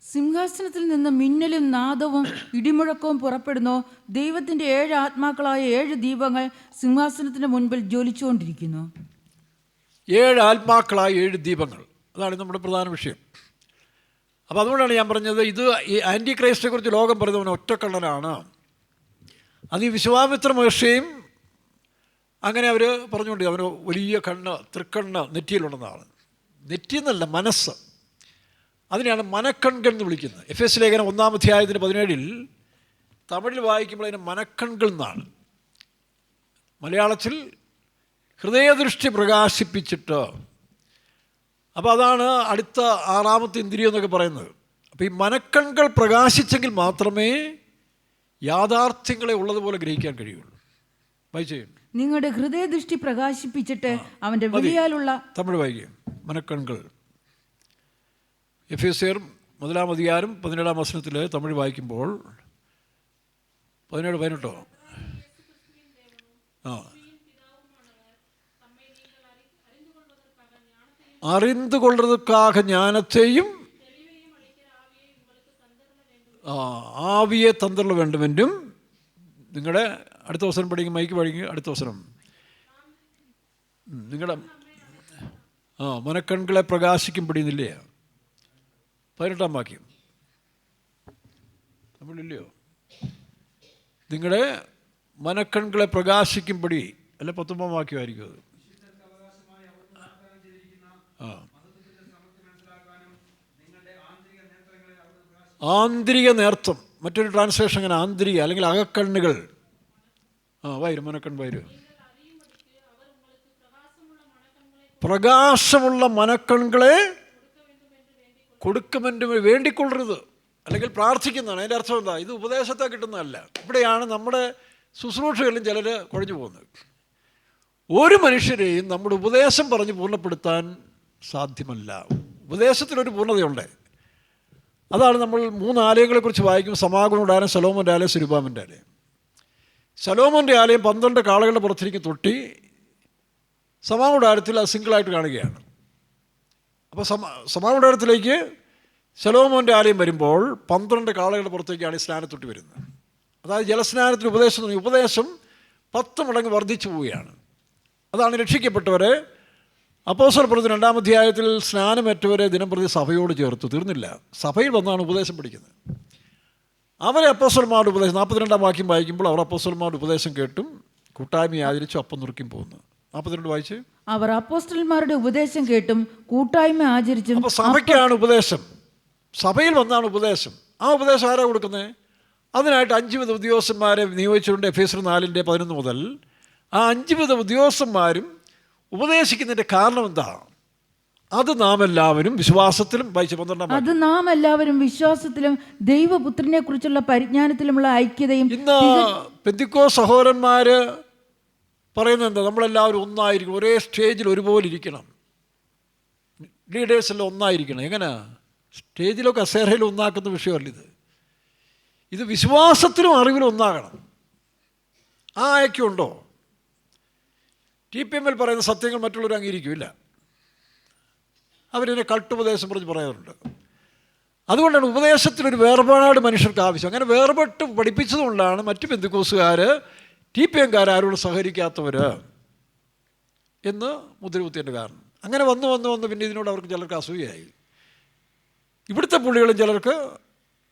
സിംഹാസനത്തിൽ നിന്ന് മിന്നലും നാദവും ഇടിമുഴക്കവും പുറപ്പെടുന്നു. ദൈവത്തിൻ്റെ 7 ആത്മാക്കളായ 7 ദീപങ്ങൾ സിംഹാസനത്തിന് മുൻപിൽ ജ്വലിച്ചുകൊണ്ടിരിക്കുന്നു. 7 ആത്മാക്കളായ 7 ദീപങ്ങൾ, അതാണ് നമ്മുടെ പ്രധാന വിഷയം. അപ്പോൾ അതുകൊണ്ടാണ് ഞാൻ പറഞ്ഞത്, ഇത് ഈ ആൻറ്റി ക്രൈസ്റ്റിനെ കുറിച്ച് ലോകം പറയുന്നവൻ ഒറ്റക്കള്ളനാണ്. അത് ഈ വിശ്വാമിത്ര മഹർഷിയും അങ്ങനെ അവർ പറഞ്ഞുകൊണ്ട്, അവന് വലിയ കണ്ണ്, തൃക്കണ്ണ് നെറ്റിയിലുണ്ടെന്നാണ്. നെറ്റിയെന്നല്ല, മനസ്സ്. അതിനെയാണ് മനക്കൺകൾ എന്ന് വിളിക്കുന്നത്. എഫേസ്യ ലേഖനം 1-ാം അധ്യായത്തിന് 17 തമിഴിൽ വായിക്കുമ്പോൾ അതിന് മനക്കൺകൾ എന്നാണ്. മലയാളത്തിൽ ഹൃദയദൃഷ്ടി പ്രകാശിപ്പിച്ചിട്ട്. അപ്പോൾ അതാണ് അടുത്ത 6-ാമത്തെ ഇന്ദ്രിയം എന്നൊക്കെ പറയുന്നത്. അപ്പോൾ ഈ മനക്കൺകൾ പ്രകാശിച്ചെങ്കിൽ മാത്രമേ യാഥാർത്ഥ്യങ്ങളെ ഉള്ളതുപോലെ ഗ്രഹിക്കാൻ കഴിയുള്ളൂ. വായിച്ചുണ്ട്, നിങ്ങളുടെ ഹൃദയദൃഷ്ടി പ്രകാശിപ്പിച്ചിട്ട് അവൻ്റെ വിളിയാലുള്ള. തമിഴ് വായിക്കും, മനക്കൺകൾ. എഫേസ്യർ 1-ാം അധ്യായം 17-ാം വചനത്തിൽ തമിഴ് വായിക്കുമ്പോൾ 17-18 ആ അറിந்து கொள்றதுக்காக ஞானத்தையும் ആവിയെ തന്തള്ള വേണ്ടുമെന്നും നിങ്ങളുടെ അടുത്ത അവസരം പഠിക്കും, മൈക്ക് പഠിക്കും. അടുത്ത അവസരം നിങ്ങളുടെ മനക്കൺകളെ പ്രകാശിക്കും പിടിയുന്നില്ലേ? 18-ാം വാക്യം നമ്മളില്ലയോ? നിങ്ങളുടെ മനക്കൺകളെ പ്രകാശിക്കുംപടി, അല്ല 19-ാം വാക്യമായിരിക്കും അത്. ആന്തരിക നേർത്തം, മറ്റൊരു ട്രാൻസ്ലേഷൻ അങ്ങനെ ആന്തരിക അല്ലെങ്കിൽ അകക്കണ്ണുകൾ. വൈരും മനക്കൺ വൈരും പ്രകാശമുള്ള മനക്കൺകളെ കൊടുക്കുമെന്ന് വേണ്ടിക്കൊള്ളരുത്, അല്ലെങ്കിൽ പ്രാർത്ഥിക്കുന്നതാണ്. അതിൻ്റെ അർത്ഥം എന്താ? ഇത് ഉപദേശത്തെ കിട്ടുന്നതല്ല. ഇവിടെയാണ് നമ്മുടെ ശുശ്രൂഷകളിലും ചിലർ കുഴഞ്ഞു പോകുന്നത്. ഒരു മനുഷ്യരെയും നമ്മുടെ ഉപദേശം പറഞ്ഞ് പൂർണ്ണപ്പെടുത്താൻ സാധ്യമല്ല. ഉപദേശത്തിനൊരു പൂർണ്ണതയുണ്ട്. അതാണ് നമ്മൾ 3 ആലയങ്ങളെക്കുറിച്ച് വായിക്കും. സമാഗമനയുടെ ആലയം, ശലോമോൻ്റെ ആലയം, സെരുബ്ബാബേലിൻ്റെ ആലയം. ശലോമോൻ്റെ ആലയം 12 കാളകളുടെ പുറത്തിരിക്കും തൊട്ടി. സമാഗമനയുടെ ആലയത്തിൽ അത് സിംഗിളായിട്ട് കാണുകയാണ്. അപ്പോൾ സമാഗമനത്തിലേക്ക് ശലോമോൻ്റെ ആലയം വരുമ്പോൾ 12 കാളകളുടെ പുറത്തേക്കാണ് ഈ സ്നാനത്തൊട്ടി വരുന്നത്. അതായത് ജലസ്നാനത്തിന് ഉപദേശം 10 മടങ്ങ് വർദ്ധിച്ചു പോവുകയാണ്. അതാണ് രക്ഷിക്കപ്പെട്ടവരെ അപ്പോസ്തല പ്രവൃത്തി 2-ാം അധ്യായത്തിൽ സ്നാനമേറ്റവരെ ദിനംപ്രതി സഭയോട് ചേർത്തു. തീർന്നില്ല, സഭയിൽ വന്നാണ് ഉപദേശം പഠിക്കുന്നത്. അവരെ അപ്പോസ്തലന്മാരുടെ ഉപദേശം 42-ാം വാക്യം വായിക്കുമ്പോൾ അവർ അപ്പോസ്തലന്മാരുടെ ഉപദേശം കേട്ടും കൂട്ടായ്മ ആചരിച്ചു അപ്പം നുറുക്കും പോകുന്നു. 42 വായിച്ച്. അവർ അപ്പോസ്തലന്മാരുടെ ഉപദേശം കേട്ടും കൂട്ടായ്മ ആചരിച്ചും. അപ്പോൾ സഭയ്ക്കാണ് ഉപദേശം, സഭയിൽ വന്നാണ് ഉപദേശം. ആ ഉപദേശം ആരാ കൊടുക്കുന്നത്? അതിനായിട്ട് 5 വിധ ഉദ്യോഗസ്ഥന്മാരെ നിയോഗിച്ചിട്ടുണ്ട്. എഫേസ്യർ 4:11 മുതൽ ആ 5 വിധ ഉദ്യോഗസ്ഥന്മാരും ഉപദേശിക്കുന്നതിൻ്റെ കാരണം എന്താ? അത് നാം എല്ലാവരും വിശ്വാസത്തിലും, വായിച്ച 12-ാം, അത് നാം എല്ലാവരും വിശ്വാസത്തിലും ദൈവപുത്രനെ കുറിച്ചുള്ള പരിജ്ഞാനത്തിലുമുള്ള ഐക്യതയും. ഇന്ന് പെന്തിക്കോസ്ത് സഹോദരന്മാർ പറയുന്നത് എന്താ? നമ്മളെല്ലാവരും ഒന്നായിരിക്കണം, ഒരേ സ്റ്റേജിൽ ഒരുപോലെ ഇരിക്കണം, ലീഡേഴ്സെല്ലാം ഒന്നായിരിക്കണം. എങ്ങനെ? സ്റ്റേജിലോ കസേരയിലും ഒന്നാക്കുന്ന വിഷയമല്ല ഇത്. ഇത് വിശ്വാസത്തിലും അറിവിലും ഒന്നാകണം. ആ ഐക്യമുണ്ടോ? TPMൽ പറയുന്ന സത്യങ്ങൾ മറ്റുള്ളവർ അംഗീകരിക്കില്ല. അവരിതിനെ കൾട്ടുപദേശം പറഞ്ഞ് പറയാറുണ്ട്. അതുകൊണ്ടാണ് ഉപദേശത്തിനൊരു വേർപാട് മനുഷ്യർക്ക് ആവശ്യം. അങ്ങനെ വേർപെട്ട് പഠിപ്പിച്ചതുകൊണ്ടാണ് മറ്റ് പെന്തിക്കോസ്തുകാർ TPMക്കാർ ആരോട് സഹകരിക്കാത്തവർ എന്ന് മുദ്രകുത്തിയതിൻ്റെ കാരണം. അങ്ങനെ വന്ന് പിന്നെ ഇതിനോട് അവർക്ക് ചിലർക്ക് അസൂയയായി. ഇവിടുത്തെ പുള്ളികളും ചിലർക്ക്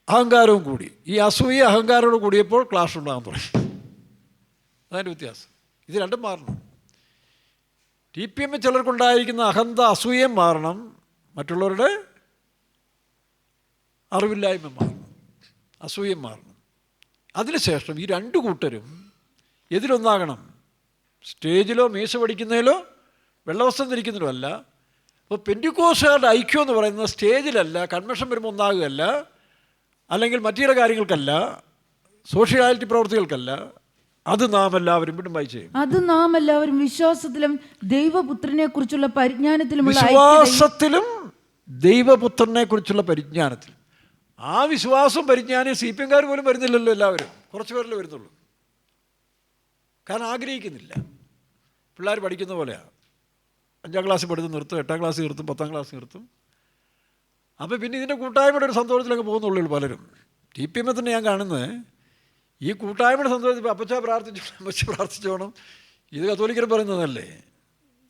അഹങ്കാരവും കൂടി. ഈ അസൂയ അഹങ്കാരോട് കൂടിയപ്പോൾ ക്ലാഷ് ഉണ്ടാകാൻ തുടങ്ങി. അതിൻ്റെ വ്യത്യാസം. ഇത് രണ്ടും മാറണം. TPM ചിലർക്കുണ്ടായിരിക്കുന്ന അഹന്ത, അസൂയം മാറണം, മറ്റുള്ളവരുടെ അറിവില്ലായ്മ മാറണം, അസൂയം മാറണം. അതിനുശേഷം ഈ 2 കൂട്ടരും എതിലൊന്നാകണം? സ്റ്റേജിലോ മീശ പഠിക്കുന്നതിലോ വെള്ളവസ്ത്രം ധരിക്കുന്നതിലോ അല്ല. അപ്പോൾ പെന്തിക്കോസ്തുകാരുടെ ഐക്യം എന്ന് പറയുന്നത് സ്റ്റേജിലല്ല, കൺവെൻഷൻ വരുമ്പോൾ ഒന്നാകുകയല്ല, അല്ലെങ്കിൽ മറ്റു ചില കാര്യങ്ങൾക്കല്ല, സോഷ്യാലിറ്റി പ്രവർത്തികൾക്കല്ല. അത് നാം എല്ലാവരും വീണ്ടും വായിച്ചേ. അത് നാം എല്ലാവരും വിശ്വാസത്തിലും ദൈവപുത്രനെ കുറിച്ചുള്ള പരിജ്ഞാനത്തിലുമുള്ള വിശ്വാസത്തിലും ദൈവപുത്രനെ കുറിച്ചുള്ള പരിജ്ഞാനത്തിലും. ആ വിശ്വാസം പരിജ്ഞാനം CPMക്കാർ പോലും വരുന്നില്ലല്ലോ. എല്ലാവരും കുറച്ച് പേരല്ലേ വരുന്നുള്ളൂ. കാരണം ആഗ്രഹിക്കുന്നില്ല. പിള്ളേർ പഠിക്കുന്ന പോലെയാണ്. 5-ാം ക്ലാസ്സിൽ പഠിത്തം നിർത്തും, 8-ാം ക്ലാസ്സിൽ നിർത്തും, 10-ാം ക്ലാസ്സിൽ നിർത്തും. അപ്പോൾ പിന്നെ ഇതിൻ്റെ കൂട്ടായ്മയുടെ ഒരു സന്തോഷത്തിലൊക്കെ പോകുന്നുള്ളൂ പലരും. TPM തന്നെ ഞാൻ കാണുന്നത് ഈ കൂട്ടായ്മയുടെ സന്തോഷത്തിൽ അപ്പച്ച പ്രാർത്ഥിച്ചോണം. ഇത് കത്തോലിക്കർ പറയുന്നതല്ലേ,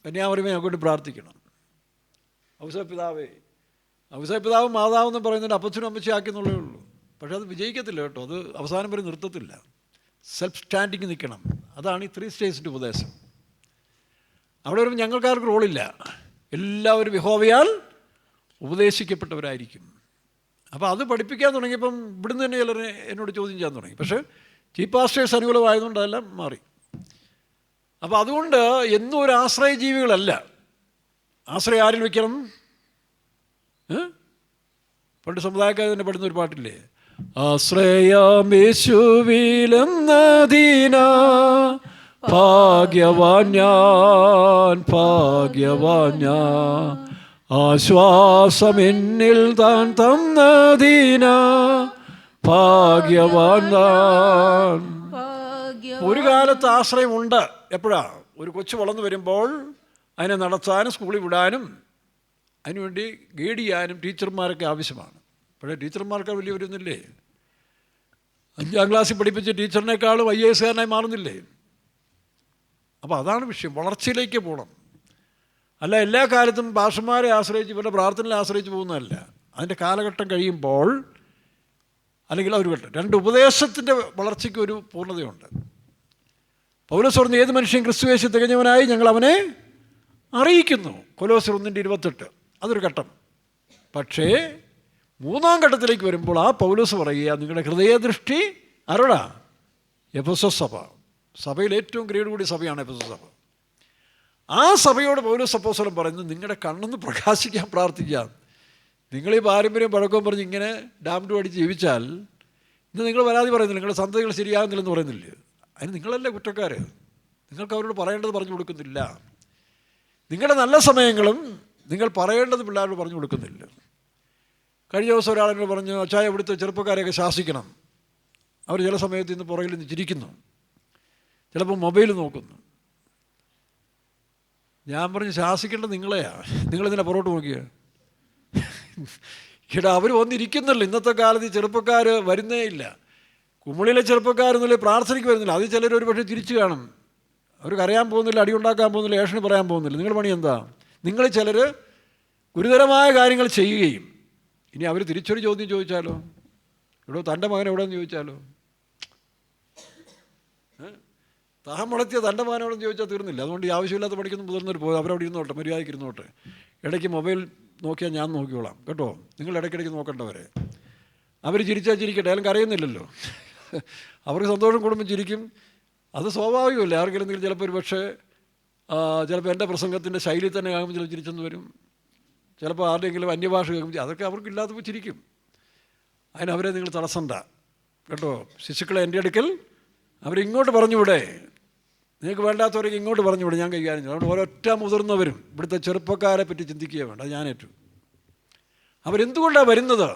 കന്യാമറിയമേ ഞങ്ങൾക്ക് വേണ്ടി പ്രാർത്ഥിക്കണം. ഔസപിതാവ് മാതാവെന്ന് പറയുന്നതിന് അപ്പച്ചനും അമ്മച്ചി ആക്കിയെന്നുള്ളേ ഉള്ളൂ. പക്ഷേ അത് വിജയിക്കത്തില്ല കേട്ടോ. അത് അവസാനം വരെ നിർത്തത്തില്ല. സെൽഫ് സ്റ്റാൻഡിങ് നിൽക്കണം. അതാണ് ഈ 3 സ്റ്റേജിൻ്റെ ഉപദേശം. അവിടെ വരുമ്പോൾ ഞങ്ങൾക്കാർക്ക് റോളില്ല. എല്ലാവരും യഹോവയാൽ ഉപദേശിക്കപ്പെട്ടവരായിരിക്കും. അപ്പോൾ അത് പഠിപ്പിക്കാൻ തുടങ്ങിയപ്പം ഇവിടുന്ന് തന്നെ ചിലർ എന്നോട് ചോദ്യം ചെയ്യാൻ തുടങ്ങി. പക്ഷേ ചീഫ് പാസ്റ്റേഴ്സ് അനുകൂലമായതുകൊണ്ട് അതെല്ലാം മാറി. അപ്പോൾ അതുകൊണ്ട് എന്നും ഒരു ആശ്രയ ജീവികളല്ല. ആശ്രയം ആരിൽ വയ്ക്കണം? പണ്ട് സമുദായക്കാർ തന്നെ പഠിക്കുന്ന ഒരു പാട്ടില്ലേ, ആശ്രയമേശുവിലെന്നദീന ഭാഗ്യവാൻ ഞാൻ, ഭാഗ്യവാൻ ഞാൻ, ആശ്വാസമെന്നിൽ താൻ തന്നദീന ഭാഗ്യവാൻ താൻ. ഒരു കാലത്ത് ആശ്രയമുണ്ട്. എപ്പോഴാ? ഒരു കൊച്ചു വളർന്നു വരുമ്പോൾ അതിനെ നടത്താനും സ്കൂളിൽ വിടാനും അതിനുവേണ്ടി ഗൈഡ് ചെയ്യാനും ടീച്ചർമാരൊക്കെ ആവശ്യമാണ്. പക്ഷേ ടീച്ചർമാർക്ക് വലിയവരൊന്നുമില്ലേ? 5ാം ക്ലാസ്സിൽ പഠിപ്പിച്ച ടീച്ചറിനേക്കാളും IAS-കാരനായി മാറുന്നില്ലേ? അപ്പോൾ അതാണ് വിഷയം. വളർച്ചയിലേക്ക് പോകണം. അല്ല എല്ലാ കാലത്തും ഭാഷന്മാരെ ആശ്രയിച്ച് ഇവരുടെ പ്രാർത്ഥനയെ ആശ്രയിച്ച് പോകുന്നതല്ല. അതിൻ്റെ കാലഘട്ടം കഴിയുമ്പോൾ അല്ലെങ്കിൽ ഒരു ഘട്ടം 2 ഉപദേശത്തിൻ്റെ വളർച്ചയ്ക്ക് ഒരു പൂർണ്ണതയുണ്ട്. പൗലോസ് പറഞ്ഞ ഏത് മനുഷ്യൻ ക്രിസ്തുയേശു തികഞ്ഞവനായി ഞങ്ങൾ അവനെ അറിയിക്കുന്നു. കൊലോസ്യർ 1:28. അതൊരു ഘട്ടം. പക്ഷേ 3ാം ഘട്ടത്തിലേക്ക് വരുമ്പോൾ ആ പൗലോസ് പറയുക, നിങ്ങളുടെ ഹൃദയദൃഷ്ടി ആരോടാ? എഫെസോസ് സഭ. സഭയിൽ ഏറ്റവും ഗ്രേഡ് കൂടിയ സഭയാണ് എഫെസോസ് സഭ. ആ സഭയോട് പൗലോസ് അപ്പോസ്തലൻ പറയുന്നത്, നിങ്ങളുടെ കണ്ണൊന്ന് പ്രകാശിക്കാൻ പ്രാർത്ഥിക്കാം. നിങ്ങൾ ഈ പാരമ്പര്യം പഴക്കവും പറഞ്ഞ് ഇങ്ങനെ ഡാംഡു അടിച്ച് ജീവിച്ചാൽ ഇന്ന് നിങ്ങൾ പരാതി പറയുന്നില്ല, നിങ്ങളുടെ സന്തതികൾ ശരിയാകുന്നില്ലെന്ന് പറയുന്നില്ല. അതിന് നിങ്ങളല്ലേ കുറ്റക്കാർ? നിങ്ങൾക്ക് അവരോട് പറയേണ്ടത് പറഞ്ഞു കൊടുക്കുന്നില്ല. നിങ്ങളുടെ നല്ല സമയങ്ങളും നിങ്ങൾ പറയേണ്ടത് പിള്ളേരോട് പറഞ്ഞു കൊടുക്കുന്നില്ല. കഴിഞ്ഞ ദിവസം ഒരാളെന്നോട് പറഞ്ഞു, അച്ചായ ഇവിടുത്തെ ചെറുപ്പക്കാരെയൊക്കെ ശാസിക്കണം. അവർ ചില സമയത്ത് ഇന്ന് പുറകിൽ നിന്ന് ചിരിക്കുന്നു, ചിലപ്പോൾ മൊബൈൽ നോക്കുന്നു. ഞാൻ പറഞ്ഞു, ശാസിക്കേണ്ടത് നിങ്ങളെയാ. നിങ്ങളിതിനെ പുറകോട്ട് നോക്കിയ ഇവിടെ അവർ വന്നിരിക്കുന്നില്ല. ഇന്നത്തെ കാലത്ത് ഈ ചെറുപ്പക്കാർ വരുന്നേ ഇല്ല. കുമളിയിലെ ചെറുപ്പക്കാരൊന്നുമില്ല, പ്രാർത്ഥനയ്ക്ക് വരുന്നില്ല. അത് ചിലർ ഒരു പക്ഷേ തിരിച്ചു കാണും. അവർക്ക് അറിയാൻ പോകുന്നില്ല, അടിയുണ്ടാക്കാൻ പോകുന്നില്ല, ഏഷന് പറയാൻ പോകുന്നില്ല. നിങ്ങളുടെ പണി എന്താ? നിങ്ങൾ ചിലർ ഗുരുതരമായ കാര്യങ്ങൾ ചെയ്യുകയും ഇനി അവർ തിരിച്ചൊരു ചോദ്യം ചോദിച്ചാലോ, ഇവിടെ തൻ്റെ മകൻ എവിടെയെന്ന് ചോദിച്ചാലോ, താഹം വളർത്തിയ തൻ്റെ മകൻ എവിടെയെന്ന് ചോദിച്ചാൽ തീർന്നില്ല. അതുകൊണ്ട് ഈ ആവശ്യമില്ലാത്ത പഠിക്കുന്ന മുതിർന്നവർ പോകും. അവരവിടെ ഇരുന്നോട്ടെ, മര്യാദയ്ക്ക് ഇരുന്നോട്ടെ. ഇടയ്ക്ക് മൊബൈൽ നോക്കിയാൽ ഞാൻ നോക്കിക്കോളാം കേട്ടോ. നിങ്ങൾ ഇടയ്ക്കിടയ്ക്ക് നോക്കേണ്ടവരെ. അവർ ചിരിച്ചാൽ ചിരിക്കട്ടെ, അയാൾക്ക് അറിയുന്നില്ലല്ലോ. അവർക്ക് സന്തോഷം കൂടുമ്പോൾ ചിരിക്കും. അത് സ്വാഭാവികമല്ലേ. ആർക്കെങ്കിലും എന്തെങ്കിലും ചിലപ്പോൾ ഒരു പക്ഷേ ചിലപ്പോൾ എൻ്റെ പ്രസംഗത്തിൻ്റെ ശൈലി തന്നെ ആകുമ്പോൾ ചിലപ്പോൾ ചിരിച്ചെന്ന് വരും. ചിലപ്പോൾ ആരുടെയെങ്കിലും അന്യഭാഷ കേൾക്കുമ്പോൾ അതൊക്കെ അവർക്കില്ലാത്തപ്പോൾ ചിരിക്കും. അതിനവരെ നിങ്ങൾ തടസ്സണ്ട കേട്ടോ. ശിശുക്കളെ എൻ്റെ അടുക്കൽ അവരിങ്ങോട്ട് പറഞ്ഞുവിടെ, നിങ്ങൾക്ക് വേണ്ടാത്തവരൊക്കെ ഇങ്ങോട്ട് പറഞ്ഞുവിടെ, ഞാൻ കൈകാര്യം ചെയ്യും. അതുകൊണ്ട് ഒരൊറ്റ മുതിർന്നവരും ഇവിടുത്തെ ചെറുപ്പക്കാരെ പറ്റി ചിന്തിക്കുക വേണ്ട. അത് ഞാനേറ്റു. അവരെന്തുകൊണ്ടാണ് വരുന്നത്?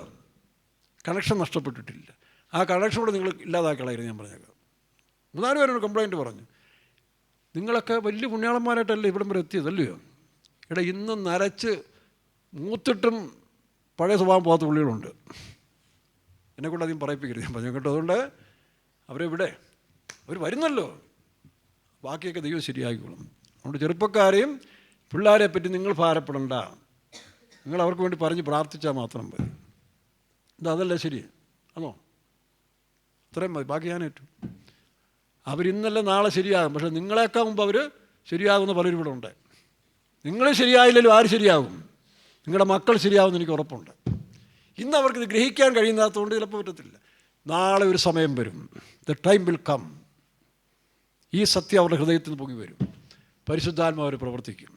കണക്ഷൻ നഷ്ടപ്പെട്ടിട്ടില്ല. ആ കണക്ഷനോട് നിങ്ങൾ ഇല്ലാതാക്കളായിരുന്നു. ഞാൻ പറഞ്ഞേക്കാം. 3-4 പേരോട് കംപ്ലൈൻറ്റ് പറഞ്ഞു. നിങ്ങളൊക്കെ വലിയ പുണ്യാളന്മാരായിട്ടല്ലേ ഇവിടം വരെ എത്തിയതല്ലയോ? ഇവിടെ ഇന്ന് നരച്ച് മൂത്തിട്ടും പഴയ സ്വഭാവം പോകാത്ത പുള്ളികളുണ്ട്. എന്നെക്കൊണ്ട് അധികം പറയിപ്പിക്കരുത് ഞാൻ പറഞ്ഞു കേട്ടോ. അതുകൊണ്ട് അവരെവിടെ അവർ വരുന്നല്ലോ, ബാക്കിയൊക്കെ ദൈവം ശരിയാക്കിക്കോളും. അതുകൊണ്ട് ചെറുപ്പക്കാരെയും പിള്ളേരെ പറ്റി നിങ്ങൾ ഭാരപ്പെടണ്ട. നിങ്ങൾ അവർക്ക് വേണ്ടി പറഞ്ഞ് പ്രാർത്ഥിച്ചാൽ മാത്രം മതി. അതല്ലേ ശരി? ആണോ? അത്രയും മതി. ബാക്കി ഞാനേറ്റു. അവരിന്നല്ല നാളെ ശരിയാകും. പക്ഷേ നിങ്ങളെക്കാൾ മുമ്പ് അവർ ശരിയാകുന്ന പലരും ഇവിടെ ഉണ്ട്. നിങ്ങൾ ശരിയായില്ലല്ലോ ആര് ശരിയാകും? നിങ്ങളുടെ മക്കൾ ശരിയാകുമെന്ന് എനിക്ക് ഉറപ്പുണ്ട്. ഇന്ന് അവർക്കിത് ഗ്രഹിക്കാൻ കഴിയുന്നതുകൊണ്ട് ചിലപ്പോൾ പറ്റത്തില്ല. നാളെ ഒരു സമയം വരും. The time will come. ഈ സത്യം അവരുടെ ഹൃദയത്തിൽ നിന്ന് പൊങ്ങി വരും. പരിശുദ്ധാത്മാവ് അവർ പ്രവർത്തിക്കും.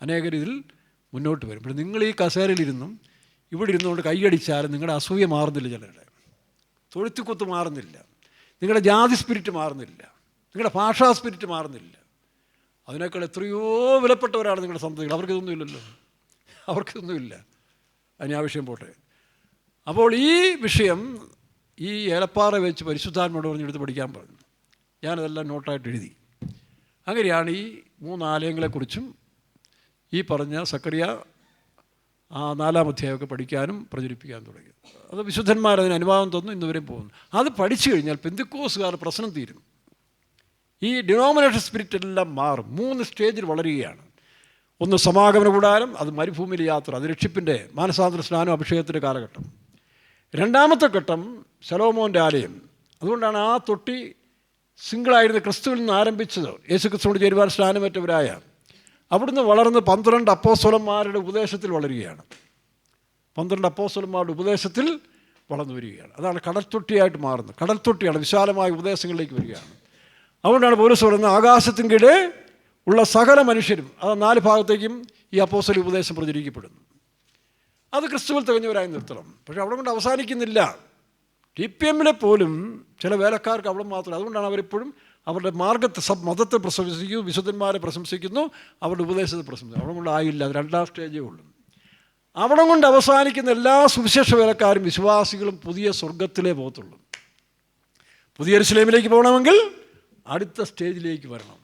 അനേകരിതിൽ മുന്നോട്ട് വരും. പക്ഷേ നിങ്ങൾ ഈ കസേരയിലിരുന്നും ഇവിടെ ഇരുന്നുകൊണ്ട് കൈയടിച്ചാലും നിങ്ങളുടെ അസൂയ മാറുന്നില്ല, ചിലരുടെ തൊഴുത്തിക്കുത്ത് മാറുന്നില്ല, നിങ്ങളുടെ ജാതി സ്പിരിറ്റ് മാറുന്നില്ല, നിങ്ങളുടെ ഭാഷാ സ്പിരിറ്റ് മാറുന്നില്ല. അതിനേക്കാൾ എത്രയോ വിലപ്പെട്ടവരാണ് നിങ്ങളുടെ സന്തതികൾ. അവർക്കിതൊന്നുമില്ലല്ലോ, അവർക്കിതൊന്നുമില്ല. അതിന് ആ വിഷയം പോട്ടെ. അപ്പോൾ ഈ വിഷയം ഈ ഏലപ്പാറ വെച്ച് പരിശുദ്ധാത്മാവോട് പറഞ്ഞെടുത്ത് പഠിക്കാൻ പറഞ്ഞു. ഞാനതെല്ലാം നോട്ടായിട്ട് എഴുതി. അങ്ങനെയാണ് ഈ 3 ആലയങ്ങളെക്കുറിച്ചും ഈ പറഞ്ഞ സക്കറിയ 4-ാം അധ്യായമൊക്കെ പഠിക്കാനും പ്രചരിപ്പിക്കാനും തുടങ്ങി. അത് വിശുദ്ധന്മാരതിന് അനുവാദം തന്നു, ഇന്നുവരെയും പോകുന്നു. അത് പഠിച്ചു കഴിഞ്ഞാൽ പെന്തിക്കോസുകാർ പ്രശ്നം തീരും. ഈ ഡിനോമിനേഷൻ സ്പിരിറ്റ് എല്ലാം മാറും. 3 സ്റ്റേജിൽ വളരുകയാണ്. ഒന്ന് സമാഗമന കൂടാരം, അത് മരുഭൂമിയിലെ യാത്ര, അത് രക്ഷിപ്പിൻ്റെ മാനസാന്തര സ്നാനം അഭിഷേകത്തിൻ്റെ കാലഘട്ടം. 2-ാമത്തെ ഘട്ടം ശലോമോൻ്റെ ആലയം. അതുകൊണ്ടാണ് ആ തൊട്ടി സിംഗിളായിരുന്ന ക്രിസ്തുവിൽ നിന്ന് ആരംഭിച്ചത്. യേശു ക്രിസ്തുവിനോട് ചേരുവാൻ സ്നാനമേറ്റവരായ അവിടുന്ന് വളർന്ന് 12 അപ്പോസ്തലന്മാരുടെ ഉപദേശത്തിൽ വളരുകയാണ്. 12 അപ്പോസ്തലന്മാരുടെ ഉപദേശത്തിൽ വളർന്നു വരികയാണ്. അതാണ് കടൽത്തൊട്ടിയായിട്ട് മാറുന്നത്. കടൽത്തൊട്ടിയാണ്, വിശാലമായ ഉപദേശങ്ങളിലേക്ക് വരികയാണ്. അതുകൊണ്ടാണ് പൗലോസ് പറയുന്നത്, ആകാശത്തിൻ കീഴെ ഉള്ള സകല മനുഷ്യരും, അത് 4 ഭാഗത്തേക്കും ഈ അപ്പോസ്തല ഉപദേശം പ്രചരിക്കപ്പെടുന്നു. അത് ക്രിസ്തുവിൽ തികഞ്ഞവരായി നിർത്തണം. പക്ഷേ അവിടെ കൊണ്ട് അവസാനിക്കുന്നില്ല. TPM-ലെ പോലും ചില വേലക്കാർക്ക് അവിടെ മാത്രം. അതുകൊണ്ടാണ് അവരെപ്പോഴും അവരുടെ മാർഗത്തെ മതത്തെ പ്രശംസിക്കുന്നു, വിശുദ്ധന്മാരെ പ്രശംസിക്കുന്നു, അവരുടെ ഉപദേശത്തെ പ്രശംസിക്കുന്നു. അവിടെ കൊണ്ട് ആയില്ല. അത് 2-ാം സ്റ്റേജേ ഉള്ളൂ. അവിടെ കൊണ്ട് അവസാനിക്കുന്ന എല്ലാ സുവിശേഷ വേലക്കാരും വിശ്വാസികളും പുതിയ സ്വർഗത്തിലേ പോകത്തുള്ളൂ. പുതിയ യെരൂശലേമിലേക്ക് പോകണമെങ്കിൽ അടുത്ത സ്റ്റേജിലേക്ക് വരണം.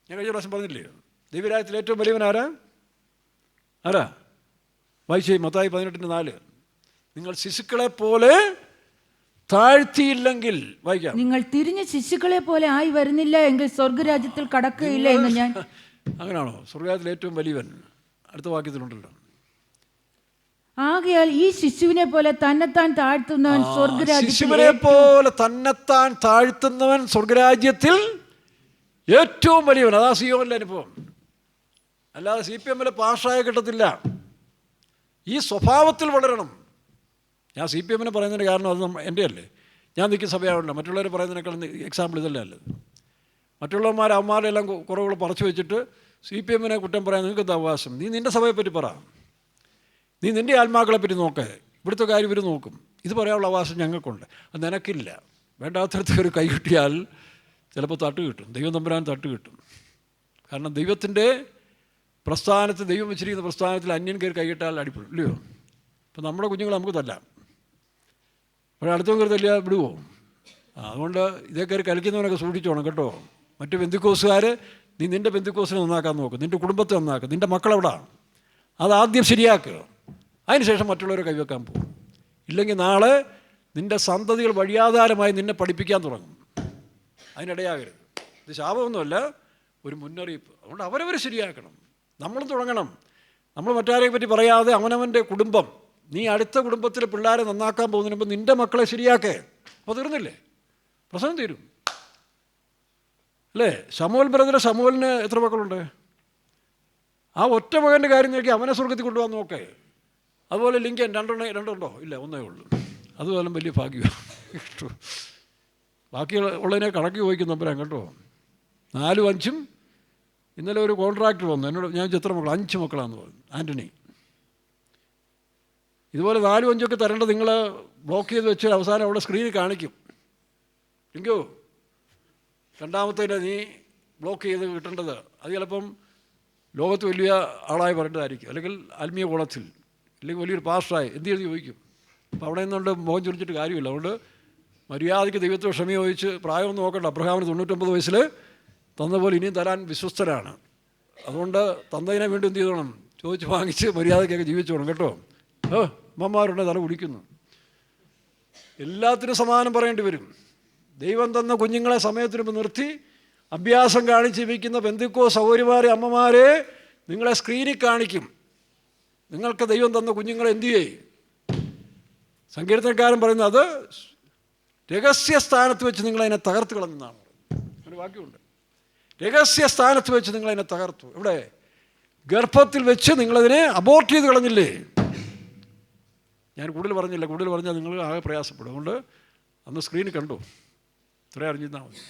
ഞാൻ കഴിഞ്ഞ പ്രാവശ്യം പറഞ്ഞില്ലേ, ദൈവരാജ്യത്തിൽ ഏറ്റവും വലിയവൻ ആരാ? വായിച്ചേ, മത്തായി 18:4. നിങ്ങൾ ശിശുക്കളെ പോലെ താഴ്ത്തിയില്ലെങ്കിൽ, വായിക്കാം, നിങ്ങൾ തിരിഞ്ഞ ശിശുക്കളെ പോലെ ആയി വരുന്നില്ല എങ്കിൽ സ്വർഗരാജ്യത്തിൽ കടക്കുകയില്ല എന്ന് ഞാൻ. അങ്ങനെയാണോ? സ്വർഗരാജ്യത്തിൽ ഏറ്റവും വലിയവൻ അടുത്ത വാക്യത്തിലുണ്ടല്ലോ. ആകയാൽ ഈ ശിശുവിനെ പോലെ തന്നെത്താൻ താഴ്ത്തുന്നവൻ ശിശുവിനെ പോലെ തന്നെത്താൻ താഴ്ത്തുന്നവൻ സ്വർഗരാജ്യത്തിൽ ഏറ്റവും വലിയവൻ. അതാ സിയോനിലെ അനുഭവം. അല്ലാതെ CPM പാസ്സായ കിട്ടത്തില്ല. ഈ സ്വഭാവത്തിൽ വളരണം. ഞാൻ CPM പറയുന്നതിന് കാരണം അത് എൻ്റെ അല്ലേ, ഞാൻ നിൽക്കുന്ന സഭയാവുണ്ട്. മറ്റുള്ളവർ പറയുന്നതിനേക്കാൾ എക്സാമ്പിൾ ഇതല്ലേ നല്ലത്. മറ്റുള്ളവന്മാർ അവന്മാരെല്ലാം കുറവുകൾ പറിച്ചു വെച്ചിട്ട് CPM കുറ്റം പറയാൻ നിങ്ങൾക്ക് എന്താ അവകാശം? നീ നിൻ്റെ സഭയെപ്പറ്റി പറ, നീ നിൻ്റെ ആത്മാക്കളെ പറ്റി നോക്ക്, ഇവിടുത്തെ കാര്യം ഇവർ നോക്കും. ഇത് പറയാനുള്ള അവകാശം ഞങ്ങൾക്കുണ്ട്, അത് നിനക്കില്ല. വേണ്ടാത്തരത്തിൽ ഒരു കൈ കിട്ടിയാൽ ചിലപ്പോൾ തട്ട് കിട്ടും, ദൈവം തമ്പുരാൻ തട്ട് കിട്ടും. കാരണം ദൈവത്തിൻ്റെ പ്രസ്ഥാനത്ത്, ദൈവം വെച്ചിരിക്കുന്ന പ്രസ്ഥാനത്തിൽ അന്യൻ കയറി കൈയിട്ടാൽ അടിപ്പെടും, ഇല്ലയോ? ഇപ്പം നമ്മുടെ കുഞ്ഞുങ്ങൾ നമുക്ക് തല്ലാം, പക്ഷേ അടുത്തവൻ കയറി തല്ലിയാൽ വിടുവോ? അതുകൊണ്ട് ഇതേ കയറി കളിക്കുന്നവനൊക്കെ സൂക്ഷിച്ചോണം കേട്ടോ. മറ്റു ബന്ധുക്കോസുകാർ, നീ നിൻ്റെ ബന്ധുക്കോസിനെ നന്നാക്കാൻ നോക്കും, നിൻ്റെ കുടുംബത്തെ നന്നാക്കുക, നിൻ്റെ മക്കളെവിടാ അതാദ്യം ശരിയാക്കുക, അതിനുശേഷം മറ്റുള്ളവരെ കൈവെക്കാൻ പോകും. ഇല്ലെങ്കിൽ നാളെ നിൻ്റെ സന്തതികൾ വഴിയാധാരമായി നിന്നെ പഠിപ്പിക്കാൻ തുടങ്ങും. അതിനിടയാകരുത്. ഇത് ശാപമൊന്നുമല്ല, ഒരു മുന്നറിയിപ്പ്. അതുകൊണ്ട് അവരവർ ശരിയാക്കണം, നമ്മളും തുടങ്ങണം. നമ്മൾ മറ്റാരെയും പറ്റി പറയാതെ അവനവൻ്റെ കുടുംബം, നീ അടുത്ത കുടുംബത്തിലെ പിള്ളേരെ നന്നാക്കാൻ പോകുന്നതിന് മുമ്പ് നിൻ്റെ മക്കളെ ശരിയാക്കേ. അപ്പോൾ തീർന്നില്ലേ, പ്രശ്നം തീരും അല്ലേ? ശമൂവേൽ ബ്രദർ, ശമൂവേലിന് എത്ര മക്കളുണ്ട്? ആ ഒറ്റ മകൻ്റെ കാര്യം നോക്കി അവനെ സ്വർഗത്തിൽ കൊണ്ടുപോകാൻ നോക്കേ. അതുപോലെ ലിങ്കൻ രണ്ടുണ്ടോ? ഇല്ല, ഒന്നേ ഉള്ളൂ. അതുപോലെ വലിയ ഭാഗ്യമാണ്. ബാക്കി ഉള്ളതിനെ കണക്ക് ചോദിക്കുന്നവരാൻ കേട്ടോ. 4ഉം 5ഉം. ഇന്നലെ ഒരു കോൺട്രാക്ടർ വന്നു എന്നോട്, ഞാൻ എത്ര മക്കൾ? 5 മക്കളാണെന്ന് പറഞ്ഞു, ആൻ്റണി. ഇതുപോലെ 4ഉം 5ഉം തരേണ്ടത് നിങ്ങൾ ബ്ലോക്ക് ചെയ്ത് വെച്ച് അവസാനം അവിടെ സ്ക്രീനിൽ കാണിക്കും. ലിങ്കോ, രണ്ടാമത്തേനെ നീ ബ്ലോക്ക് ചെയ്ത് കിട്ടേണ്ടത് അത് ചിലപ്പം ലോകത്ത് വലിയ ആളായി പറയേണ്ടതായിരിക്കും, അല്ലെങ്കിൽ ആത്മീയ കോളത്തിൽ, അല്ലെങ്കിൽ വലിയൊരു പാസ്റ്ററായി എന്ത് ചെയ്ത് ചോദിക്കും. അപ്പോൾ അവിടെ നിന്നുകൊണ്ട് മുഖം ചൊരിച്ചിട്ട് കാര്യമില്ല. അതുകൊണ്ട് മര്യാദയ്ക്ക് ദൈവത്തോട് ക്ഷമ ചോദിച്ച്, പ്രായമൊന്നും നോക്കണ്ട. അബ്രഹാമിന് 99 വയസ്സിൽ തന്ന പോലെ ഇനിയും തരാൻ വിശ്വസ്തരാണ്. അതുകൊണ്ട് തന്നതിനെ വേണ്ടി എന്ത് ചെയ്തോണം? ചോദിച്ച് വാങ്ങിച്ച് മര്യാദയ്ക്കൊക്കെ ജീവിച്ചോണം കേട്ടോ. അമ്മമാരുടെ തല കുടിക്കുന്നു. എല്ലാത്തിനും സമാധാനം പറയേണ്ടി വരും. ദൈവം തന്ന കുഞ്ഞുങ്ങളെ സമയത്തിന് നിർത്തി അഭ്യാസം കാണിച്ച് ജീവിക്കുന്ന ബന്ധുക്കോ സഹോദരിമാരെ, അമ്മമാരെ നിങ്ങളെ സ്ക്രീനിൽ കാണിക്കും. നിങ്ങൾക്ക് ദൈവം തന്ന കുഞ്ഞുങ്ങളെ എന്തു ചെയ്യും? സങ്കീർത്തനക്കാരൻ പറയുന്നത് അത് രഹസ്യസ്ഥാനത്ത് വെച്ച് നിങ്ങളതിനെ തകർത്ത് കളഞ്ഞെന്നാണ്. ഒരു വാക്യമുണ്ട്, രഹസ്യസ്ഥാനത്ത് വെച്ച് നിങ്ങളതിനെ തകർത്തു. എവിടെ? ഗർഭത്തിൽ വെച്ച് നിങ്ങളതിനെ അബോർട്ട് ചെയ്ത് കളഞ്ഞില്ലേ? ഞാൻ കൂടുതൽ പറഞ്ഞില്ല, കൂടുതൽ പറഞ്ഞാൽ നിങ്ങൾ ആകെ പ്രയാസപ്പെടും. അതുകൊണ്ട് അന്ന് സ്ക്രീനിൽ കണ്ടു, ഇത്രയും അറിഞ്ഞിരുന്നാൽ മതി.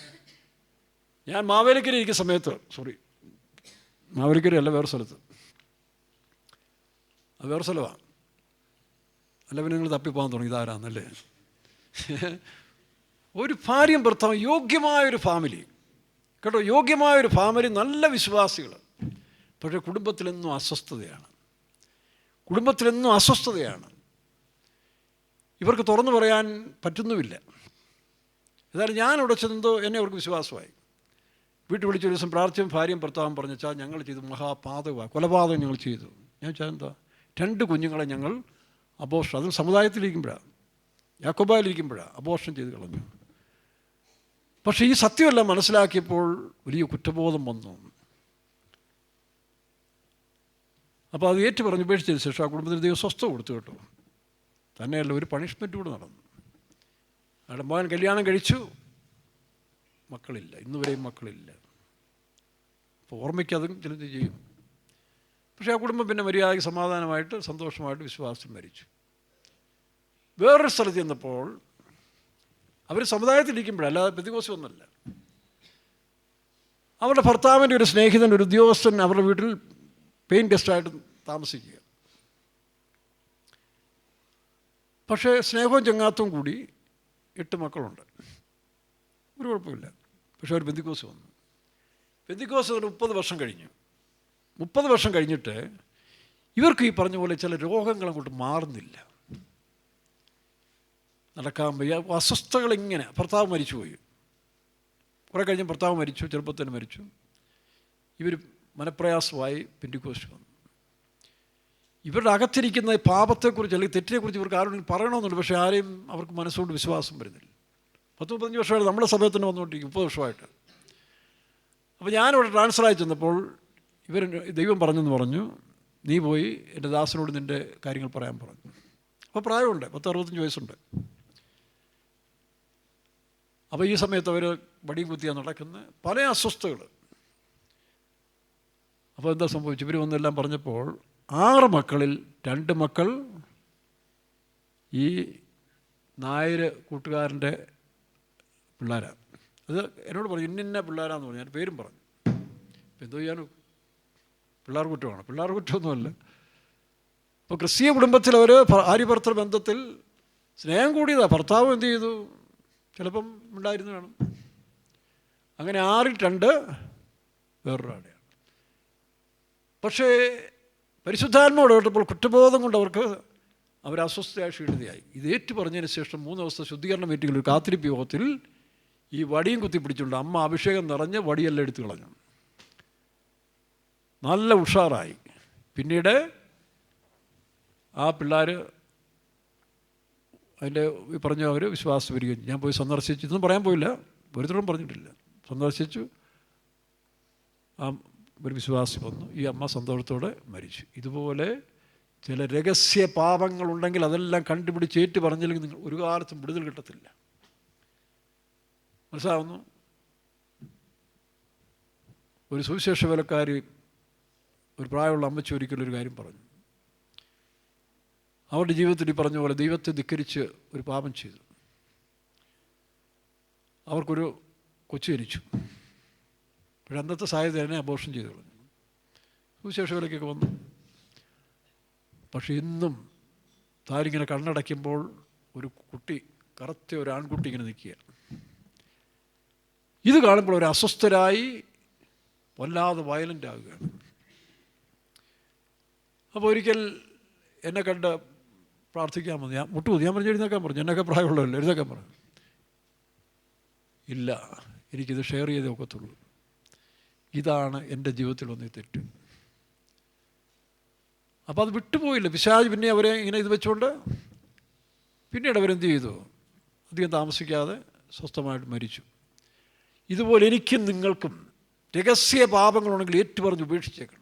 ഞാൻ മാവേലിക്കര ഇരിക്കുന്ന സമയത്ത്, മാവേലിക്കര അല്ല, വേറെ സ്ഥലത്ത്, അത് വേറെ സ്ഥലമാണ്. അല്ല പിന്നെ നിങ്ങൾ തപ്പിപ്പോകാൻ തുടങ്ങി, ഇതാരാന്നല്ലേ? ഒരു ഭാര്യയും ഭർത്താവും, യോഗ്യമായൊരു ഫാമിലി കേട്ടോ, യോഗ്യമായൊരു ഫാമിലി, നല്ല വിശ്വാസികൾ. പക്ഷേ കുടുംബത്തിലെന്നും അസ്വസ്ഥതയാണ്. ഇവർക്ക് തുറന്നു പറയാൻ പറ്റുന്നുമില്ല. ഏതായാലും ഞാനിവിടെ ചെന്നതോ എന്നെ അവർക്ക് വിശ്വാസമായി. വീട്ടിൽ വിളിച്ചൊരു ദിവസം പ്രാർത്ഥിച്ചും ഭാര്യയും ഭർത്താവും പറഞ്ഞാൽ ഞങ്ങൾ ചെയ്തു മഹാപാതകമാണ്, കൊലപാതകം ഞങ്ങൾ ചെയ്തു. ഞാൻ വെച്ചാൽ എന്താ? 2 കുഞ്ഞുങ്ങളെ ഞങ്ങൾ അബോർഷൻ, അതും സമുദായത്തിലിരിക്കുമ്പോഴാണ്, യാക്കോബായിലിരിക്കുമ്പോഴാണ് അബോർഷൻ ചെയ്ത് കളഞ്ഞു. പക്ഷേ ഈ സത്യമെല്ലാം മനസ്സിലാക്കിയപ്പോൾ വലിയ കുറ്റബോധം വന്നു. അപ്പോൾ അത് ഏറ്റു പറഞ്ഞ് ഉപേക്ഷിച്ചതിന് ശേഷം ആ കുടുംബത്തിന് ദൈവം സ്വസ്ഥത കൊടുത്തു കേട്ടോ. തന്നെയല്ല, ഒരു പണിഷ്മെൻറ്റ് കൂടെ നടന്നു. അവിടെ മകൻ കല്യാണം കഴിച്ചു, മക്കളില്ല, ഇന്നുവരെയും മക്കളില്ല. അപ്പോൾ ഓർമ്മയ്ക്ക് അതും ചിലത് ചെയ്യും. പക്ഷേ ആ കുടുംബം പിന്നെ മര്യാദയ്ക്ക് സമാധാനമായിട്ട് സന്തോഷമായിട്ട് വിശ്വാസം മരിച്ചു. വേറൊരു സ്ഥലത്ത് ചെന്നപ്പോൾ അവർ സമുദായത്തിലിരിക്കുമ്പോഴല്ല, അല്ലാതെ പെന്തിക്കോസ്ത് ഒന്നുമല്ല, അവരുടെ ഭർത്താവിൻ്റെ ഒരു സ്നേഹിതൻ, ഒരു ഉദ്യോഗസ്ഥൻ അവരുടെ വീട്ടിൽ പെയിൻ ഗസ്റ്റായിട്ട് താമസിക്കുക. പക്ഷേ സ്നേഹവും ചങ്ങാത്തവും കൂടി 8 മക്കളുണ്ട്, ഒരു കുഴപ്പമില്ല. പക്ഷേ അവർ പെന്തിക്കോസ്ത് വന്നു. പെന്തിക്കോസ്ത് 30 വർഷം കഴിഞ്ഞു. 30 വർഷം കഴിഞ്ഞിട്ട് ഇവർക്ക് ഈ പറഞ്ഞ പോലെ ചില രോഗങ്ങൾ അങ്ങോട്ട് മാറുന്നില്ല, നടക്കാൻ വയ്യ, അസ്വസ്ഥതകളിങ്ങനെ. ഭർത്താവ് മരിച്ചുപോയി, കുറേ കഴിഞ്ഞ് ഭർത്താവ് മരിച്ചു, ചെറുപ്പത്തിൽ മരിച്ചു. ഇവർ മനപ്രയാസമായി പെന്തിക്കോസ്ത് വന്നു. ഇവരുടെ അകത്തിരിക്കുന്ന പാപത്തെക്കുറിച്ച് അല്ലെങ്കിൽ തെറ്റിനെക്കുറിച്ച് ഇവർക്ക് ആരോടും പറയണമെന്നുണ്ട്. പക്ഷേ ആരെയും അവർക്ക് മനസ്സുകൊണ്ട് വിശ്വാസം വരുന്നില്ല. 10-15 വർഷമായിട്ട് നമ്മുടെ സഭയിൽ തന്നെ വന്നുകൊണ്ടിരിക്കും, 30 വർഷമായിട്ട്. അപ്പോൾ ഞാനിവിടെ ട്രാൻസ്ഫറായി ചെന്നപ്പോൾ ദൈവം പറഞ്ഞു, നീ പോയി എൻ്റെ ദാസനോട് നിൻ്റെ കാര്യങ്ങൾ പറയാൻ പറഞ്ഞു. അപ്പോൾ പ്രായമുണ്ട്, 10-65 വയസ്സുണ്ട്. അപ്പോൾ ഈ സമയത്ത് അവർ വടിയും കുത്തിയാണ് നടക്കുന്ന പല അസ്വസ്ഥകൾ. അപ്പോൾ എന്താ സംഭവിച്ചു? ഇവർ വന്നെല്ലാം പറഞ്ഞപ്പോൾ 6 മക്കളിൽ 2 മക്കൾ ഈ നായർ കൂട്ടുകാരൻ്റെ പിള്ളേരാണ്. അത് എന്നോട് പറഞ്ഞു, ഇന്ന പിള്ളേരാന്ന് പറഞ്ഞു. ഞാൻ പേരും പറഞ്ഞു. ഇപ്പം എന്തോ ചെയ്യാനും പിള്ളേർ കുറ്റമാണ്. പിള്ളേർ കുറ്റമൊന്നുമല്ല. ഇപ്പോൾ ക്രിസ്തീയ കുടുംബത്തിൽ അവർ ഭാര്യ-ഭർത്തൃ ബന്ധത്തിൽ സ്നേഹം കൂടിയതാണ്. ഭർത്താവ് എന്ത് ചെയ്തു? ചിലപ്പം ഉണ്ടായിരുന്നു വേണം. അങ്ങനെ 6-ൽ 2 വേറൊരാടെയാണ്. പക്ഷേ പരിശുദ്ധാത്മാവോട് കേട്ടപ്പോൾ കുറ്റബോധം കൊണ്ട് അവർ അസ്വസ്ഥയായി ക്ഷീണിതയായി. ഇത് ഏറ്റു പറഞ്ഞതിന് ശേഷം 3 ദിവസത്തെ ശുദ്ധീകരണ മീറ്റിങ്ങിൽ ഒരു കാത്തിരിപ്പ് യോഗത്തിൽ ഈ വടിയും കുത്തിപ്പിടിച്ചുകൊണ്ട് അമ്മ അഭിഷേകം നിറഞ്ഞ് വടിയെല്ലാം എടുത്തു കളഞ്ഞു. നല്ല ഉഷാറായി. പിന്നീട് ആ പിള്ളേർ അതിൻ്റെ പറഞ്ഞ അവർ വിശ്വാസം വരികയും ഞാൻ പോയി സന്ദർശിച്ചു. ഇതൊന്നും പറയാൻ പോയില്ല, ഒരുത്തരും പറഞ്ഞിട്ടില്ല. സന്ദർശിച്ചു, ആ ഒരു വിശ്വാസി വന്നു. ഈ അമ്മ സന്തോഷത്തോടെ മരിച്ചു. ഇതുപോലെ ചില രഹസ്യ പാപങ്ങളുണ്ടെങ്കിൽ അതെല്ലാം കണ്ടുപിടിച്ച് ഏറ്റു പറഞ്ഞില്ലെങ്കിൽ നിങ്ങൾ ഒരു കാലത്തും വിടുതൽ കിട്ടത്തില്ല. മനസ്സിലാവുന്നു? ഒരു സുവിശേഷ വേലക്കാരി ഒരു പ്രായമുള്ള അമ്മച്ചി ഒരിക്കലൊരു കാര്യം പറഞ്ഞു. അവരുടെ ജീവിതത്തിൽ ഈ പറഞ്ഞ പോലെ ദൈവത്തെ ധിക്കരിച്ച് ഒരു പാപം ചെയ്തു. അവർക്കൊരു കൊച്ചു ജനിച്ചു. പക്ഷെ അന്നത്തെ സാഹചര്യം തന്നെ അബോർഷൻ ചെയ്തു കളഞ്ഞു. സുവിശേഷ വേലയ്ക്കൊക്കെ വന്നു. പക്ഷെ ഇന്നും താരിങ്ങനെ കണ്ണടയ്ക്കുമ്പോൾ ഒരു കുട്ടി, കറുത്ത ഒരു ആൺകുട്ടി ഇങ്ങനെ നിൽക്കുക. ഇത് കാണുമ്പോൾ ഒരു അസ്വസ്ഥരായി വല്ലാതെ വയലൻ്റ് ആകുകയാണ്. അപ്പോൾ ഒരിക്കൽ എന്നെ കണ്ട് പ്രാർത്ഥിക്കാൻ വന്നു. ഞാൻ മുട്ടുപോയി. ഞാൻ പറഞ്ഞു എഴുന്നേക്കാൻ പറഞ്ഞു. എന്നൊക്കെ പ്രായമുള്ളതല്ലോ, എഴുന്നേക്കാൻ പറഞ്ഞു. ഇല്ല, എനിക്കിത് ഷെയർ ചെയ്തേ ഒക്കത്തുള്ളൂ. ഇതാണ് എൻ്റെ ജീവിതത്തിൽ വന്ന തെറ്റ്. അപ്പോൾ അത് വിട്ടുപോയില്ല പിശാച്. പിന്നെ അവരെ ഇങ്ങനെ ഇത് വെച്ചുകൊണ്ട് പിന്നീട് അവരെന്ത് ചെയ്തു? അധികം താമസിക്കാതെ സ്വസ്ഥമായിട്ട് മരിച്ചു. ഇതുപോലെ എനിക്കും നിങ്ങൾക്കും രഹസ്യ പാപങ്ങളുണ്ടെങ്കിൽ ഏറ്റുപറഞ്ഞ് ഉപേക്ഷിച്ചേക്കണം.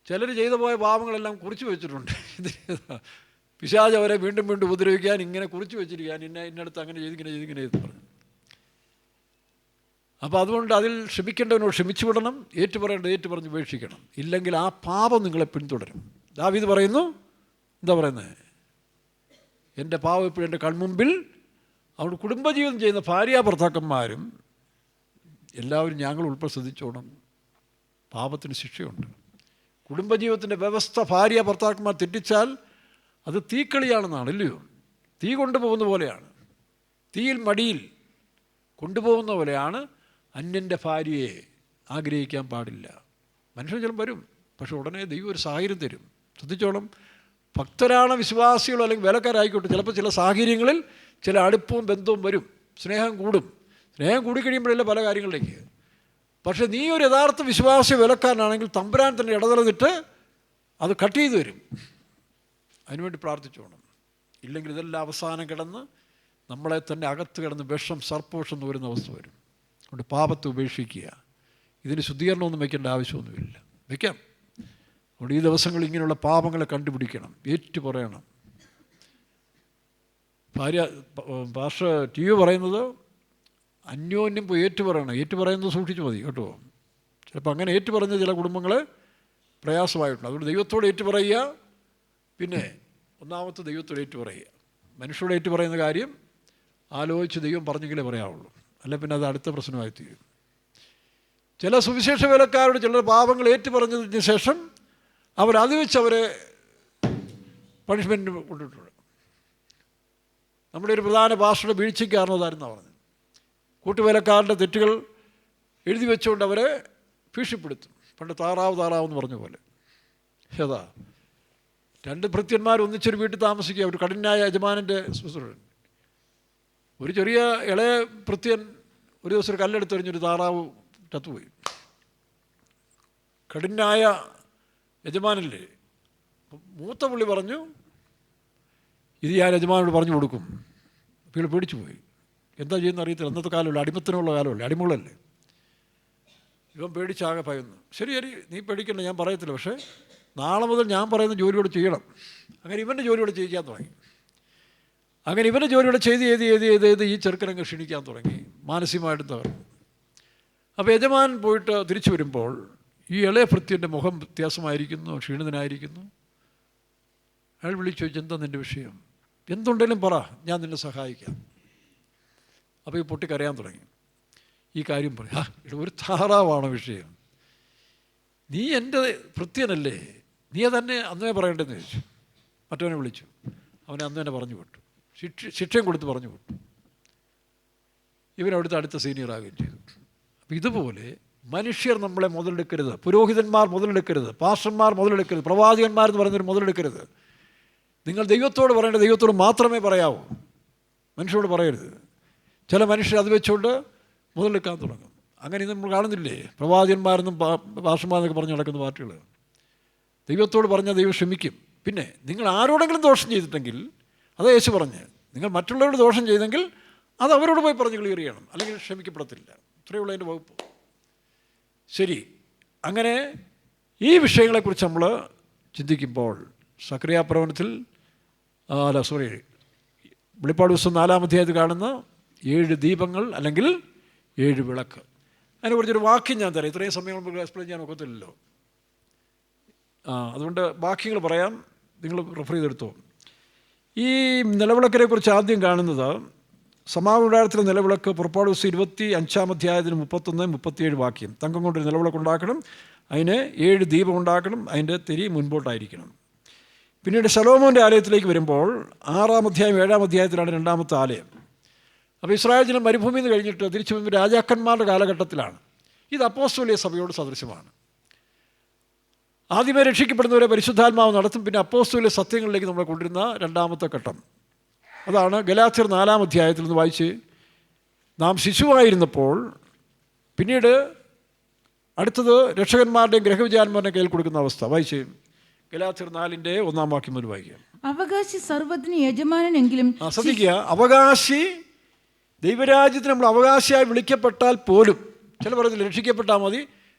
ചിലർ ചെയ്തു പോയ പാപങ്ങളെല്ലാം കുറിച്ച് വെച്ചിട്ടുണ്ട്. പിശാച് അവരെ വീണ്ടും വീണ്ടും ഉപദ്രവിക്കാൻ ഇങ്ങനെ കുറിച്ച് വെച്ചിരിക്കാൻ, ഇന്നടുത്ത് അങ്ങനെ ചെയ്തിങ്ങനെ ചെയ്ത് പറഞ്ഞു. അപ്പോൾ അതുകൊണ്ട് അതിൽ ക്ഷമിക്കേണ്ടവനോട് ക്ഷമിച്ചു വിടണം, ഏറ്റുപറയേണ്ടത് ഏറ്റുപറഞ്ഞ് ഉപേക്ഷിക്കണം. ഇല്ലെങ്കിൽ ആ പാപം നിങ്ങളെ പിന്തുടരും. ദാവീദ് പറയുന്നു, എന്താ പറയുന്നത്? എൻ്റെ പാപം ഇപ്പോഴും എൻ്റെ കൺമുമ്പിൽ. അവിടെ കുടുംബജീവിതം ചെയ്യുന്ന ഭാര്യാഭർത്താക്കന്മാരും എല്ലാവരും ഞങ്ങൾ ഉൾപ്പെടെ ശ്രദ്ധിച്ചോണം. പാപത്തിന് ശിക്ഷയുണ്ട്. കുടുംബജീവിതത്തിൻ്റെ വ്യവസ്ഥ ഭാര്യാഭർത്താക്കന്മാർ തെറ്റിച്ചാൽ അത് തീക്കളിയാണെന്നാണ്, ഇല്ലയോ? തീ കൊണ്ടുപോകുന്ന പോലെയാണ്, തീയിൽ മടിയിൽ കൊണ്ടുപോകുന്ന പോലെയാണ്. അന്യൻ്റെ ഭാര്യയെ ആഗ്രഹിക്കാൻ പാടില്ല. മനുഷ്യൻ ചിലപ്പോൾ വരും, പക്ഷെ ഉടനെ ദൈവം ഒരു സാഹചര്യം തരും. ശ്രദ്ധിച്ചോണം. ഭക്തരാണ് വിശ്വാസികളോ അല്ലെങ്കിൽ വേലക്കാരായിക്കോട്ടെ, ചിലപ്പോൾ ചില സാഹചര്യങ്ങളിൽ ചില അടുപ്പവും ബന്ധവും വരും. സ്നേഹം കൂടും. സ്നേഹം കൂടിക്കഴിയുമ്പോഴല്ലേ പല കാര്യങ്ങളിലേക്ക്. പക്ഷെ നീ ഒരു യഥാർത്ഥ വിശ്വാസി വേലക്കാരനാണെങ്കിൽ തമ്പുരാൻ തന്നെ ഇടതലന്നിട്ട് അത് കട്ട് ചെയ്ത് വരും. അതിനുവേണ്ടി പ്രാർത്ഥിച്ചോണം. ഇല്ലെങ്കിൽ ഇതെല്ലാം അവസാനം കിടന്ന് നമ്മളെ തന്നെ അകത്ത് കിടന്ന് വിഷം, സർപ്പവിഷം എന്ന് വരുന്ന അവസ്ഥ വരും. അതുകൊണ്ട് പാപത്തെ ഉപേക്ഷിക്കുക. ഇതിന് ശുദ്ധീകരണമൊന്നും വയ്ക്കേണ്ട ആവശ്യമൊന്നുമില്ല, വയ്ക്കാം. അതുകൊണ്ട് ഈ ദിവസങ്ങളിൽ ഇങ്ങനെയുള്ള പാപങ്ങളെ കണ്ടുപിടിക്കണം, ഏറ്റുപറയണം. പാസ്റ്റർ ടി വി പറയുന്നത് അന്യോന്യം പോയി ഏറ്റുപറയണം. ഏറ്റുപറയുന്നത് സൂക്ഷിച്ചു മതി കേട്ടോ. ചിലപ്പോൾ അങ്ങനെ ഏറ്റുപറഞ്ഞ ചില കുടുംബങ്ങൾ പ്രയാസമായിട്ടുണ്ട്. അതുകൊണ്ട് ദൈവത്തോട് ഏറ്റുപറയുക. പിന്നെ ഒന്നാമത്തെ ദൈവത്തോട് ഏറ്റുപറയുക. മനുഷ്യരോട് ഏറ്റുപറയുന്ന കാര്യം ആലോചിച്ച് ദൈവം പറഞ്ഞെങ്കിലേ പറയാവുള്ളൂ, അല്ല പിന്നെ അത് അടുത്ത പ്രശ്നമായി തീരും. ചില സുവിശേഷ വേലക്കാരോട് ചിലർ പാപങ്ങൾ ഏറ്റുപറഞ്ഞതിന് ശേഷം അവരത് വെച്ച് അവരെ പണിഷ്മെൻറ്റ് കൊണ്ടിട്ടുണ്ട്. നമ്മുടെ ഒരു പ്രധാന ഭാഷയുടെ വീഴ്ചയ്ക്ക് കാരണമായിരുന്നാണ് പറഞ്ഞത്. കൂട്ടുവേലക്കാരുടെ തെറ്റുകൾ എഴുതി വെച്ചുകൊണ്ട് അവരെ ഭീഷണിപ്പെടുത്തും. പണ്ട് താറാവ് എന്ന് പറഞ്ഞ പോലെ. ഏതാ 2 ഭൃത്യന്മാർ ഒന്നിച്ചൊരു വീട്ടിൽ താമസിക്കുക. ഒരു കഠിനായ യജമാനൻ്റെ ശുശ്രൂഷൻ. ഒരു ചെറിയ ഇളയ ഭൃത്യൻ ഒരു ദിവസം ഒരു കല്ലെടുത്തെറിഞ്ഞൊരു താറാവ് ചത്തുപോയി. കഠിനായ യജമാനല്ലേ. മൂത്ത പുള്ളി പറഞ്ഞു, ഇത് ഞാൻ യജമാനോട് പറഞ്ഞു കൊടുക്കും. അപ്പോൾ പേടിച്ചു പോയി. എന്താ ചെയ്യുന്ന അറിയത്തില്ല. അന്നത്തെ കാലമല്ല, അടിമത്തിനുള്ള കാലമല്ലേ, അടിമകളല്ലേ. ഇവൻ പേടിച്ചാകെ ഭയന്നു. ശരി ശരി, നീ പേടിക്കണ്ട, ഞാൻ പറയത്തില്ല, പക്ഷേ നാളെ മുതൽ ഞാൻ പറയുന്ന ജോലിയോട് ചെയ്യണം. അങ്ങനെ ഇവൻ്റെ ജോലിയോട് ചെയ്യിക്കാൻ തുടങ്ങി. അങ്ങനെ ഇവൻ്റെ ജോലിയോട് ചെയ്ത് ഈ ചെറുക്കനങ്ങ് ക്ഷീണിക്കാൻ തുടങ്ങി, മാനസികമായിട്ട് തകർന്നു. അപ്പോൾ യജമാൻ പോയിട്ട് തിരിച്ചു വരുമ്പോൾ ഈ ഇളയ ഭൃത്യൻ്റെ മുഖം വ്യത്യാസമായിരിക്കുന്നു, ക്ഷീണിതനായിരിക്കുന്നു. അയാൾ വിളിച്ചു ചോദിച്ചു, എന്താ നിൻ്റെ വിഷയം? എന്തുണ്ടെങ്കിലും പറ, ഞാൻ നിന്നെ സഹായിക്കാം. അപ്പോൾ ഈ പൊട്ടിക്കരയാൻ തുടങ്ങി. ഈ കാര്യം പറയാം, ഒരു താറാവാണ് വിഷയം. നീ എൻ്റെ ഭൃത്യനല്ലേ, നീ തന്നെ അന്നേ പറയേണ്ടതെന്ന് ചോദിച്ചു. മറ്റവനെ വിളിച്ചു, അവനെ അന്ന് തന്നെ പറഞ്ഞു വിട്ടു. ശിക്ഷയും കൊടുത്ത് പറഞ്ഞു വിട്ടു. ഇവനവിടുത്തെ അടുത്ത സീനിയറാകുകയും ചെയ്തു. അപ്പം ഇതുപോലെ മനുഷ്യർ നമ്മളെ മുതലെടുക്കരുത്, പുരോഹിതന്മാർ മുതലെടുക്കരുത്, പാസ്റ്റർമാർ മുതലെടുക്കരുത്, പ്രവാചകന്മാരെന്ന് പറയുന്നവർ മുതലെടുക്കരുത്. നിങ്ങൾ ദൈവത്തോട് പറയേണ്ടത് ദൈവത്തോട് മാത്രമേ പറയാവൂ, മനുഷ്യരോട് പറയരുത്. ചില മനുഷ്യർ അത് വെച്ചുകൊണ്ട് മുതലെടുക്കാൻ തുടങ്ങും. അങ്ങനെ നമ്മൾ കാണുന്നില്ലേ, പ്രവാചകന്മാരെന്നും പാസ്റ്റർമാരെന്നൊക്കെ പറഞ്ഞ് നടക്കുന്ന പാർട്ടികൾ. ദൈവത്തോട് പറഞ്ഞാൽ ദൈവം ക്ഷമിക്കും. പിന്നെ നിങ്ങൾ ആരോടെങ്കിലും ദോഷം ചെയ്തിട്ടെങ്കിൽ, അത് യേശു പറഞ്ഞ്, നിങ്ങൾ മറ്റുള്ളവരോട് ദോഷം ചെയ്തെങ്കിൽ അത് അവരോട് പോയി പറഞ്ഞ് ക്ലിയർ ചെയ്യണം, അല്ലെങ്കിൽ ക്ഷമിക്കപ്പെടത്തില്ല. ഇത്രയുള്ള അതിൻ്റെ വകുപ്പ്. ശരി, അങ്ങനെ ഈ വിഷയങ്ങളെക്കുറിച്ച് നമ്മൾ ചിന്തിക്കുമ്പോൾ സക്കറിയാ പ്രവചനത്തിൽ വെളിപ്പാട് പുസ്തകം 4-ാം അധ്യായത്തിൽ കാണുന്ന 7 ദീപങ്ങൾ അല്ലെങ്കിൽ 7 വിളക്ക്, അതിനെക്കുറിച്ചൊരു വാക്യം ഞാൻ തരാം. ഇത്രയും സമയം നമുക്ക് എക്സ്പ്ലെയിൻ ചെയ്യാൻ ഒക്കത്തില്ലല്ലോ. അതുകൊണ്ട് വാക്യങ്ങൾ പറയാം, നിങ്ങൾ റെഫർ ചെയ്തെടുത്തോ. ഈ നിലവിളക്കിനെ കുറിച്ച് ആദ്യം കാണുന്നത് സമാഗമനത്തിലെ നിലവിളക്ക് പുറപ്പാട് പുസ്തകം 25-ാം അധ്യായത്തിന് 31-37 വാക്യം. തങ്കം കൊണ്ടൊരു നിലവിളക്ക് ഉണ്ടാക്കണം, അതിന് 7 ദീപം ഉണ്ടാക്കണം, അതിൻ്റെ തിരി മുൻപോട്ടായിരിക്കണം. പിന്നീട് ശലോമോൻ്റെ ആലയത്തിലേക്ക് വരുമ്പോൾ 6-ാം അധ്യായം 7-ാം അധ്യായത്തിലാണ് 2ാമത്തെ ആലയം. അപ്പോൾ ഇസ്രായേൽ ജനം മരുഭൂമിയിൽ നിന്ന് കഴിഞ്ഞിട്ട് തിരിച്ചു വരുമ്പോൾ രാജാക്കന്മാരുടെ കാലഘട്ടത്തിലാണ്. ഇത് അപ്പോസ്തോലിക സഭയോട് സദൃശമാണ്. ആദ്യമേ രക്ഷിക്കപ്പെടുന്നവരെ പരിശുദ്ധാത്മാവ് നടത്തും, പിന്നെ അപ്പോസ്തോലിക സത്യങ്ങളിലേക്ക് നമ്മളെ കൊണ്ടുവരുന്ന 2ാമത്തെ ഘട്ടം. അതാണ് ഗലാത്യർ 4-ാം അധ്യായത്തിൽ നിന്ന് വായിച്ച്, നാം ശിശുവായിരുന്നപ്പോൾ, പിന്നീട് അടുത്തത് രക്ഷകന്മാരുടെയും ഗ്രഹവിചാരന്മാരുടെയും കയ്യിൽ കൊടുക്കുന്ന അവസ്ഥ. വായിച്ച് ഗലാത്യർ 4-ന്റെ 1-ാം വാക്യം മുതൽ വായിക്കാം. അവകാശി സർവ്വത്തിന് യജമാനെങ്കിലും. ശ്രദ്ധിക്കുക, അവകാശി, ദൈവരാജ്യത്തിന് നമ്മൾ അവകാശിയായി വിളിക്കപ്പെട്ടാൽ പോലും, ചില പറഞ്ഞില്ല രക്ഷിക്കപ്പെട്ടാൽ മതി,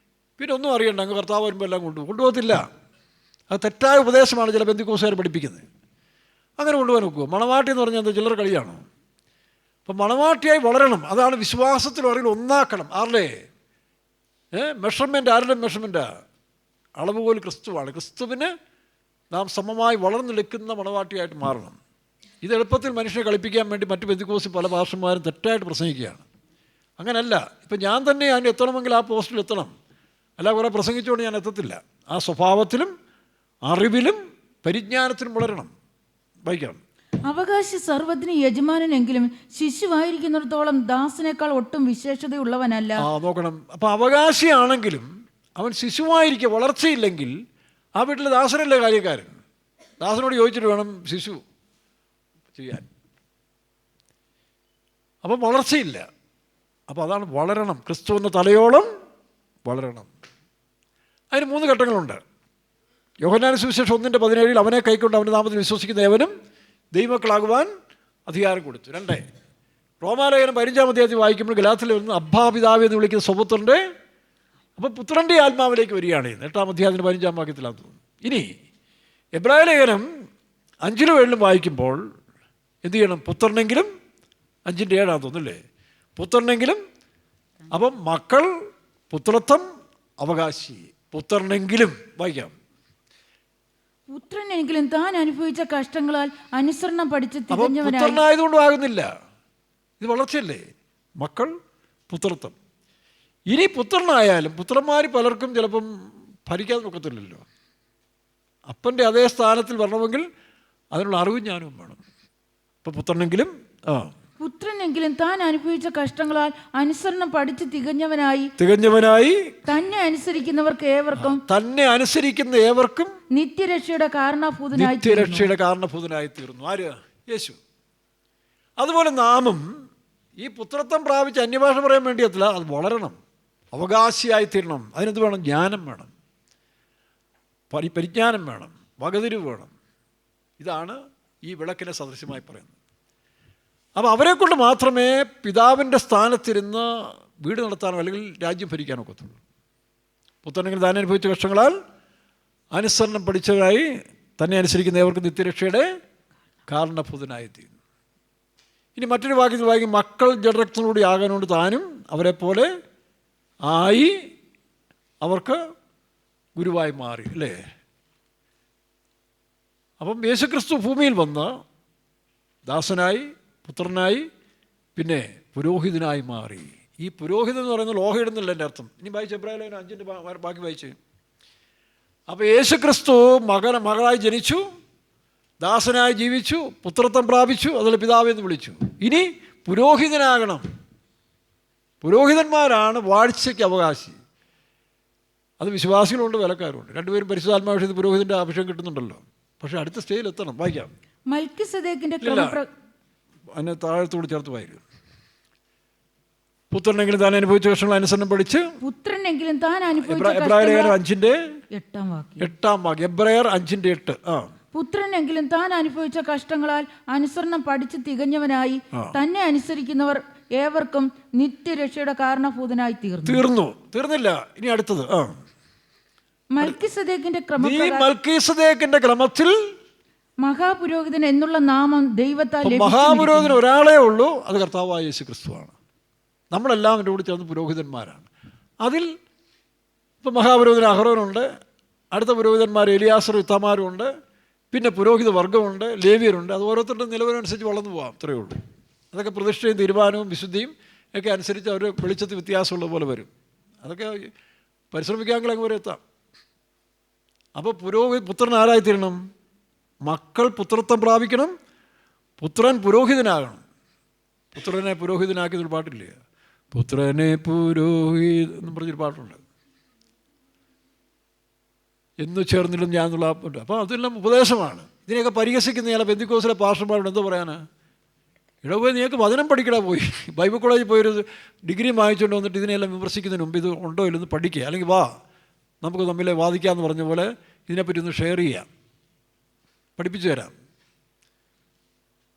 പിന്നെ ഒന്നും അറിയണ്ട, അങ്ങ് കർത്താവ് വരുമ്പോൾ എല്ലാം കൊണ്ടുപോകത്തില്ല. അത് തെറ്റായ ഉപദേശമാണ് ചില പെന്തിക്കോസുകാർ പഠിപ്പിക്കുന്നത്. അങ്ങനെ കൊണ്ടുപോകാൻ നോക്കുമോ? മണവാട്ടി എന്ന് പറഞ്ഞാൽ എന്താ, ചില്ലറ കളിയാണോ? അപ്പം മണവാട്ടിയായി വളരണം, അതാണ് വിശ്വാസത്തിൽ അറിയിൽ ഒന്നാക്കണം. ആരുടെ മെഷർമെൻ്റ്? ആരുടെ മെഷർമെൻറ്റാണ്? അളവുകോൽ ക്രിസ്തുവാണ്. ക്രിസ്തുവിന് നാം സമമായി വളർന്നെടുക്കുന്ന മണവാട്ടിയായിട്ട് മാറണം. ഇത് എളുപ്പത്തിൽ മനുഷ്യനെ കളിപ്പിക്കാൻ വേണ്ടി മറ്റ് പെന്തിക്കോസിൽ പല ഭാഷന്മാരും തെറ്റായിട്ട് പ്രസംഗിക്കുകയാണ്. അങ്ങനല്ല. ഇപ്പം ഞാൻ തന്നെ അതിന് എത്തണമെങ്കിൽ ആ പോസ്റ്റിൽ എത്തണം, അല്ല കുറേ പ്രസംഗിച്ചുകൊണ്ട് ഞാൻ എത്തത്തില്ല. ആ സ്വഭാവത്തിലും അറിവിലും പരിജ്ഞാനത്തിലും വളരണം. വായിക്കാം. അവകാശി സർവ്വത്തിന് യജമാനെങ്കിലും ശിശുവായിരിക്കുന്നിടത്തോളം ദാസനേക്കാൾ ഒട്ടും വിശേഷതയുള്ളവനല്ല. നോക്കണം. അപ്പം അവകാശിയാണെങ്കിലും അവൻ ശിശുവായിരിക്കുക, വളർച്ചയില്ലെങ്കിൽ ആ വീട്ടിലെ ദാസനല്ലേ കാര്യക്കാരൻ. ദാസനോട് ചോദിച്ചിട്ട് വേണം ശിശു ചെയ്യാൻ. അപ്പം വളർച്ചയില്ല. അപ്പോൾ അതാണ് വളരണം. ക്രിസ്തു എന്ന തലയോളം വളരണം. അതിന് 3 ഘട്ടങ്ങളുണ്ട്. യോഹന്നാൻ സുവിശേഷം 1:17 അവനെ കൈക്കൊണ്ട് അവൻ്റെ നാമത്തിൽ വിശ്വസിക്കുന്ന ഏവനും ദൈവമക്കളാകുവാൻ അധികാരം കൊടുത്തു. 2 റോമാലേഖനം 15-ാം അധ്യായത്തിൽ വായിക്കുമ്പോൾ ഗലാത്യരിൽ വരുന്ന അബ്ബാ പിതാവേ എന്ന് വിളിക്കുന്ന സ്വപുത്രൻ്റെ, അപ്പോൾ പുത്രൻ്റെ ആത്മാവിലേക്ക് വരികയാണ്. 8-ാം അധ്യായത്തിന് 15-ാം വാക്യത്തിലാണെന്ന് തോന്നുന്നു. ഇനി എബ്രായ ലേഖനം 5-7 വായിക്കുമ്പോൾ എന്ത് ചെയ്യണം? പുത്രനെങ്കിലും, 5-7 തോന്നുന്നില്ലേ, പുത്രനെങ്കിലും. അപ്പം മക്കൾ, പുത്രത്വം, അവകാശി. പുത്രനെങ്കിലും വായിക്കാം. പുത്രനെങ്കിലും താൻ അനുഭവിച്ച കഷ്ടങ്ങളാൽ അനുസരണം പഠിച്ച് തികഞ്ഞവനായി. പുത്രനായതുകൊണ്ടും ആകുന്നില്ല, ഇത് വളർച്ചയല്ലേ. മക്കൾ, പുത്രത്വം. ഇനി പുത്രനായാലും പുത്രന്മാർ പലർക്കും ചിലപ്പം ഭരിക്കാൻ നോക്കത്തില്ലല്ലോ. അപ്പൻ്റെ അതേ സ്ഥാനത്തിൽ വരണമെങ്കിൽ അതിനുള്ള അറിവും ഞാനും വേണം. ഇപ്പം പുത്രനെങ്കിലും പുത്രനെങ്കിലും താൻ അനുഭവിച്ച കഷ്ടങ്ങളാൽ അനുസരണം പഠിച്ച് തികഞ്ഞവനായി തന്നെ അനുസരിക്കുന്നവർക്ക് ഏവർക്കും നിത്യരക്ഷയുടെ കാരണഭൂതനായി തീർന്നു. ആര്? യേശു. അതുപോലെ നാമും ഈ പുത്രത്വം പ്രാപിച്ച് അന്യഭാഷ പറയാൻ വേണ്ടിയല്ല, അത് വളരണം, അവകാശിയായിത്തീരണം. അതിനെന്ത് വേണം? ജ്ഞാനം വേണം, പരിജ്ഞാനം വേണം, വകതിരിവ് വേണം. ഇതാണ് ഈ വിളക്കിനെ സദൃശ്യമായി പറയുന്നത്. അപ്പോൾ അവരെക്കൊണ്ട് മാത്രമേ പിതാവിൻ്റെ സ്ഥാനത്തിരുന്ന് വീട് നടത്താനോ അല്ലെങ്കിൽ രാജ്യം ഭരിക്കാനോ ഒക്കത്തുള്ളൂ. പുത്രനെങ്കിൽ താൻ അനുഭവിച്ച കഷ്ടങ്ങളാൽ അനുസരണം പഠിച്ചതായി തന്നെ അനുസരിക്കുന്നവർക്ക് നിത്യരക്ഷയുടെ കാരണഭൂതനായി തീരുന്നു. ഇനി മറ്റൊരു വാക്യത്തിൽ വായിക്കും, മക്കൾ ജഡരക്തത്തിലൂടെ ആകാനുകൊണ്ട് താനും അവരെപ്പോലെ ആയി അവർക്ക് ഗുരുവായി മാറി, അല്ലേ? അപ്പം യേശുക്രിസ്തു ഭൂമിയിൽ വന്ന് ദാസനായി, പുത്രനായി, പിന്നെ പുരോഹിതനായി മാറി. ഈ പുരോഹിതൻ എന്ന് പറയുന്നത് ലോഹയിടുന്നില്ല എൻ്റെ അർത്ഥം. ഇനി വായിച്ച് എബ്രായലേഖനം 5 ബാക്കി വായിച്ച്. അപ്പോൾ യേശുക്രിസ്തു മകളായി ജനിച്ചു, ദാസനായി ജീവിച്ചു, പുത്രത്വം പ്രാപിച്ചു, അതിൽ പിതാവെന്ന് വിളിച്ചു. ഇനി പുരോഹിതനാകണം. പുരോഹിതന്മാരാണ് വാഴ്ചയ്ക്ക് അവകാശി. അത് വിശ്വാസികളുണ്ട്, വേലക്കാരുണ്ട്. രണ്ടുപേരും പരിശുദ്ധാത്മാവിഷയത്തിൽ പുരോഹിതൻ്റെ അഭിഷേകം കിട്ടുന്നുണ്ടല്ലോ. പക്ഷേ അടുത്ത സ്റ്റേജിൽ എത്തണം. വായിക്കാം. മൽക്കിസദേക്കിന്റെ അതിനെ താഴത്തോട് ചേർത്ത് വായിക്കും. പുത്രനെങ്കിലും താൻ അനുഭവിച്ച കഷ്ടങ്ങൾ അനുസരണം പഠിച്ച്, പുത്രനെങ്കിലും താൻ എബ്രായലേഖനം 5-ന്റെ 8 വാക്യം. എബ്രായർ 5-8. പുത്രനെങ്കിലും താൻ അനുഭവിച്ച കഷ്ടങ്ങളാൽ അനുസരണം പഠിച്ച് തികഞ്ഞവനായി തന്നെ അനുസരിക്കുന്നവർ ഏവർക്കും നിത്യരക്ഷയുടെ കാരണഭൂതനായി തീർന്നില്ല. ഇനി അടുത്തത് മൽക്കീസദേക്കിന്റെ ക്രമത്തിൽ മഹാപുരോഹിതൻ എന്നുള്ള നാമം ദൈവത്താൽ. മഹാപുരോഹിതൻ ഒരാളേ ഉള്ളൂ, അത് കർത്താവായ യേശു ക്രിസ്തുവാണ്. നമ്മളെല്ലാം എൻ്റെ കൂടെ ചേർന്ന് പുരോഹിതന്മാരാണ്. അതിൽ ഇപ്പം മഹാപുരോഹിതൻ അഹ്റോനുണ്ട്, അടുത്ത പുരോഹിതന്മാർ എലിയാസറും ഇത്താമാരും ഉണ്ട്, പിന്നെ പുരോഹിത വർഗ്ഗമുണ്ട്, ലേവ്യരുണ്ട്. അത് ഓരോരുത്തരുടെ നിലവിനനുസരിച്ച് വളർന്നു പോകാം, അത്രയേ ഉള്ളൂ. അതൊക്കെ പ്രതിഷ്ഠയും തീരുമാനവും വിശുദ്ധിയും ഒക്കെ അനുസരിച്ച് അവർ വെളിച്ചത്തിൽ വ്യത്യാസമുള്ള പോലെ വരും. അതൊക്കെ പരിശ്രമിക്കാമെങ്കിൽ അങ്ങ് വരെ എത്താം. അപ്പോൾ പുത്രൻ ആരായിത്തീരണം? മക്കൾ പുത്രത്വം പ്രാപിക്കണം, പുത്രൻ പുരോഹിതനാകണം. പുത്രനെ പുരോഹിതനാക്കിയതൊരു പാട്ടില്ലേ? പുത്രനെ പുരോഹിതെന്നും പറഞ്ഞൊരു പാട്ടുണ്ട്. എന്ന് ചേർന്നിടും ഞാൻ എന്നുള്ള പാട്ടുണ്ട്. അപ്പോൾ അതെല്ലാം ഉപദേശമാണ്. ഇതിനെയൊക്കെ പരിഹസിക്കുന്ന ചില പെന്തിക്കോസിലെ പാസ്റ്റർമാരോട് എന്താ പറയാനാ? ഇടപോയി നീക്ക് വചനം പഠിക്കടാ, പോയി ബൈബിൾ കോളേജിൽ പോയൊരു ഡിഗ്രി വാങ്ങിച്ചുകൊണ്ട് വന്നിട്ട് ഇതിനെല്ലാം വിമർശിക്കുന്നതിന് മുമ്പ് ഇത് ഉണ്ടോ ഇല്ലെന്ന് പഠിക്കുക. അല്ലെങ്കിൽ വാ നമുക്ക് തമ്മിൽ വാദിക്കാമെന്ന് പറഞ്ഞ പോലെ ഇതിനെപ്പറ്റി ഒന്ന് ഷെയർ ചെയ്യാം, പഠിപ്പിച്ചു തരാം.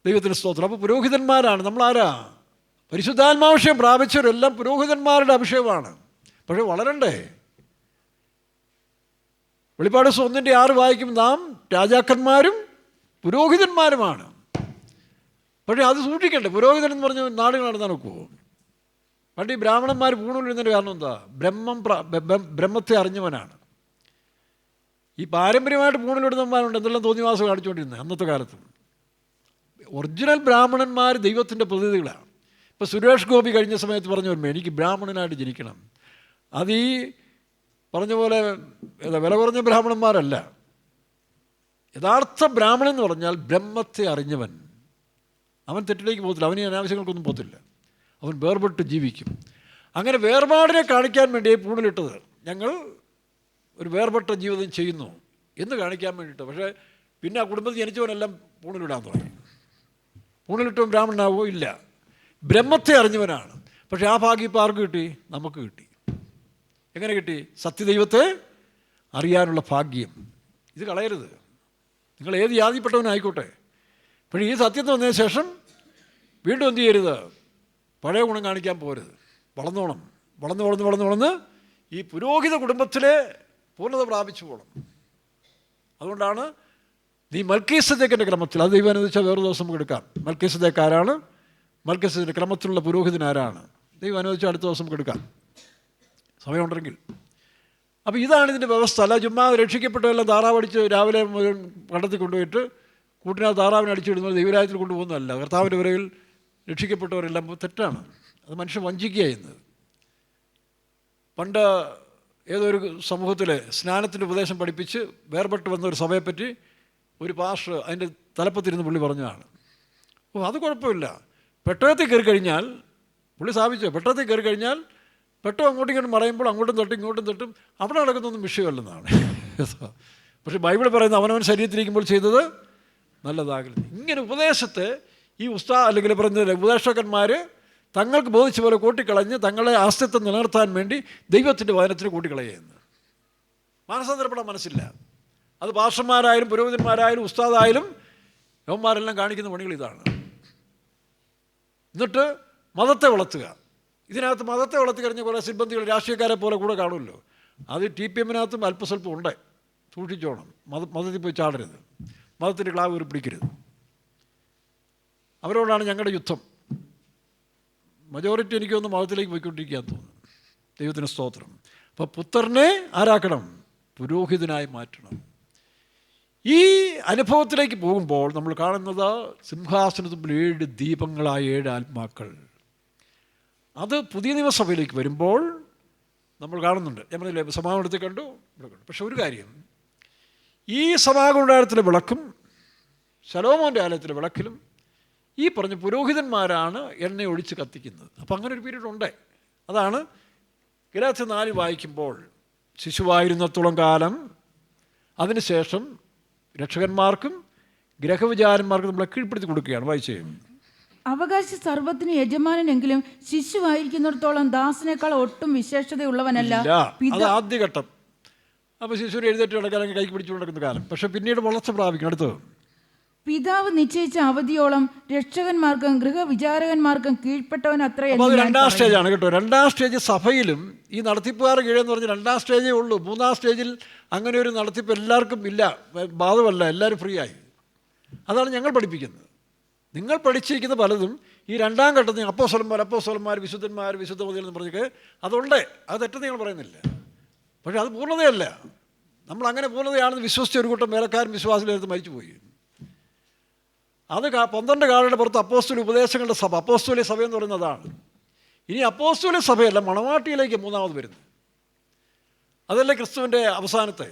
ദൈവത്തിന് സ്തോത്രം. അപ്പോൾ പുരോഹിതന്മാരാണ് നമ്മളാരാ? പരിശുദ്ധാത്മാഭിഷേകം പ്രാപിച്ചവരെല്ലാം പുരോഹിതന്മാരുടെ അഭിഷേകമാണ്. പക്ഷേ വളരണ്ടേ? വെളിപ്പാട് 1:6 വായിക്കും, നാം രാജാക്കന്മാരും പുരോഹിതന്മാരുമാണ്. പക്ഷേ അത് സൂക്ഷിക്കണ്ടേ? പുരോഹിതൻ എന്ന് പറഞ്ഞ നാടുകൾ നടത്താൻ നോക്കുമോ? പണ്ട് ഈ ബ്രാഹ്മണന്മാർ പൂണൂലിരുന്നതിൻ്റെ കാരണം എന്താ? ബ്രഹ്മത്തെ അറിഞ്ഞവനാണ്. ഈ പാരമ്പര്യമായിട്ട് പൂണിലിടുന്നവന്മാരുണ്ട് എന്തെല്ലാം തോന്നിവാസം കാണിച്ചുകൊണ്ടിരുന്നത് അന്നത്തെ കാലത്ത്. ഒറിജിനൽ ബ്രാഹ്മണന്മാർ ദൈവത്തിൻ്റെ പ്രതിനിധികളാണ്. ഇപ്പോൾ സുരേഷ് ഗോപി കഴിഞ്ഞ സമയത്ത് പറഞ്ഞു വരുമ്പോൾ എനിക്ക് ബ്രാഹ്മണനായിട്ട് ജനിക്കണം. അത് ഈ പറഞ്ഞ പോലെ വില കുറഞ്ഞ ബ്രാഹ്മണന്മാരല്ല. യഥാർത്ഥ ബ്രാഹ്മണൻ എന്ന് പറഞ്ഞാൽ ബ്രഹ്മത്തെ അറിഞ്ഞവൻ. അവൻ തെറ്റിലേക്ക് പോകത്തില്ല, അവന് അനാവശ്യങ്ങൾക്കൊന്നും പോകത്തില്ല, അവൻ വേർപെട്ട് ജീവിക്കും. അങ്ങനെ വേർപാടിനെ കാണിക്കാൻ വേണ്ടിയേ പൂണിലിട്ടത്. ഞങ്ങൾ ഒരു വേർപെട്ട ജീവിതം ചെയ്യുന്നു എന്ന് കാണിക്കാൻ വേണ്ടിയിട്ട്. പക്ഷേ പിന്നെ ആ കുടുംബത്തിൽ ജനിച്ചവനെല്ലാം പൂണിലിടാൻ തുടങ്ങി. പൂണിലിട്ടവൻ ബ്രാഹ്മണനാവോ? ഇല്ല, ബ്രഹ്മത്തെ അറിഞ്ഞവനാണ്. പക്ഷേ ആ ഭാഗ്യം ഇപ്പോൾ ആർക്ക് കിട്ടി? നമുക്ക് കിട്ടി. എങ്ങനെ കിട്ടി? സത്യദൈവത്തെ അറിയാനുള്ള ഭാഗ്യം. ഇത് കളയരുത്. നിങ്ങൾ ഏത് ജാതിപ്പെട്ടവനായിക്കോട്ടെ. പക്ഷേ ഈ സത്യത്തിൽ വന്നതിന് ശേഷം വീണ്ടും എന്ത് ചെയ്യരുത്? പഴയ ഗുണം കാണിക്കാൻ പോരുത്. വളർന്നോണം. വളർന്ന് ഈ പുരോഹിത കുടുംബത്തിലെ പൂർണ്ണത പ്രാപിച്ചു പോകണം. അതുകൊണ്ടാണ് നീ മൽക്കീസദേക്കിൻ്റെ ക്രമത്തിൽ, അത് ദൈവം അനുവദിച്ചാൽ വേറെ ദിവസം നമുക്ക് എടുക്കാം. മൽക്കീസദേക്ക് ആരാണ്? മൽക്കീസദേക്കിൻ്റെ ക്രമത്തിലുള്ള പുരോഹിതൻ ആരാണ്? ദൈവം അനുവദിച്ചാൽ അടുത്ത ദിവസം നമുക്ക് എടുക്കാം, സമയമുണ്ടെങ്കിൽ. അപ്പോൾ ഇതാണ് ഇതിൻ്റെ വ്യവസ്ഥ. അല്ല ചുമ്മാ രക്ഷിക്കപ്പെട്ടവരെല്ലാം താറാവടിച്ച് രാവിലെ മുഴുവൻ കണ്ടെത്തി കൊണ്ടുപോയിട്ട് കൂട്ടിനകത്ത് താറാവിനെ അടിച്ചിടുന്നത് ദൈവരാജ്യത്തിൽ കൊണ്ടുപോകുന്നതല്ല. കർത്താവിൻ്റെ വിരയിൽ രക്ഷിക്കപ്പെട്ടവരെല്ലാം തെറ്റാണ്. അത് മനുഷ്യൻ വഞ്ചിക്കുക ചെയ്യുന്നത്. പണ്ട് ഏതൊരു സമൂഹത്തിൽ സ്നാനത്തിൻ്റെ ഉപദേശം പഠിപ്പിച്ച് വേർപെട്ട് വന്ന ഒരു സഭയെപ്പറ്റി ഒരു പാസ്റ്റർ അതിൻ്റെ തലപ്പത്തിരുന്ന് പുള്ളി പറഞ്ഞതാണ്. അത് കുഴപ്പമില്ല, പെട്ടകത്തിൽ കയറി കഴിഞ്ഞാൽ പുള്ളി സ്ഥാപിച്ചു, പെട്ടകത്തിൽ കയറി കഴിഞ്ഞാൽ പെട്ടകം അങ്ങോട്ടും ഇങ്ങോട്ടും മറയുമ്പോൾ അങ്ങോട്ടും തട്ടും ഇങ്ങോട്ടും തട്ടും അവിടെ നടക്കുന്നൊന്നും വിഷയമല്ലെന്നാണ്. പക്ഷേ ബൈബിൾ പറയുന്നത് അവനവൻ ശരീരത്തിലിരിക്കുമ്പോൾ ചെയ്തത് നല്ലതാകരുത്. ഇങ്ങനെ ഉപദേശത്തെ ഈ അല്ലെങ്കിൽ പറഞ്ഞ ഉപദേശകന്മാർ തങ്ങൾക്ക് ബോധിച്ച പോലെ കൂട്ടിക്കളഞ്ഞ് തങ്ങളെ അസ്തിത്വം നിലനിർത്താൻ വേണ്ടി ദൈവത്തിൻ്റെ വചനത്തിന് കൂട്ടിക്കളയുന്നു. മാനസാന്തരപ്പെടാൻ മനസ്സില്ല. അത് പാസ്റ്റർമാരായാലും പുരോഹിതന്മാരായാലും ഉസ്താദായാലും യവന്മാരെല്ലാം കാണിക്കുന്ന പണികൾ ഇതാണ്. എന്നിട്ട് മതത്തെ വളർത്തുക. ഇതിനകത്ത് മതത്തെ വളർത്തി കഴിഞ്ഞ കുറേ സിബന്ധികൾ രാഷ്ട്രീയക്കാരെ പോലെ കൂടെ കാണുമല്ലോ. അത് TPM-നകത്തും അല്പസ്വല്പം ഉണ്ട്. സൂക്ഷിച്ചോണം. മതത്തിൽ പോയി ചാടരുത്. മതത്തിൻ്റെ ക്ലാവ് ഒരു പിടിക്കരുത്. അവരോടാണ് ഞങ്ങളുടെ യുദ്ധം. മജോറിറ്റി എനിക്കൊന്ന് മതത്തിലേക്ക് പോയിക്കൊണ്ടിരിക്കുകയെന്ന് തോന്നുന്നു. ദൈവത്തിന് സ്തോത്രം. അപ്പോൾ പുത്രനെ ആരാക്കണം? പുരോഹിതനായി മാറ്റണം. ഈ അനുഭവത്തിലേക്ക് പോകുമ്പോൾ നമ്മൾ കാണുന്നത് സിംഹാസനത്തിൽ 7 ദീപങ്ങളായ 7 ആത്മാക്കൾ. അത് പുതിയ നിയമസഭയിലേക്ക് വരുമ്പോൾ നമ്മൾ കാണുന്നുണ്ട്. നമ്മൾ സമാഗമനത്തിൽ കണ്ടു, ഇവിടെ കണ്ടു. പക്ഷെ ഒരു കാര്യം, ഈ സമാഗമനത്തിലെ വിളക്കും ശലോമോൻ്റെ ആലയത്തിലെ വിളക്കിലും ഈ പറഞ്ഞ പുരോഹിതന്മാരാണ് എണ്ണ ഒഴിച്ച് കത്തിക്കുന്നത്. അപ്പോൾ അങ്ങനെ ഒരു പീരീഡ് ഉണ്ട്. അതാണ് ഗലാത്യർ 4 വായിക്കുമ്പോൾ ശിശുവായിരുന്നത്തോളം കാലം അതിനുശേഷം രക്ഷകന്മാർക്കും ഗ്രഹവിചാരന്മാർക്കും നമ്മളെ കീഴ്പ്പെടുത്തി കൊടുക്കുകയാണ്. വായിച്ചേ. അവകാശി സർവ്വത്തിന് യജമാനെങ്കിലും ശിശുവായിരിക്കുന്നിടത്തോളം ദാസനേക്കാൾ ഒട്ടും വിശേഷതയുള്ളവനല്ല. അത് ആദ്യഘട്ടം. അപ്പോൾ ശിശുവിനെ എഴുന്നേറ്റ് നടക്കാൻ കൈക്ക് പിടിച്ചു നടക്കുന്ന കാലം. പക്ഷെ പിന്നീട് വളർച്ച പ്രാപിക്കണം. അടുത്തത്, പിതാവ് നിശ്ചയിച്ച അവധിയോളം രക്ഷകന്മാർക്കും ഗൃഹവിചാരകന്മാർക്കും കീഴ്പ്പെട്ടവൻ അത്രയും. അപ്പോൾ അത് 2ാം സ്റ്റേജാണ് കേട്ടോ. 2ാം സ്റ്റേജ് സഭയിലും ഈ നടത്തിപ്പുകാർ കീഴെന്ന് പറഞ്ഞാൽ 2ാം സ്റ്റേജേ ഉള്ളൂ. 3ാം സ്റ്റേജിൽ അങ്ങനെ ഒരു നടത്തിപ്പ് എല്ലാവർക്കും ഇല്ല, ബാധമല്ല, എല്ലാവരും ഫ്രീ ആയി. അതാണ് ഞങ്ങൾ പഠിപ്പിക്കുന്നത്. നിങ്ങൾ പഠിച്ചിരിക്കുന്ന പലതും ഈ 2ാം ഘട്ടത്തിൽ അപ്പോസ്തലന്മാർ വിശുദ്ധന്മാർ വിശുദ്ധമതികൾ എന്ന് പറഞ്ഞിട്ട് അതുണ്ട്. അത് തെറ്റെന്ന് ഞങ്ങൾ പറയുന്നില്ല. പക്ഷേ അത് പൂർണ്ണതയല്ല. നമ്മൾ അങ്ങനെ പൂർണ്ണതയാണെന്ന് വിശ്വസിച്ച ഒരു കൂട്ടം വേലക്കാരും വിശ്വാസികളെടുത്ത് മരിച്ചുപോയി. അത് 12 കാലയുടെ പുറത്ത് അപ്പോസ്തല ഉപദേശങ്ങളുടെ സഭ, അപ്പോസ്തോലിക സഭ എന്ന് പറയുന്നതാണ്. ഇനി അപ്പോസ്തോലിക സഭയല്ല, മണവാട്ടിയിലേക്ക് 3ാമത് വരുന്നത്. അതല്ലേ ക്രിസ്തുവിൻ്റെ അവസാനത്തെ.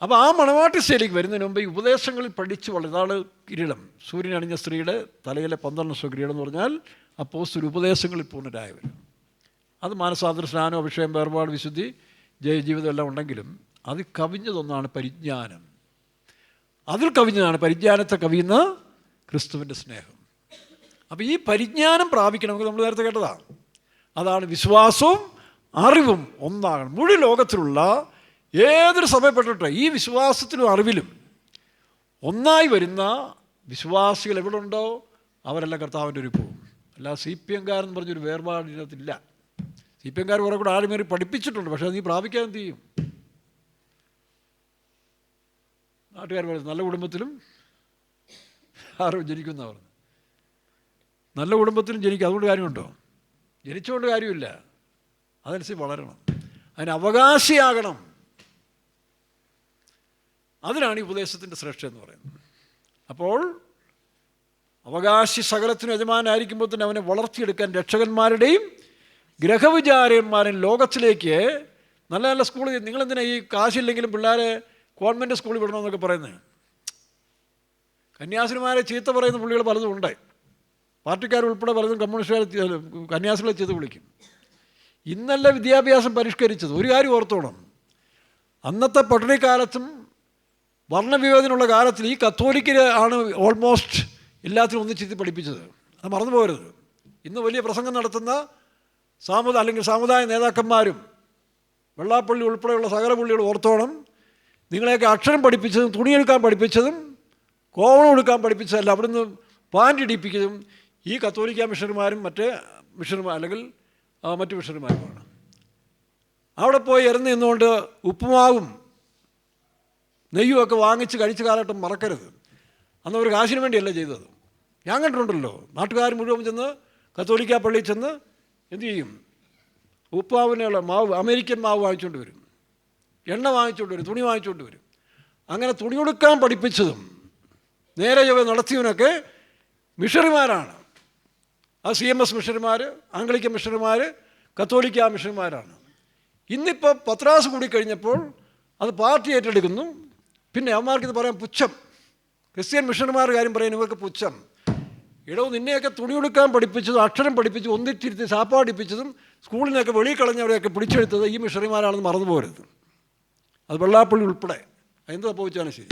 അപ്പോൾ ആ മണവാട്ടി സ്റ്റേജിലേക്ക് വരുന്നതിന് മുമ്പ് ഈ ഉപദേശങ്ങളിൽ പഠിച്ചു വളരെ. ഇതാണ് കിരീടം. സൂര്യൻ അണിഞ്ഞ സ്ത്രീയുടെ തലയിലെ 12 കിരീടം എന്ന് പറഞ്ഞാൽ അപ്പോസ്തല ഉപദേശങ്ങളിൽ പൂർണ്ണരായവർ. അത് മാനസാന്തര, സ്നാനം, അഭിഷേകം, വേർപാട്, വിശുദ്ധി, ജയജീവിതം എല്ലാം ഉണ്ടെങ്കിലും അത് കവിഞ്ഞതൊന്നാണ് പരിജ്ഞാനം. അതിൽ കവിഞ്ഞതാണ് പരിജ്ഞാനത്തെ കവിയുന്ന ക്രിസ്തുവിൻ്റെ സ്നേഹം. അപ്പോൾ ഈ പരിജ്ഞാനം പ്രാപിക്കണമെങ്കിൽ നമ്മൾ നേരത്തെ കേട്ടതാണ്. അതാണ് വിശ്വാസവും അറിവും ഒന്നാകണം. മുഴുവൻ ലോകത്തിലുള്ള ഏതൊരു സഭയപ്പെട്ടിട്ട് ഈ വിശ്വാസത്തിലും അറിവിലും ഒന്നായി വരുന്ന വിശ്വാസികൾ എവിടെ ഉണ്ടോ അവരെല്ലാം കർത്താവിൻ്റെ ഒരു പോകും. അല്ല CPM-കാരെന്ന് പറഞ്ഞൊരു വേർപാടിനകത്തില്ല. CPM-കാർ കുറെ കൂടെ ആരുമേറി പഠിപ്പിച്ചിട്ടുണ്ട്. പക്ഷേ നീ പ്രാപിക്കാൻ എന്ത് ചെയ്യും? നാട്ടുകാർ പറയുന്നത് നല്ല കുടുംബത്തിലും ആരും ജനിക്കുന്ന പറഞ്ഞു. നല്ല കുടുംബത്തിലും ജനിക്കും. അതുകൊണ്ട് കാര്യമുണ്ടോ? ജനിച്ചുകൊണ്ട് കാര്യമില്ല. അതനുസരിച്ച് വളരണം. അതിന് അവകാശിയാകണം. അതിനാണ് ഈ ഉപദേശത്തിൻ്റെ ശ്രേഷ്ഠ എന്ന് പറയുന്നത്. അപ്പോൾ അവകാശി സകലത്തിനും യജമാനായിരിക്കുമ്പോൾ തന്നെ അവനെ വളർത്തിയെടുക്കാൻ രക്ഷകന്മാരുടെയും ഗ്രഹവിചാരന്മാരും ലോകത്തിലേക്ക് നല്ല നല്ല സ്കൂളിൽ, നിങ്ങളെന്തിനാ ഈ കാശില്ലെങ്കിലും പിള്ളേരെ ഗവൺമെൻറ് സ്കൂളിൽ വിടണമെന്നൊക്കെ പറയുന്നത്? കന്യാസിനിമാരെ ചീത്ത പറയുന്ന പുള്ളികൾ പലതും ഉണ്ട്. പാർട്ടിക്കാരുൾപ്പെടെ പലതും കമ്മ്യൂണിസ്റ്റുകാർ കന്യാസികളെ ചെയ്ത് വിളിക്കും. ഇന്നല്ല വിദ്യാഭ്യാസം പരിഷ്കരിച്ചത്. ഒരു കാര്യം ഓർത്തോണം, അന്നത്തെ പട്ടിണിക്കാലത്തും വർണ്ണവിവേചനമുള്ള കാലത്തിൽ ഈ കത്തോലിക്കർ ആണ് ഓൾമോസ്റ്റ് എല്ലാത്തിനും ഒന്നിച്ചെത്തി പഠിപ്പിച്ചത്. അത് മറന്നു പോകരുത്. ഇന്ന് വലിയ പ്രസംഗം നടത്തുന്ന സാമുദായ നേതാക്കന്മാരും വെള്ളാപ്പള്ളി ഉൾപ്പെടെയുള്ള സകല പുള്ളികൾ ഓർത്തോണം, നിങ്ങളെയൊക്കെ അക്ഷരം പഠിപ്പിച്ചതും തുണിയെടുക്കാൻ പഠിപ്പിച്ചതും കോവണം എടുക്കാൻ പഠിപ്പിച്ചതല്ല, അവിടുന്ന് പാൻറ് ഇടിപ്പിക്കുന്നതും ഈ കത്തോലിക്ക മിഷണറിമാരും മറ്റ് മിഷണറിമാർ അല്ലെങ്കിൽ മറ്റു മിഷണറിമാരുമാണ്. അവിടെ പോയി ഇറങ്ങി നിന്നുകൊണ്ട് ഉപ്പുമാവും നെയ്യുമൊക്കെ വാങ്ങിച്ച് കഴിച്ച കാലഘട്ടം മറക്കരുത്. അന്ന് ഒരു കാശിന് വേണ്ടിയല്ല ചെയ്തത്. ഞാൻ കണ്ടിട്ടുണ്ടല്ലോ, നാട്ടുകാർ മുഴുവൻ ചെന്ന് കത്തോലിക്ക പള്ളിയിൽ ചെന്ന് എന്തു ചെയ്യും? ഉപ്പുമാവിനുള്ള മാവ്, അമേരിക്കൻ മാവ് വാങ്ങിച്ചുകൊണ്ട് വരും, എണ്ണ വാങ്ങിച്ചുകൊണ്ട് വരും, തുണി വാങ്ങിച്ചുകൊണ്ട് വരും. അങ്ങനെ തുണി കൊടുക്കാൻ പഠിപ്പിച്ചതും നേരെ നടത്തിയവനൊക്കെ മിഷണറിമാരാണ്. അത് CMS മിഷണറിമാർ, ആംഗ്ലിക്കൻ മിഷണറിമാർ, കത്തോലിക്ക മിഷണറിമാരാണ്. ഇന്നിപ്പോൾ പത്രാസ് കൂടിക്കഴിഞ്ഞപ്പോൾ അത് പാർട്ടി ഏറ്റെടുക്കുന്നു. പിന്നെ അവന്മാർക്കിത് പറയാൻ പുച്ഛം. ക്രിസ്ത്യൻ മിഷണറിമാരുടെ കാര്യം പറയാൻ ഇവർക്ക് പുച്ഛം. ഇടവും നിന്നെയൊക്കെ തുണി കൊടുക്കാൻ പഠിപ്പിച്ചതും അക്ഷരം പഠിപ്പിച്ച് ഒന്നിച്ചിരുത്തി സാപ്പാടിപ്പിച്ചതും സ്കൂളിനൊക്കെ വെളിയിൽ കളഞ്ഞവരെയൊക്കെ പിടിച്ചെടുത്തത് ഈ മിഷണറിമാരാണെന്ന് മറന്നു പോകരുത്. അത് വെള്ളാപ്പള്ളി ഉൾപ്പെടെ. എന്ത് സംഭവിച്ചാലും ശരി,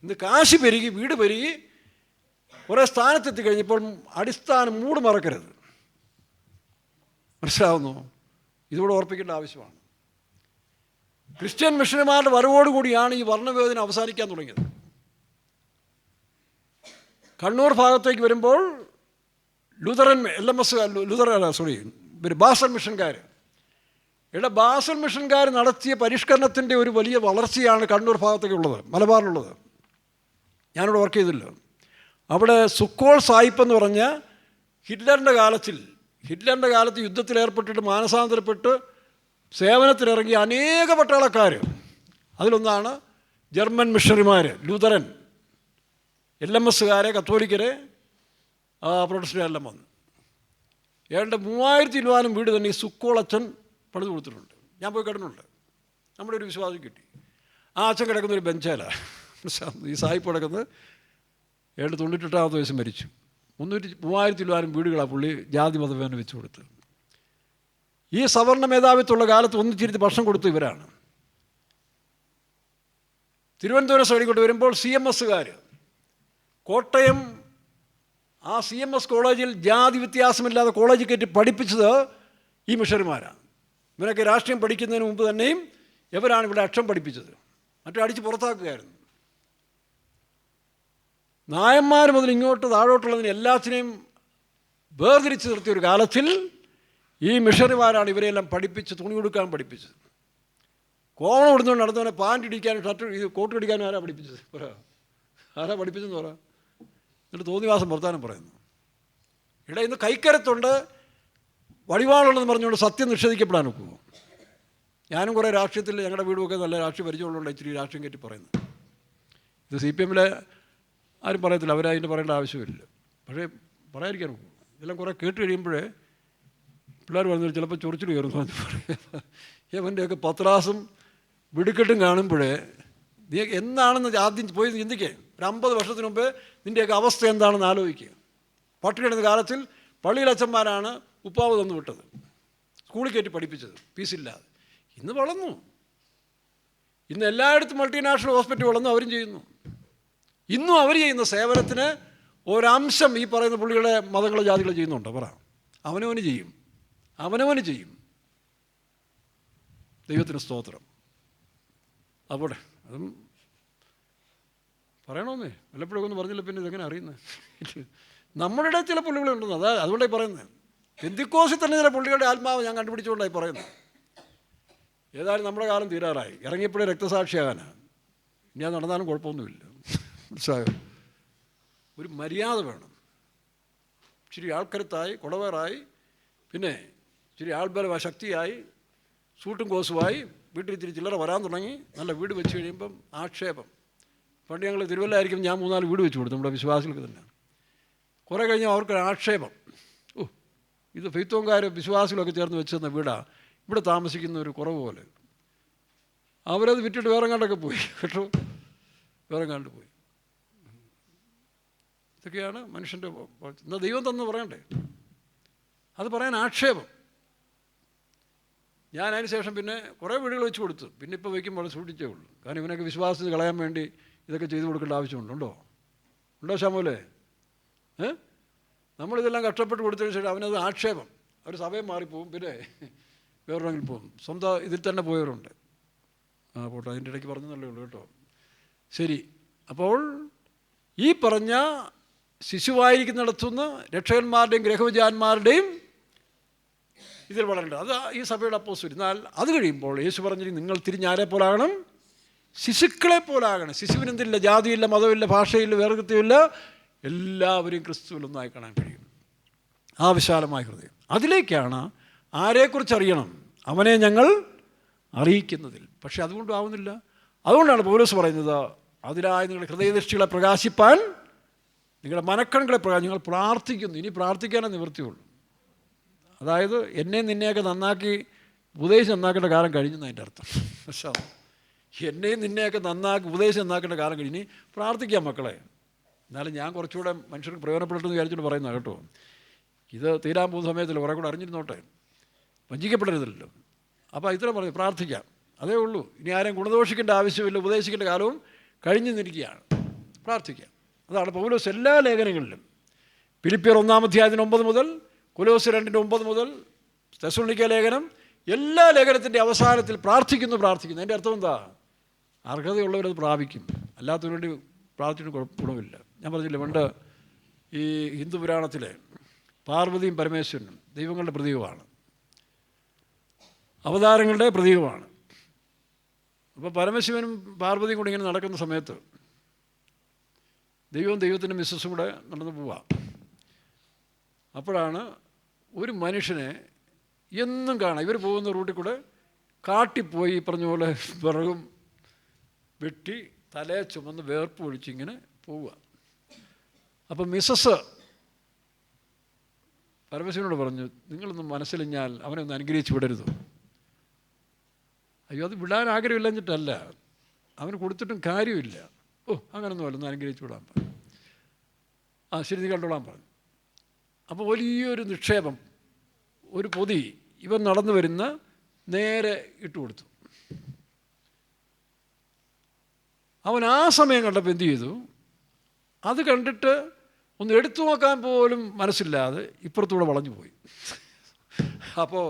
ഇന്ന് കാശ് പെരുകി, വീട് പെരുകി, കുറേ സ്ഥാനത്തെത്തി കഴിഞ്ഞപ്പോൾ അടിസ്ഥാനം മൂട് മറക്കരുത്. മനസ്സിലാവുന്നു? ഇതുകൂടെ ഓർപ്പിക്കേണ്ട ആവശ്യമാണ്. ക്രിസ്ത്യൻ മിഷണറിമാരുടെ വരവോടുകൂടിയാണ് ഈ വർണ്ണവേദന അവസാനിക്കാൻ തുടങ്ങിയത്. കണ്ണൂർ ഭാഗത്തേക്ക് വരുമ്പോൾ ലൂതറൻ ബാസൽ മിഷൻകാർ ബാസൽ മിഷൻകാർ നടത്തിയ പരിഷ്കരണത്തിൻ്റെ ഒരു വലിയ വളർച്ചയാണ് കണ്ണൂർ ഭാഗത്തേക്കുള്ളത്, മലബാറിലുള്ളത്. ഞാനിവിടെ വർക്ക് ചെയ്തില്ല. അവിടെ സുക്കോൾ സായിപ്പ് എന്ന് പറഞ്ഞ ഹിറ്റ്ലറിൻ്റെ കാലത്ത് യുദ്ധത്തിലേർപ്പെട്ടിട്ട് മാനസാന്തരപ്പെട്ട് സേവനത്തിനിറങ്ങിയ അനേക പട്ടാളക്കാർ, അതിലൊന്നാണ് ജർമ്മൻ മിഷണറിമാർ, ലൂതറൻ, LMSകാരെ, കത്തോലിക്കരെ, പ്രൊട്ടസ്റ്റന്റുകാരെല്ലാം വന്നു. ഏതാണ്ട് 3000 വീട് തന്നെ ഈ സുക്കോൾ അച്ഛൻ പണിത് കൊടുത്തിട്ടുണ്ട്. ഞാൻ പോയി കിടന്നുണ്ട്. നമ്മുടെ ഒരു വിശ്വാസം കിട്ടി. ആ അച്ഛൻ കിടക്കുന്ന ഒരു ബെഞ്ചേലാണ്. ഈ സായിപ്പ് കിടക്കുന്നത് 98 വയസ്സ് മരിച്ചു. 3000 വീടുകളാണ് പുള്ളി ജാതി മതഭേദം വെച്ച് കൊടുത്ത്. ഈ സവർണ മേധാവിത്വമുള്ള കാലത്ത് ഒന്നിച്ചിരുത്തി ഭക്ഷണം കൊടുത്തു ഇവരാണ്. തിരുവനന്തപുരം സൈഡിൽ വരുമ്പോൾ CMSകാർ, കോട്ടയം ആ CMS കോളേജിൽ ജാതി വ്യത്യാസമില്ലാതെ കോളേജിൽ കയറ്റി പഠിപ്പിച്ചത് ഈ മിഷണറിമാരാണ്. ഇവരൊക്കെ രാഷ്ട്രീയം പഠിക്കുന്നതിന് മുമ്പ് തന്നെയും ഇവരാണ് ഇവിടെ അക്ഷരം പഠിപ്പിച്ചത്. മറ്റേ അടിച്ച് പുറത്താക്കുകയായിരുന്നു. നായന്മാർ മുതൽ ഇങ്ങോട്ട് താഴോട്ടുള്ളതിന് എല്ലാത്തിനെയും വേർതിരിച്ച് നിർത്തിയ ഒരു കാലത്തിൽ ഈ മിഷണറിമാരാണ് ഇവരെല്ലാം പഠിപ്പിച്ച് തുണി കൊടുക്കാൻ പഠിപ്പിച്ചത്. കോവണം ഇടുന്നുകൊണ്ട് നടന്നവനെ പാൻറ് ഇടിക്കാനും കോട്ട് ഇടിക്കാനും ആരാ പഠിപ്പിച്ചത്? ആരാ പഠിപ്പിച്ചെന്ന് പറ. എന്നിട്ട് തോന്നിവാസം വർത്താനം പറയുന്നു. ഇവിടെ ഇന്ന് കൈക്കരത്തുണ്ട്, വടിവാളുള്ളതെന്ന് പറഞ്ഞുകൊണ്ട് സത്യം നിഷേധിക്കപ്പെടാൻ ഒക്കുമോ? ഞാനും കുറേ രാഷ്ട്രീയത്തിൽ ഞങ്ങളുടെ വീടുമൊക്കെ നല്ല രാഷ്ട്രീയ പരിചയമുള്ളതുകൊണ്ട് ഇച്ചിരി രാഷ്ട്രീയം കയറ്റി പറയുന്നത്. ഇത് CPMലെ ആരും പറയത്തില്ല, അവരതിൻ്റെ പറയേണ്ട ആവശ്യമില്ല. പക്ഷേ പറയാതിരിക്കാൻ ഒക്കും. ഇതെല്ലാം കുറേ കേട്ട് കഴിയുമ്പോഴേ പിള്ളേർ പറഞ്ഞാൽ ചിലപ്പോൾ ചൊറിച്ചിൽ കയറുന്നു എന്ന് പറയും. ഇവൻ്റെയൊക്കെ പത്രാസും വെടിക്കെട്ടും കാണുമ്പോഴേ നീ എന്താണെന്ന് ആദ്യം പോയി ചിന്തിക്കേ. ഒരു 50 വർഷത്തിന് മുമ്പേ നിൻ്റെയൊക്കെ അവസ്ഥ എന്താണെന്ന് ആലോചിക്കുക. പട്ടിണി കിടന്ന കാലത്തിൽ പള്ളിയിൽ അച്ഛന്മാരാണ് ഉപ്പാവ് തന്നു വിട്ടത്, സ്കൂളിൽ കയറ്റി പഠിപ്പിച്ചത് ഫീസില്ലാതെ. ഇന്ന് വളർന്നു. ഇന്ന് എല്ലായിടത്തും മൾട്ടിനാഷണൽ ഹോസ്പിറ്റൽ വളർന്നു, അവരും ചെയ്യുന്നു. ഇന്നും അവർ ചെയ്യുന്ന സേവനത്തിന് ഒരംശം ഈ പറയുന്ന പുള്ളികളെ മതങ്ങളോ ജാതികളോ ചെയ്യുന്നുണ്ടോ? പറ. അവനവന് ചെയ്യും. ദൈവത്തിന് സ്തോത്രം. അപ്പോൾ അതും പറയണമെന്നേ, വല്ലപ്പോഴൊക്കെ ഒന്നും പറഞ്ഞില്ല പിന്നെ ഇതെങ്ങനെ അറിയുന്നത്? നമ്മളുടെ ചില പുള്ളികളുണ്ടെന്ന് അതുകൊണ്ടായി പറയുന്നത്. പെന്തിക്കോസിൽ തന്നെ ചില പുള്ളികളുടെ ആത്മാവ് ഞാൻ കണ്ടുപിടിച്ചുകൊണ്ടായി പറയുന്നത്. ഏതായാലും നമ്മുടെ കാലം തീരാറായി. ഇറങ്ങിയപ്പോഴേ രക്തസാക്ഷിയാകാനാണ്. ഇനി അത് നടന്നാലും കുഴപ്പമൊന്നുമില്ല. മനസ്സിലായോ? ഒരു മര്യാദ വേണം. ഇച്ചിരി ആൾക്കരുത്തായി, കുടവേറായി, പിന്നെ ഇച്ചിരി ആൾബല ശക്തിയായി, സൂട്ടും കോസുമായി വീട്ടിൽ ഇത്തിരി ചില്ലറ വരാൻ തുടങ്ങി. നല്ല വീട് വെച്ച് കഴിയുമ്പം ആക്ഷേപം. പണ്ട് ഞങ്ങൾ തിരുവല്ലായിരിക്കും, ഞാൻ 3-4 വീട് വെച്ച് കൊടുത്തു നമ്മുടെ വിശ്വാസികൾക്ക് തന്നെ. കുറേ കഴിഞ്ഞാൽ അവർക്കൊരു ആക്ഷേപം. ഇത് ഫെയ്ത്തോങ്കാർ വിശ്വാസികളൊക്കെ ചേർന്ന് വെച്ച് തന്ന വീടാണ്, ഇവിടെ താമസിക്കുന്ന ഒരു കുറവ് പോലെ. അവരത് വിറ്റിട്ട് വേറെ കണ്ടൊക്കെ പോയി കേട്ടോ, വേറെ കണ്ട് പോയി. ഇതൊക്കെയാണ് മനുഷ്യൻ്റെ. എന്നാൽ ദൈവം തന്നു പറയണ്ടേ? അത് പറയാൻ ആക്ഷേപം. ഞാൻ അതിന് ശേഷം പിന്നെ കുറേ വീടുകൾ വെച്ച് കൊടുത്തു. പിന്നെ ഇപ്പോൾ വയ്ക്കുമ്പോൾ സൂക്ഷിച്ചേ ഉള്ളൂ. കാരണം ഇവനൊക്കെ വിശ്വാസത്തിൽ കളയാൻ വേണ്ടി ഇതൊക്കെ ചെയ്തു കൊടുക്കേണ്ട ആവശ്യമുണ്ടോ? ശാമോലേ? നമ്മളിതെല്ലാം കഷ്ടപ്പെട്ട് കൊടുത്തതിന് ശേഷം അവനത് ആക്ഷേപം. അവർ സഭയും മാറിപ്പോവും, പിന്നെ വേറൊരെങ്കിൽ പോകും. സ്വന്തം ഇതിൽ തന്നെ പോയവരുണ്ട്. പോട്ടെ, അതിൻ്റെ ഇടയ്ക്ക് പറഞ്ഞതല്ലേ ഉള്ളൂ കേട്ടോ. ശരി. അപ്പോൾ ഈ പറഞ്ഞ ശിശുവായിരിക്കുന്നിടത്തുനിന്ന് രക്ഷകന്മാരുടെയും ഗ്രഹവിജാന്മാരുടെയും ഇതിൽ വളരേണ്ടത്. അത് ഈ സഭയുടെ അപ്പോസ്തലൻ. എന്നാൽ അത് കഴിയുമ്പോൾ യേശു പറഞ്ഞിട്ട് നിങ്ങൾ തിരിഞ്ഞാരെ പോലാകണം? ശിശുക്കളെ പോലാകണം. ശിശുവിനെന്തില്ല, ജാതിയില്ല, മതമില്ല, ഭാഷയില്ല, വേർകൃത്യമില്ല, എല്ലാവരെയും ക്രിസ്തുവിലൊന്നായി കാണാൻ കഴിയും. ആ വിശാലമായ ഹൃദയം. അതിലേക്കാണ് ആരെക്കുറിച്ച് അറിയണം, അവനെ ഞങ്ങൾ അറിയിക്കുന്നതിൽ. പക്ഷെ അതുകൊണ്ടും ആവുന്നില്ല. അതുകൊണ്ടാണ് പൗലോസ് പറയുന്നത്, അതിലായി നിങ്ങളുടെ ഹൃദയദൃഷ്ടികളെ പ്രകാശിപ്പാൻ, നിങ്ങളുടെ മനക്കണ്ണുകളെ നിങ്ങൾ പ്രാർത്ഥിക്കുന്നു. ഇനി പ്രാർത്ഥിക്കാനേ നിവൃത്തിയുള്ളൂ. അതായത് എന്നെ നിന്നെയൊക്കെ നന്നാക്കി ഉപദേശം നന്നാക്കേണ്ട കാലം കഴിഞ്ഞെന്നതിൻ്റെ അർത്ഥം. പക്ഷേ എന്നെയും നിന്നെയൊക്കെ നന്നാക്കി ഉപദേശം നന്നാക്കേണ്ട കാലം കഴിഞ്ഞ് പ്രാർത്ഥിക്കാം മക്കളെ. എന്നാലും ഞാൻ കുറച്ചുകൂടെ മനുഷ്യർക്ക് പ്രയോജനപ്പെട്ടെന്ന് വിചാരിച്ചിട്ട് പറയുന്നത് കേട്ടോ. ഇത് തീരാൻ പോകുന്ന സമയത്തിൽ കുറേ കൂടെ അറിഞ്ഞിരുന്നോട്ടെ, വഞ്ചിക്കപ്പെടരുതല്ലോ. അപ്പോൾ ഇത്ര പറഞ്ഞു, പ്രാർത്ഥിക്കാം, അതേ ഉള്ളൂ. ഇനി ആരെയും ഗുണദോഷിക്കേണ്ട ആവശ്യമില്ല. ഉപദേശിക്കേണ്ട കാലവും കഴിഞ്ഞു നിൽക്കുകയാണ്. പ്രാർത്ഥിക്കാം, അതാണ് പൗലോസ് എല്ലാ ലേഖനങ്ങളിലും, ഫിലിപ്പിയർ 1-ാം 9 മുതൽ കൊലോസ് 2:9 മുതൽ തെസ്സലോനിക്ക ലേഖനം, എല്ലാ ലേഖനത്തിൻ്റെ അവസാനത്തിൽ പ്രാർത്ഥിക്കുന്നു. അതിൻ്റെ അർത്ഥം എന്താ? അർഹതയുള്ളവരത് പ്രാപിക്കും, അല്ലാത്തവർ വേണ്ടി പ്രാർത്ഥിച്ചിട്ട് ഗുണമില്ല. ഞാൻ പറഞ്ഞില്ല, പണ്ട് ഈ ഹിന്ദു പുരാണത്തിലെ പാർവതിയും പരമേശ്വരനും ദൈവങ്ങളുടെ പ്രതീകമാണ്, അവതാരങ്ങളുടെ പ്രതീകമാണ്. അപ്പോൾ പരമശിവനും പാർവതിയും കൂടി ഇങ്ങനെ നടക്കുന്ന സമയത്ത് ദൈവത്തിൻ്റെ മിസ്സസും കൂടെ നടന്നു പോവാം. അപ്പോഴാണ് ഒരു മനുഷ്യനെ എന്നും കാണാം, ഇവർ പോകുന്ന റൂട്ടിൽ കൂടെ കാട്ടിപ്പോയി പറഞ്ഞ പോലെ വിറകും വെട്ടി തലയെ ചുമന്ന് വേർപ്പ് ഒഴിച്ചിങ്ങനെ പോവുക. അപ്പം മിസ്സസ് പരമശിവനോട് പറഞ്ഞു, നിങ്ങളൊന്നും മനസ്സിലിഞ്ഞാൽ അവനെ ഒന്ന് അനുഗ്രഹിച്ച് വിടരുത്. അയ്യോ, അത് വിടാൻ ആഗ്രഹമില്ലെന്നിട്ടല്ല, അവന് കൊടുത്തിട്ടും കാര്യമില്ല. അങ്ങനൊന്നുമല്ല, ഒന്ന് അനുഗ്രഹിച്ച് വിടാൻ പറഞ്ഞു. ശരി, നീ കണ്ടോളാൻ പറഞ്ഞു. അപ്പോൾ വലിയൊരു നിക്ഷേപം, ഒരു പൊതി ഇവൻ നടന്നു വരുന്ന നേരെ ഇട്ട് കൊടുത്തു. അവൻ ആ സമയം കണ്ടപ്പോൾ എന്തു ചെയ്തു? അത് കണ്ടിട്ട് ഒന്ന് എടുത്തു നോക്കാൻ പോലും മനസ്സില്ലാതെ ഇപ്പുറത്തൂടെ വളഞ്ഞു പോയി. അപ്പോൾ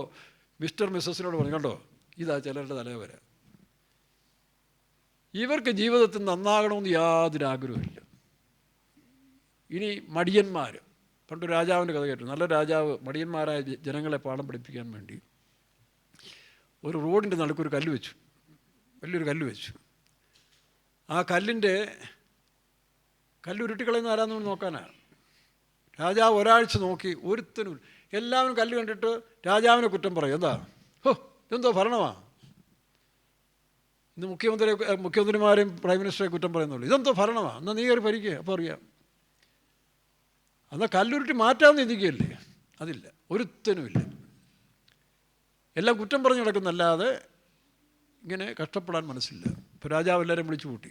മിസ്സസിനോട് പറഞ്ഞു, കണ്ടോ, ഇതാ ചിലരുടെ തലവര. ഇവർക്ക് ജീവിതത്തിൽ നന്നാകണമെന്ന് യാതൊരു ആഗ്രഹമില്ല. ഇനി മടിയന്മാർ, പണ്ട് രാജാവിൻ്റെ കഥ കേട്ടു. നല്ല രാജാവ് മടിയന്മാരായ ജനങ്ങളെ പാഠം പഠിപ്പിക്കാൻ വേണ്ടി ഒരു റോഡിൻ്റെ നടുക്കൊരു കല്ല് വെച്ചു, വലിയൊരു കല്ല് വെച്ചു. ആ കല്ലുരുട്ടിക്കളയുന്ന ആരാന്ന് നോക്കാനാണ്. രാജാവ് ഒരാഴ്ച നോക്കി, ഒരുത്തനും. എല്ലാവരും കല്ല് കണ്ടിട്ട് രാജാവിനെ കുറ്റം പറയും. ഇതെന്തോ ഭരണമാണ്. ഇന്ന് മുഖ്യമന്ത്രിമാരെയും പ്രൈം മിനിസ്റ്ററെ കുറ്റം പറയുന്നുള്ളൂ. ഇതെന്തോ ഭരണമാണ്, എന്നാൽ നീ കയറി ഭരിക്കുക, അപ്പോൾ അറിയാം. എന്നാൽ കല്ലുരുട്ടി മാറ്റാമെന്ന് ചിന്തിക്കുകയല്ലേ? അതില്ല, ഒരുത്തനുമില്ല. എല്ലാം കുറ്റം പറഞ്ഞു കിടക്കുന്നല്ലാതെ ഇങ്ങനെ കഷ്ടപ്പെടാൻ മനസ്സില്ല. ഇപ്പോൾ രാജാവ് എല്ലാവരും വിളിച്ചു കൂട്ടി.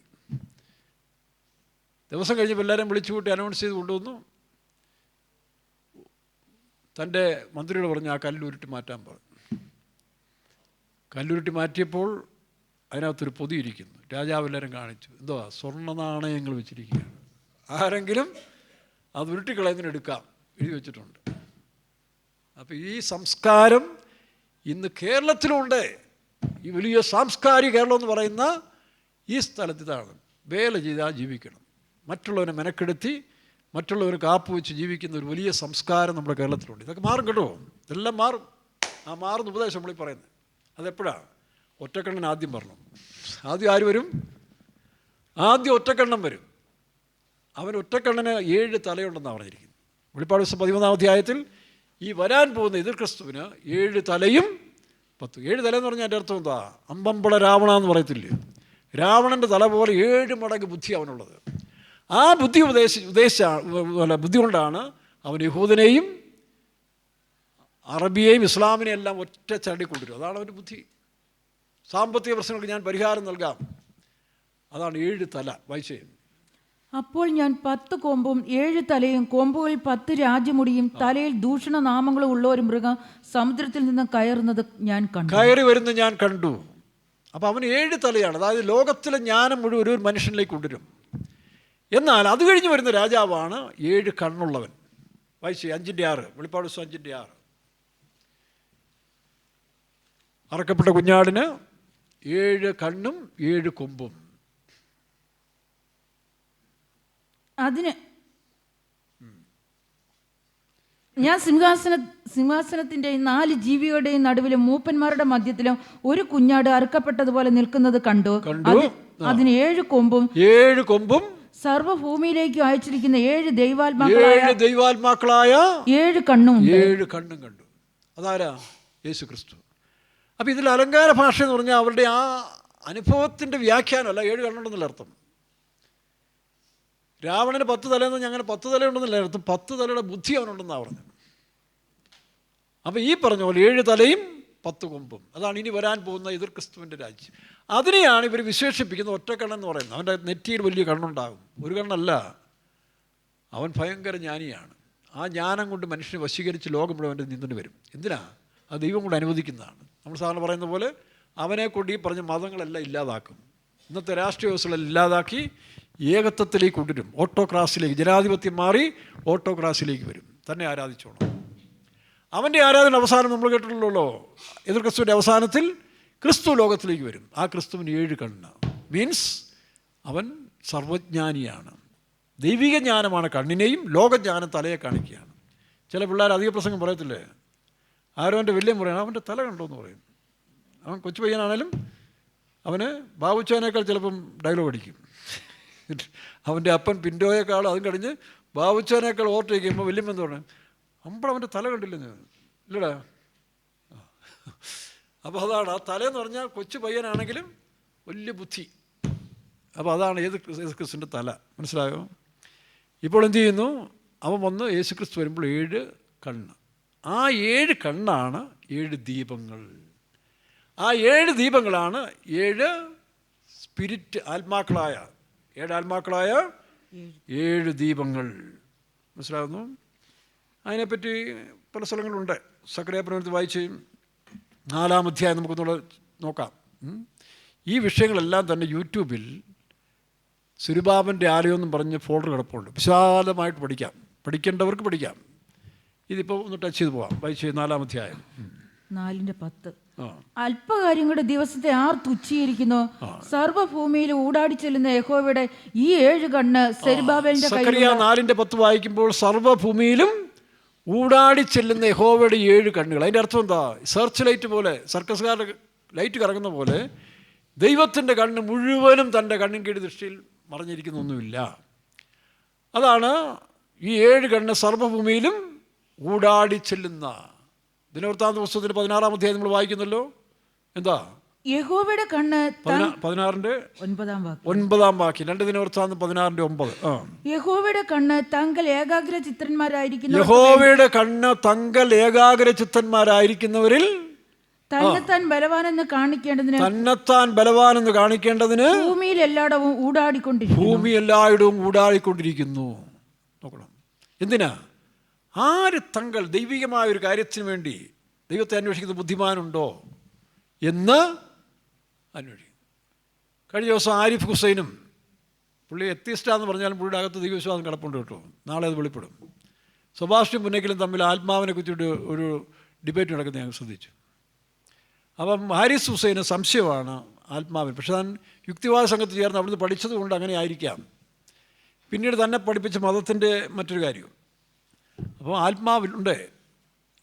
ദിവസം കഴിഞ്ഞപ്പോൾ എല്ലാവരും വിളിച്ചു കൂട്ടി അനൗൺസ് ചെയ്ത് കൊണ്ടുവന്നു. തൻ്റെ മന്ത്രിയോട് പറഞ്ഞു ആ കല്ലുരുട്ടി മാറ്റാൻ പറഞ്ഞു. കല്ലുരുട്ടി മാറ്റിയപ്പോൾ അതിനകത്തൊരു പൊതി ഇരിക്കുന്നു. രാജാവ് എല്ലാവരും കാണിച്ചു. എന്തോ സ്വർണ്ണ നാണയങ്ങൾ വെച്ചിരിക്കുകയാണ്. ആരെങ്കിലും അത് ഉരുട്ടിക്കളയുന്നതിനെടുക്കാം എഴുതി വെച്ചിട്ടുണ്ട്. അപ്പോൾ ഈ സംസ്കാരം ഇന്ന് കേരളത്തിലുണ്ട്. ഈ വലിയ സാംസ്കാരിക കേരളം എന്ന് പറയുന്ന ഈ സ്ഥലത്ത് ഇതാണ്. വേല ചെയ്താൽ ജീവിക്കണം, മറ്റുള്ളവരെ മെനക്കെടുത്തി മറ്റുള്ളവർ കാപ്പ് വെച്ച് ജീവിക്കുന്ന ഒരു വലിയ സംസ്കാരം നമ്മുടെ കേരളത്തിലുണ്ട്. ഇതൊക്കെ മാറും കേട്ടോ, ഇതെല്ലാം മാറും. ആ മാറുന്ന ഉപദേശം നമ്മളീ പറയുന്നത്. അതെപ്പോഴാണ്? ഒറ്റക്കണ്ണൻ ആദ്യം പറഞ്ഞു. ആദ്യം ആര് വരും? ആദ്യം ഒറ്റക്കണ്ണൻ വരും. അവൻ ഒറ്റക്കണ്ണന് 7 തലയുണ്ടെന്നാണ് പറഞ്ഞിരിക്കുന്നത്. വെളിപ്പാട് ദിവസം 13-ാം അധ്യായത്തിൽ ഈ വരാൻ പോകുന്ന എതിർ ക്രിസ്തുവിന് 7 തലയും 10. 7 തല എന്ന് പറഞ്ഞാൽ എൻ്റെ അർത്ഥം എന്താ? അമ്പമ്പള രാവണ എന്ന് പറയത്തില്ലേ? രാവണൻ്റെ തല പോലെ 7 മടങ്ങ് ബുദ്ധി അവനുള്ളത്. ആ ബുദ്ധി ബുദ്ധി കൊണ്ടാണ് അവൻ യഹൂദനെയും അറബിയെയും ഇസ്ലാമിനെയും എല്ലാം ഒറ്റ ചരടി കൊണ്ടുവരും. അതാണ് അവൻ്റെ ബുദ്ധി. സാമ്പത്തിക പ്രശ്നങ്ങൾക്ക് ഞാൻ പരിഹാരം നൽകാം, അതാണ് 7 തല. വായിച്ചേ. അപ്പോൾ ഞാൻ 10 കൊമ്പും 7 തലയും, കൊമ്പുകളിൽ 10 രാജമുടിയും, തലയിൽ ദൂഷണനാമങ്ങളും ഉള്ള ഒരു മൃഗം സമുദ്രത്തിൽ നിന്ന് കയറുന്നത് ഞാൻ കണ്ടു. കയറി വരുന്നത് ഞാൻ കണ്ടു. അപ്പോൾ അവന് 7 തലയാണ്. അതായത് ലോകത്തിലെ ജ്ഞാനം മുഴുവൻ ഒരു മനുഷ്യനിലേക്ക് കൊണ്ടുവരും. എന്നാൽ അത് കഴിഞ്ഞ് വരുന്ന രാജാവാണ് 7 കണ്ണുള്ളവൻ. വായിച്ചേ 5:6, വെളിപ്പാട് 5:6. അറക്കപ്പെട്ട കുഞ്ഞാടിന് 7 കണ്ണും 7 കൊമ്പും. അതിന് ഞാൻ സിംഹാസനത്തിൻ്റെയും 4 ജീവികളുടെയും നടുവിലും മൂപ്പന്മാരുടെ മധ്യത്തിലും ഒരു കുഞ്ഞാട് അറുക്കപ്പെട്ടതുപോലെ നിൽക്കുന്നത് കണ്ടു. അതിന് 7 കൊമ്പും സർവ്വഭൂമിയിലേക്ക് അയച്ചിരിക്കുന്ന 7 ദൈവാത്മാക്കളായ 7 കണ്ണും കണ്ടു. അതാരാ? യേശു ക്രിസ്തു. അപ്പം ഇതിൽ അലങ്കാര ഭാഷ എന്ന് പറഞ്ഞാൽ അവരുടെ ആ അനുഭവത്തിൻ്റെ വ്യാഖ്യാനമല്ല 7 കണ്ണുണ്ടെന്നുള്ള അർത്ഥം. രാവണന് 10 തലയെന്ന് അങ്ങനെ 10 തലയുണ്ടെന്നല്ല അർത്ഥം. 10 തലയുടെ ബുദ്ധി അവനുണ്ടെന്നാണ് പറഞ്ഞത്. അപ്പോൾ ഈ പറഞ്ഞ പോലെ 7 തലയും 10 കൊമ്പും, അതാണ് ഇനി വരാൻ പോകുന്ന എതിർ ക്രിസ്തുവിൻ്റെ രാജ്യം. അതിനെയാണ് ഇവർ വിശേഷിപ്പിക്കുന്നത് ഒറ്റക്കണ്ണെന്ന് പറയുന്നത്. അവൻ്റെ നെറ്റിയിൽ വലിയ കണ്ണുണ്ടാകും. ഒരു കണ്ണല്ല, അവൻ ഭയങ്കര ജ്ഞാനിയാണ്. ആ ജ്ഞാനം കൊണ്ട് മനുഷ്യനെ വശീകരിച്ച് ലോകം മുഴുവൻ അവൻ്റെ നിന്നിട്ട് വരും. എന്തിനാ? അത് ദൈവം കൊണ്ട് അനുവദിക്കുന്നതാണ്. നമ്മൾ സാധാരണ പറയുന്ന പോലെ അവനെ കൊണ്ട് ഈ പറഞ്ഞ മതങ്ങളെല്ലാം ഇല്ലാതാക്കും. ഇന്നത്തെ രാഷ്ട്രീയ വ്യവസ്ഥകളെല്ലാം ഇല്ലാതാക്കി ഏകത്വത്തിലേക്ക് കൊണ്ടുവരും. ഓട്ടോക്രാസിലേക്ക്, ജനാധിപത്യം മാറി ഓട്ടോക്രാസിലേക്ക് വരും. തന്നെ ആരാധിച്ചോണം. അവൻ്റെ ആരാധന അവസാനം നമ്മൾ കേട്ടിട്ടുള്ളൂ. എതിർ ക്രിസ്തുവിൻ്റെ അവസാനത്തിൽ ക്രിസ്തു ലോകത്തിലേക്ക് വരും. ആ ക്രിസ്തുവിന് 7 കണ്ണ്. മീൻസ് അവൻ സർവജ്ഞാനിയാണ്. ദൈവിക ജ്ഞാനമാണ് കണ്ണിനെയും, ലോകജ്ഞാനം തലയെ കാണിക്കുകയാണ്. ചില പിള്ളേർ അധിക പ്രസംഗം പറയത്തില്ലേ, ആരോ എൻ്റെ വലിയ പറയണം അവൻ്റെ തല കണ്ടോയെന്ന് പറയും. അവൻ കൊച്ചു പയ്യനാണേലും അവന് ബാബുച്ചാനേക്കാൾ ചിലപ്പം ഡയലോഗ് അടിക്കും. അവൻ്റെ അപ്പൻ പിൻഡോയേക്കാൾ അതും കഴിഞ്ഞ് ബാബുച്ചാനേക്കാൾ ഓർത്ത് വയ്ക്കുമ്പോൾ വലിയമ്മ പറഞ്ഞു, അവൻ്റെ തല കണ്ടില്ലെന്ന്. ഇല്ലടാ. അപ്പോൾ അതാണ് ആ തലയെന്ന് പറഞ്ഞാൽ കൊച്ചു പയ്യനാണെങ്കിലും വലിയ ബുദ്ധി. അപ്പോൾ അതാണ് യേശുക്രിസ്തുവിൻ്റെ തല. മനസ്സിലായോ? ഇപ്പോൾ എന്ത് ചെയ്യുന്നു? അവൻ വന്ന് യേശുക്രിസ്തു വരുമ്പോൾ 7 കണ്ണ്. ആ 7 കണ്ണാണ് 7 ദീപങ്ങൾ. ആ 7 ദീപങ്ങളാണ് 7 സ്പിരിറ്റ് ആത്മാക്കളായ 7 ദീപങ്ങൾ. മനസ്സിലാകുന്നു? അതിനെപ്പറ്റി പല സ്ഥലങ്ങളുണ്ട്. സക്കറിയ പ്രവചനത്തിൽ വായിച്ച് 4-ാം അധ്യായം നമുക്കൊന്നുകൂടെ നോക്കാം. ഈ വിഷയങ്ങളെല്ലാം തന്നെ യൂട്യൂബിൽ സുരുബാബൻ്റെ ആലയം എന്നും പറഞ്ഞ് ഫോൾഡർ കിടപ്പുണ്ട്. വിശാലമായിട്ട് പഠിക്കാം. പഠിക്കേണ്ടവർക്ക് പഠിക്കാം. ഇതിപ്പോൾ ഒന്ന് ടച്ച് ചെയ്ത് പോവാം. വായിച്ച് 4-ാം അധ്യായം 4:10. അല്പകാര്യങ്ങളുടെ ദിവസത്തെ ആർ തുച്ഛീകരിക്കുന്നു? സർവ്വഭൂമിയിൽ ഊടാടി ചെല്ലുന്ന യഹോവയുടെ ഈ 7 കണ്ണ് സെരുബ്ബാബേലിന്റെ സക്കറിയ 4:10 വായിക്കുമ്പോൾ സർവ്വഭൂമിയിലും ഊടാടി ചെല്ലുന്ന യഹോവയുടെ 7 കണ്ണുകൾ. അതിൻ്റെ അർത്ഥം എന്താ? സെർച്ച് ലൈറ്റ് പോലെ, സർക്കസുകാരുടെ ലൈറ്റ് കറങ്ങുന്ന പോലെ ദൈവത്തിൻ്റെ കണ്ണ് മുഴുവനും തൻ്റെ കണ്ണിൻ കീഴ് ദൃഷ്ടിയിൽ മറഞ്ഞിരിക്കുന്നൊന്നുമില്ല. അതാണ് ഈ 7 കണ്ണ് സർവ്വഭൂമിയിലും ഊടാടി ചെല്ലുന്ന. ദിനവൃത്താന്ത പുസ്തകത്തിൻ്റെ 16-ാം അധ്യായം നമ്മൾ വായിക്കുന്നല്ലോ. എന്താ? യഹോവയുടെ കണ്ണ് 16-ന്റെ 9-ാം വാക്യം. 2 ദിനവൃത്താന്തം 16-ന്റെ 9. യഹോവയുടെ കണ്ണ് തങ്കൽ ഏകാഗ്ര ചിത്രന്മാരായിരിക്കുന്നു. യഹോവയുടെ കണ്ണ് തങ്കൽ ഏകാഗ്ര ചിത്തന്മാരായിരിക്കുന്നവരിൽ തന്നെത്താൻ ബലവാനെന്ന് കാണിക്കേണ്ടതിന് ഭൂമിയിൽ എല്ലായിടവും ഊടാടിക്കൊണ്ടിരിക്കുന്നു. നോക്കണം. എന്തിനാ? ആര് തങ്ങൾ ദൈവികമായ ഒരു കാര്യത്തിന് വേണ്ടി ദൈവത്തെ അന്വേഷിക്കുന്ന ബുദ്ധിമാനുണ്ടോ എന്ന് അന്വേഷിക്കുന്നു. കഴിഞ്ഞ ദിവസം ആരിഫ് ഹുസൈനും, പുള്ളി എത്തിയിസ്റ്റാന്ന് പറഞ്ഞാലും പുള്ളിയുടെ അകത്ത് ദൈവവിശ്വാസം കിടപ്പുണ്ട് കേട്ടോ. നാളെ അത് വെളിപ്പെടും. സെബാസ്റ്റ്യൻ പുന്നക്കലും തമ്മിൽ ആത്മാവിനെ കുറിച്ചിട്ട് ഒരു ഡിബേറ്റ് നടക്കുന്നത് ഞങ്ങൾ ശ്രദ്ധിച്ചു. അപ്പം ഹാരിസ് ഹുസൈന് സംശയമാണ് ആത്മാവിന്. പക്ഷെ താൻ യുക്തിവാദ സംഘത്തിൽ ചേർന്ന് അവിടുന്ന് പഠിച്ചത് കൊണ്ട് അങ്ങനെ ആയിരിക്കാം. പിന്നീട് തന്നെ പഠിപ്പിച്ച മതത്തിൻ്റെ മറ്റൊരു കാര്യം. അപ്പോൾ ആത്മാവിലുണ്ട്.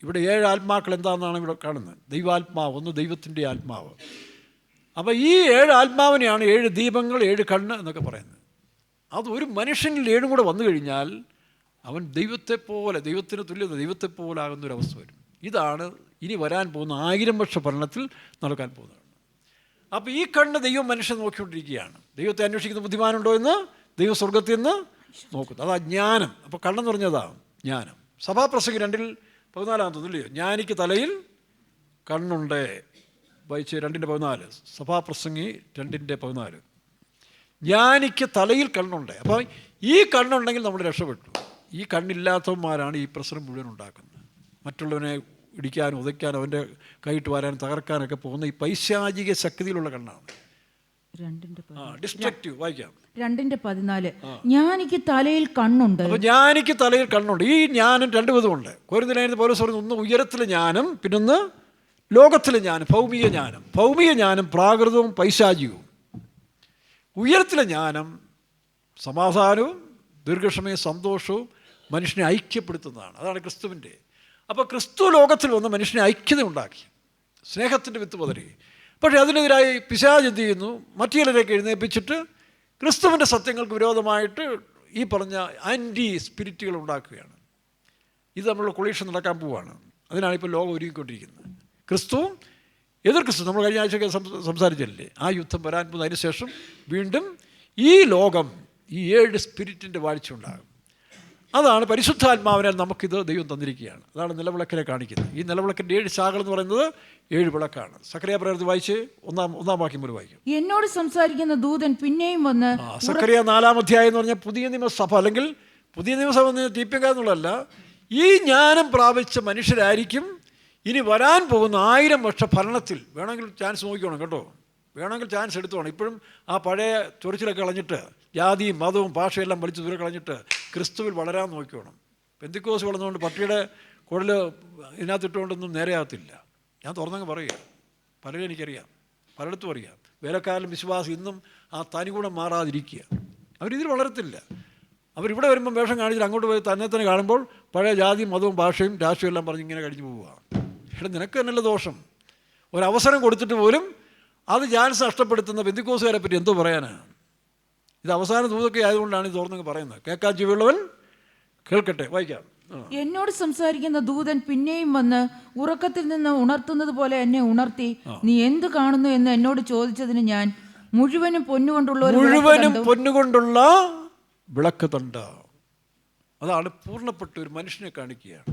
ഇവിടെ 7 ആത്മാക്കൾ എന്താണെന്നാണ് ഇവിടെ കാണുന്നത്. ദൈവാത്മാവ്, ഒന്ന് ദൈവത്തിൻ്റെ ആത്മാവ്. അപ്പോൾ ഈ 7 ആത്മാവിനെയാണ് 7 ദീപങ്ങൾ, 7 കണ്ണ് എന്നൊക്കെ പറയുന്നത്. അത് ഒരു മനുഷ്യനിൽ 7 കൂടെ വന്നു കഴിഞ്ഞാൽ അവൻ ദൈവത്തെപ്പോലെ, ദൈവത്തിന് തുല്യത, ദൈവത്തെപ്പോലെ ആകുന്നൊരവസ്ഥ വരും. ഇതാണ് ഇനി വരാൻ പോകുന്ന 1000 വർഷ ഭരണത്തിൽ നടക്കാൻ പോകുന്നതാണ്. അപ്പോൾ ഈ കണ്ണ് ദൈവം മനുഷ്യൻ നോക്കിക്കൊണ്ടിരിക്കുകയാണ്. ദൈവത്തെ അന്വേഷിക്കുന്ന ബുദ്ധിമാനുണ്ടോ എന്ന് ദൈവം സ്വർഗത്തിൽ നിന്ന് നോക്കുന്നു. അതാ ജ്ഞാനം. അപ്പോൾ കണ്ണെന്ന് പറഞ്ഞതാ ജ്ഞാനം. സഭാപ്രസംഗി 2:14 തോന്നില്ലയോ? ജ്ഞാനിക്ക് തലയിൽ കണ്ണുണ്ട്. വായിച്ച് 2:14. സഭാപ്രസംഗി 2:14. ജ്ഞാനിക്ക് തലയിൽ കണ്ണുണ്ട്. അപ്പോൾ ഈ കണ്ണുണ്ടെങ്കിൽ നമ്മൾ രക്ഷപ്പെട്ടു. ഈ കണ്ണില്ലാത്തവന്മാരാണ് ഈ പ്രശ്നം മുഴുവൻ ഉണ്ടാക്കുന്നത്. മറ്റുള്ളവനെ ഇടിക്കാനും ഉതയ്ക്കാനും അവൻ്റെ കൈയിട്ട് വരാനും തകർക്കാനൊക്കെ പോകുന്ന ഈ പൈശാചിക ശക്തിയിലുള്ള കണ്ണാണ്. ഡിസ്ട്രക്റ്റീവ്. വായിക്കാം 2:14. ജ്ഞാനിക്ക് തലയിൽ കണ്ണുണ്ട്. അപ്പോൾ ജ്ഞാനിക്ക് തലയിൽ കണ്ണുണ്ട്. ഈ ജ്ഞാനം 2 വിധമുണ്ട്. കൊരിന്ത്യർ പൗലോസ് പറയുന്നു, ഒന്ന് ഉയരത്തിലെ ജ്ഞാനം, പിന്നൊന്ന് ലോകത്തിലെ ജ്ഞാനം, ഭൗമിക ജ്ഞാനം. ഭൗമിക ജ്ഞാനം പ്രാകൃതവും പൈശാചികവും. ഉയരത്തിലെ ജ്ഞാനം സമാധാനവും ദീർഘക്ഷമയും സന്തോഷവും മനുഷ്യനെ ഐക്യപ്പെടുത്തുന്നതാണ്. അതാണ് ക്രിസ്തുവിൻ്റെ. അപ്പോൾ ക്രിസ്തു ലോകത്തിൽ വന്ന് മനുഷ്യനെ ഐക്യത ഉണ്ടാക്കി, സ്നേഹത്തിൻ്റെ വിത്ത് പതറി. പക്ഷേ അതിനെതിരായി പിശാച് എന്ത് ചെയ്യുന്നു? മറ്റു ചിലരെയൊക്കെ എഴുന്നേൽപ്പിച്ചിട്ട് ക്രിസ്തുവിൻ്റെ സത്യങ്ങൾക്ക് വിരോധമായിട്ട് ഈ പറഞ്ഞ ആൻറ്റി സ്പിരിറ്റുകൾ ഉണ്ടാക്കുകയാണ്. ഇത് നമ്മളുടെ കൊളീഷൻ നടക്കാൻ പോവുകയാണ്. അതിനാണ് ഇപ്പോൾ ലോകം ഒരുങ്ങിക്കൊണ്ടിരിക്കുന്നത്. ക്രിസ്തുവും എതിർ ക്രിസ്തു, നമ്മൾ കഴിഞ്ഞ ആഴ്ചയൊക്കെ സംസാരിച്ചല്ലേ, ആ യുദ്ധം വരാൻ പോകുന്ന. അതിനുശേഷം വീണ്ടും ഈ ലോകം ഈ 7 സ്പിരിറ്റിൻ്റെ വാഴ്ച ഉണ്ടാകും. അതാണ് പരിശുദ്ധാത്മാവിനാൽ നമുക്കിത് ദൈവം തന്നിരിക്കുകയാണ്. അതാണ് നിലവിളക്കിനെ കാണിക്കുന്നത്. ഈ നിലവിളക്കിൻ്റെ 7 ശാഖകൾ എന്ന് പറയുന്നത് 7 വിളക്കാണ്. സക്കറിയ പ്രവചനം വായിച്ച് 1-ാം വാക്യം മുതൽ വായിക്കും. എന്നോട് സംസാരിക്കുന്ന ദൂതൻ പിന്നെയും വന്ന്. സക്കറിയ 4-ാം അധ്യായം എന്ന് പറഞ്ഞാൽ പുതിയ നിയമസഭ, അല്ലെങ്കിൽ പുതിയ നിയമസഭ TPK എന്നുള്ളതല്ല, ഈ ജ്ഞാനം പ്രാപിച്ച മനുഷ്യരായിരിക്കും ഇനി വരാൻ പോകുന്ന 1000 വർഷ ഭരണത്തിൽ. വേണമെങ്കിൽ ചാൻസ് നോക്കിക്കോണം കേട്ടോ. വേണമെങ്കിൽ ചാൻസ് എടുത്തോണം. ഇപ്പോഴും ആ പഴയ ചൊറിച്ചിലൊക്കെ കളഞ്ഞിട്ട് ജാതിയും മതവും ഭാഷയെല്ലാം വലിച്ചു ദൂരെ കളഞ്ഞിട്ട് ക്രിസ്തുവിൽ വളരാൻ നോക്കിക്കോണം. പെന്തിക്കോസ് വളർന്നുകൊണ്ട് പട്ടിയുടെ കുഴൽ ഇതിനകത്തിട്ടുകൊണ്ടൊന്നും നേരെയാകത്തില്ല. ഞാൻ തുറന്നങ്ങ് പറയുക, പലരും എനിക്കറിയാം, പലയിടത്തും അറിയാം. വേലക്കാരനും വിശ്വാസം ഇന്നും ആ തനിഗുണം മാറാതിരിക്കുക. അവരിതിൽ വളരത്തില്ല. അവരിവിടെ വരുമ്പം വേഷം കാണിച്ചിട്ട് അങ്ങോട്ട് പോയി തന്നെ കാണുമ്പോൾ പഴയ ജാതിയും മതവും ഭാഷയും രാഷ്ട്രീയം എല്ലാം പറഞ്ഞ് ഇങ്ങനെ കഴിഞ്ഞു പോവുക. ഇവിടെ നിനക്ക് തന്നെയല്ല ദോഷം. ഒരവസരം കൊടുത്തിട്ട് പോലും അത് ചാൻസ് നഷ്ടപ്പെടുത്തുന്ന പെന്തിക്കോസുകാരെ പറ്റി എന്തോ പറയാനാണ്? ഇത് അവസാന ദൂതൊക്കെ ആയതുകൊണ്ടാണ് ഇത് തുറന്നങ്ങ് പറയുന്നത്. കേൾക്കാൻ ചെവിയുള്ളവൻ കേൾക്കട്ടെ. വായിക്കാം. എന്നോട് സംസാരിക്കുന്ന ദൂതൻ പിന്നെയും വന്ന് ഉറക്കത്തിൽ നിന്ന് ഉണർത്തുന്നത് പോലെ എന്നെ ഉണർത്തി, നീ എന്ത് കാണുന്നു എന്ന് എന്നോട് ചോദിച്ചതിന് ഞാൻ മുഴുവനും പൊന്നുകൊണ്ടുള്ള വിളക്ക് തണ്ട്. അതാണ് പൂർണ്ണപ്പെട്ട ഒരു മനുഷ്യനെ കാണിക്കുകയാണ്.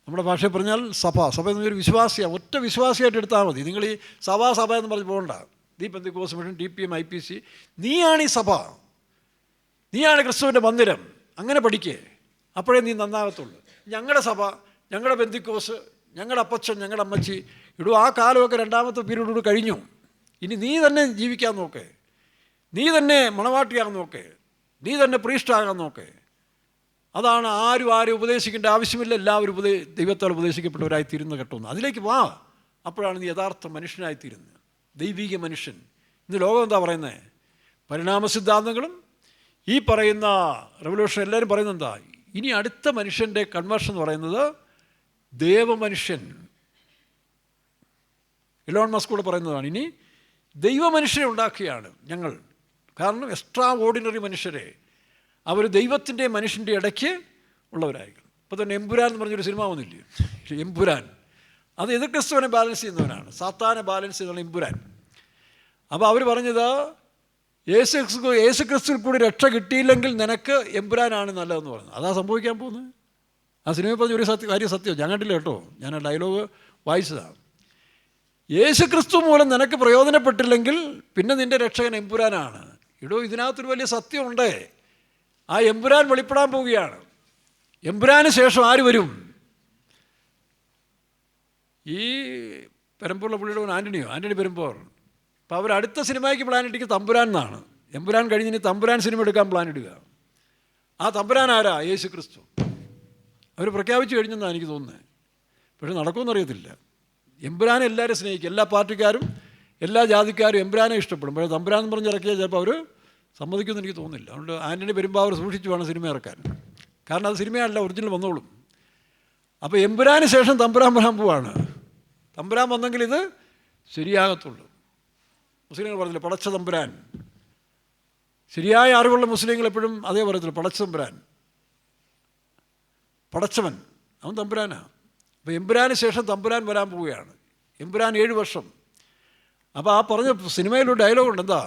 നമ്മുടെ ഭാഷയിൽ പറഞ്ഞാൽ സഭ എന്നൊരു വിശ്വാസിയാണ്. ഒറ്റ വിശ്വാസിയായിട്ട് എടുത്താൽ മതി. നിങ്ങൾ ഈ സഭ എന്ന് പറഞ്ഞ് പോകണ്ട. ദീ പെന്തിക്കോസ് മിഷൻ, DPM, IPC, നീയാണ് ഈ സഭ, നീയാണ് ക്രിസ്തുവിൻ്റെ മന്ദിരം. അങ്ങനെ പഠിക്കേ, അപ്പോഴേ നീ നന്നാകത്തുള്ളൂ. ഞങ്ങളുടെ സഭ, ഞങ്ങളുടെ പെന്തിക്കോസ്, ഞങ്ങളുടെ അപ്പച്ചൻ, ഞങ്ങളുടെ അമ്മച്ചി, ആ കാലമൊക്കെ രണ്ടാമത്തെ പീരീഡോട് കഴിഞ്ഞു. ഇനി നീ തന്നെ ജീവിക്കാൻ നോക്കേ, നീ തന്നെ മണവാട്ടിയാകാൻ നോക്കേ, നീ തന്നെ പ്രീസ്റ്റാകാൻ നോക്കേ. അതാണ് ആരും ഉപദേശിക്കേണ്ട ആവശ്യമില്ല. എല്ലാവരും ദൈവത്താൽ ഉപദേശിക്കപ്പെട്ടവരായി തീരുന്ന ഘട്ടമൊന്നും. അതിലേക്ക് വാ. അപ്പോഴാണ് നീ യഥാർത്ഥ മനുഷ്യനായിത്തീരുന്നത്, ദൈവിക മനുഷ്യൻ. ഇന്ന് ലോകം എന്താ പറയുന്നത്? പരിണാമ സിദ്ധാന്തങ്ങളും ഈ പറയുന്ന റെവല്യൂഷൻ എല്ലാവരും പറയുന്നത് എന്താ? ഇനി അടുത്ത മനുഷ്യൻ്റെ കൺവേർഷൻ എന്ന് പറയുന്നത് ദേവമനുഷ്യൻ. എലോൺ മസ്ക് കൂടെ പറയുന്നതാണ്, ഇനി ദൈവമനുഷ്യരെ ഉണ്ടാക്കുകയാണ് ഞങ്ങൾ. കാരണം എക്സ്ട്രാ ഓർഡിനറി മനുഷ്യരെ അവർ ദൈവത്തിൻ്റെ മനുഷ്യൻ്റെ ഇടയ്ക്ക് ഉള്ളവരായിരിക്കും. ഇപ്പോൾ തന്നെ എമ്പുരാൻ എന്ന് പറഞ്ഞൊരു സിനിമ വന്നില്ലേ? എമ്പുരാൻ അത് എതിർ ക്രിസ്തുവിനെ ബാലൻസ് ചെയ്യുന്നവനാണ്, സാത്താനെ ബാലൻസ് ചെയ്യുന്നതാണ് എമ്പുരാൻ. അപ്പോൾ അവർ പറഞ്ഞത് യേശു ക്രിസ്തുവിൽ കൂടി രക്ഷ കിട്ടിയില്ലെങ്കിൽ നിനക്ക് എമ്പുരാനാണ് നല്ലതെന്ന് പറയുന്നത്. അതാ സംഭവിക്കാൻ പോകുന്നത്. ആ സിനിമയിൽ പറഞ്ഞ ഒരു കാര്യം സത്യം, ഞാൻ കണ്ടില്ല കേട്ടോ, ഞാൻ ആ ഡയലോഗ് വായിച്ചതാണ്. യേശു ക്രിസ്തു മൂലം നിനക്ക് പ്രയോജനപ്പെട്ടില്ലെങ്കിൽ പിന്നെ നിൻ്റെ രക്ഷകൻ എമ്പുരാനാണ്. ഇതിനകത്തൊരു വലിയ സത്യമുണ്ട്. ആ എമ്പുരാൻ വെളിപ്പെടാൻ പോവുകയാണ്. എമ്പുരാന് ശേഷം ആര് വരും? ഈ പെരമ്പൂരിലെ പുള്ളിയുടെ ആൻ്റണി പെരുമ്പോർ. അപ്പോൾ അവർ അടുത്ത സിനിമയ്ക്ക് പ്ലാൻ ഇട്ടിക്ക് തമ്പുരാൻ എന്നാണ്. എമ്പുരാൻ കഴിഞ്ഞിനി തമ്പുരാൻ സിനിമ എടുക്കാൻ പ്ലാൻ ഇടുക. ആ തമ്പുരാൻ ആരാ? യേശു ക്രിസ്തു. അവർ പ്രഖ്യാപിച്ചു കഴിഞ്ഞെന്നാണ് എനിക്ക് തോന്നുന്നത്. പക്ഷെ നടക്കുമെന്നറിയത്തില്ല. എമ്പുരാനെ എല്ലാവരും സ്നേഹിക്കും, എല്ലാ പാർട്ടിക്കാരും എല്ലാ ജാതിക്കാരും എമ്പുരാനെ ഇഷ്ടപ്പെടും. പക്ഷേ തമ്പുരാൻ എന്ന് പറഞ്ഞിറക്കിയാൽ ചിലപ്പോൾ അവർ സമ്മതിക്കുമെന്ന് എനിക്ക് തോന്നുന്നില്ല. അതുകൊണ്ട് ആൻ്റണി പെരുമ്പാവൂർ സൂക്ഷിച്ച് വേണം സിനിമ ഇറക്കാൻ. കാരണം അത് സിനിമയല്ല, ഒറിജിനൽ വന്നോളും. അപ്പോൾ എമ്പുരാന് ശേഷം തമ്പുരാൻ വരാൻ പോവാണ്. തമ്പുരാൻ വന്നെങ്കിൽ ഇത് ശരിയാകത്തുള്ളൂ. മുസ്ലിങ്ങൾ പറഞ്ഞില്ല പടച്ച തമ്പുരാൻ. ശരിയായ അറിവുള്ള മുസ്ലിങ്ങൾ എപ്പോഴും അതേ പറയത്തുള്ളൂ, പടച്ച തമ്പുരാൻ, പടച്ചവൻ, അവൻ തമ്പുരാനാണ്. അപ്പോൾ എമ്പുരാന് ശേഷം തമ്പുരാൻ വരാൻ പോവുകയാണ്. എമ്പുരാൻ 7 വർഷം. അപ്പോൾ ആ പറഞ്ഞ സിനിമയിലൊരു ഡയലോഗുണ്ട്, എന്താ?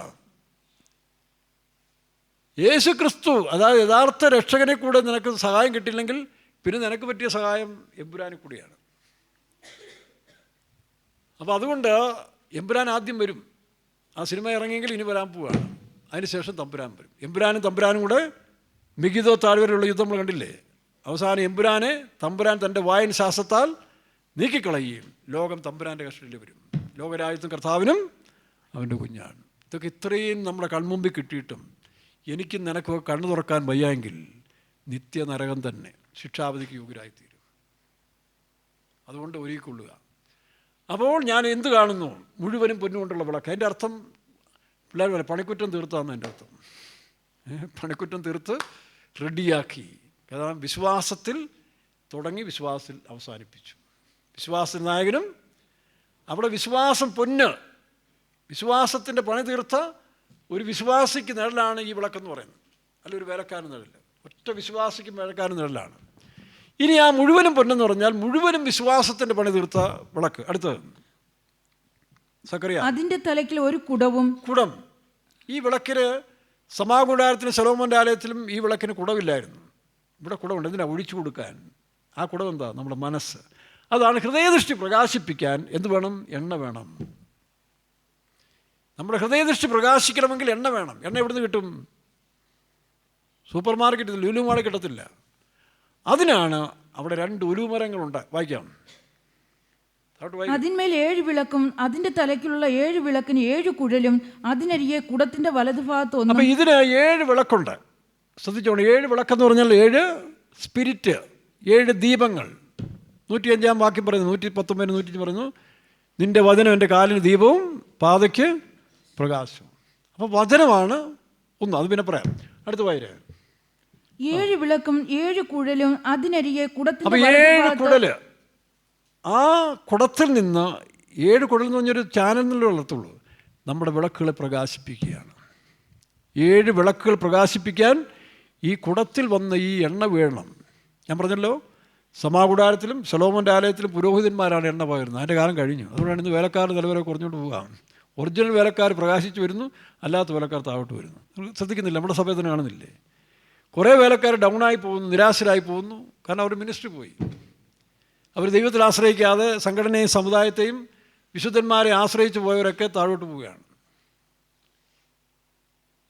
യേശു ക്രിസ്തു, അതായത് യഥാർത്ഥ രക്ഷകനെ കൂടെ നിനക്ക് സഹായം കിട്ടിയില്ലെങ്കിൽ പിന്നെ നിനക്ക് പറ്റിയ സഹായം എമ്പുരാനിൽ കൂടിയാണ്. അപ്പോൾ അതുകൊണ്ട് എമ്പുരാൻ ആദ്യം വരും. ആ സിനിമ ഇറങ്ങിയെങ്കിൽ ഇനി വരാൻ പോവുകയാണ്. അതിനുശേഷം തമ്പുരാൻ വരും. എമ്പുരാനും തമ്പുരാനും കൂടെ മിഗിതോ താഴ്വരെയുള്ള യുദ്ധം നമ്മൾ കണ്ടില്ലേ? അവസാനം എമ്പുരാനെ തമ്പുരാൻ തൻ്റെ വായൻ ശാസ്ത്രത്താൽ നീക്കിക്കളയുകയും ലോകം തമ്പുരാൻ്റെ കസ്റ്റഡിയിൽ വരും. ലോകരാജ്യത്തും കർത്താവിനും അവൻ്റെ കുഞ്ഞാണ്. ഇതൊക്കെ ഇത്രയും നമ്മുടെ കൺമുമ്പിൽ കിട്ടിയിട്ടും എനിക്കും നിനക്കൊക്കെ കണ്ണു തുറക്കാൻ വയ്യായെങ്കിൽ നിത്യനരകം തന്നെ, ശിക്ഷാവധിക്ക് യോഗ്യരായിത്തീരും. അതുകൊണ്ട് ഒരുക്കിക്കൊള്ളുക. അപ്പോൾ ഞാൻ എന്ത് കാണുന്നു? മുഴുവനും പൊന്നുകൊണ്ടുള്ള വിളക്ക്. അതിൻ്റെ അർത്ഥം പിള്ളേർ പറയാം, പണിക്കുറ്റം തീർത്താന്ന് എൻ്റെ അർത്ഥം. പണിക്കുറ്റം തീർത്ത് റെഡിയാക്കി. കാരണം വിശ്വാസത്തിൽ തുടങ്ങി വിശ്വാസത്തിൽ അവസാനിപ്പിച്ചു. വിശ്വാസ നായകനും അവിടെ വിശ്വാസം പൊന്ന്, വിശ്വാസത്തിൻ്റെ പണി തീർത്ത ഒരു വിശ്വാസിക്ക് നിഴലാണ് ഈ വിളക്കെന്ന് പറയുന്നത്. അല്ല ഒരു വേലക്കാരൻ നിഴല്, ഒറ്റ വിശ്വാസിക്കും വേലക്കാരൻ നിഴലാണ്. ഇനി ആ മുഴുവനും പൊന്നെന്ന് പറഞ്ഞാൽ മുഴുവനും വിശ്വാസത്തിൻ്റെ പണി തീർത്ത വിളക്ക്. അടുത്തത് സക്കറിയ. അതിൻ്റെ തലയ്ക്ക് ഒരു കുടം. ഈ വിളക്കിന് സമാകൂടാരത്തിലും ശലോമോൻ്റെ ആലയത്തിലും ഈ വിളക്കിന് കുടമില്ലായിരുന്നു. ഇവിടെ കുടമുണ്ട്. എന്തിനാ? ഒഴിച്ചു കൊടുക്കാൻ. ആ കുടം എന്താ? നമ്മുടെ മനസ്സ്. അതാണ് ഹൃദയദൃഷ്ടി പ്രകാശിപ്പിക്കാൻ എന്ത് വേണം? എണ്ണ വേണം. നമ്മുടെ ഹൃദയദൃഷ്ടി പ്രകാശിക്കണമെങ്കിൽ എണ്ണ വേണം. എണ്ണ എവിടുന്ന് കിട്ടും? സൂപ്പർ മാർക്കറ്റിൽ, ലുലു മാളിൽ കിട്ടത്തില്ല. അതിനാണ് അവിടെ 2 ഒലിവ് മരങ്ങളുണ്ട്. വായിക്കാം. അതിന്മേൽ 7 വിളക്കും അതിന്റെ തലയ്ക്കുള്ള 7 വിളക്കിന് 7 കുഴലും അതിനരികെ കുടത്തിന്റെ വലതുഭാഗത്ത് ഒന്നും. അപ്പം ഇതിന് 7 വിളക്കുണ്ട്. ശ്രദ്ധിച്ചോണം, 7 വിളക്കെന്ന് പറഞ്ഞാൽ 7 സ്പിരിറ്റ്, 7 ദീപങ്ങൾ. 105 വാക്യം പറയുന്നു, 119 105 പറയുന്നു, നിന്റെ വചനം എൻ്റെ കാലിന് ദീപവും പാതയ്ക്ക് പ്രകാശവും. അപ്പോൾ വചനമാണ് ഒന്ന്. അത് പിന്നെ പറയാം. അടുത്ത വായന. 7 വിളക്കും 7 കുഴലും അതിനരികെ കുടത്തിന്റെ അപ്പോൾ 7 കുടല്, ആ കുടത്തിൽ നിന്ന് 7 കുടൽ എന്ന് പറഞ്ഞൊരു ചാനൽ എന്നുള്ള വളർത്തുള്ളൂ, നമ്മുടെ വിളക്കുകളെ പ്രകാശിപ്പിക്കുകയാണ്. 7 വിളക്കുകൾ പ്രകാശിപ്പിക്കാൻ ഈ കുടത്തിൽ വന്ന ഈ എണ്ണ വീഴണം. ഞാൻ പറഞ്ഞല്ലോ, സമാകൂടാരത്തിലും ശലോമോൻ്റെ ആലയത്തിലും പുരോഹിതന്മാരാണ് എണ്ണ പകരുന്നത്. അതിൻ്റെ കാലം കഴിഞ്ഞു. അതുകൊണ്ടാണ് ഇന്ന് വേലക്കാരുടെ നിലവരെ കുറഞ്ഞുകൊണ്ട് പോകാം. ഒറിജിനൽ വേലക്കാർ പ്രകാശിച്ച് വരുന്നു, അല്ലാത്ത വേലക്കാർ താഴോട്ട് വരുന്നു. ശ്രദ്ധിക്കുന്നില്ല, നമ്മുടെ സഭയിൽ തന്നെ കാണുന്നില്ലേ? കുറേ വേലക്കാർ ഡൗണായി പോകുന്നു, നിരാശരായി പോകുന്നു. കാരണം അവർ മിനിസ്ട്രി പോയി. അവർ ദൈവത്തിൽ ആശ്രയിക്കാതെ സംഘടനയും സമുദായത്തെയും വിശുദ്ധന്മാരെ ആശ്രയിച്ച് പോയവരൊക്കെ താഴോട്ട് പോവുകയാണ്.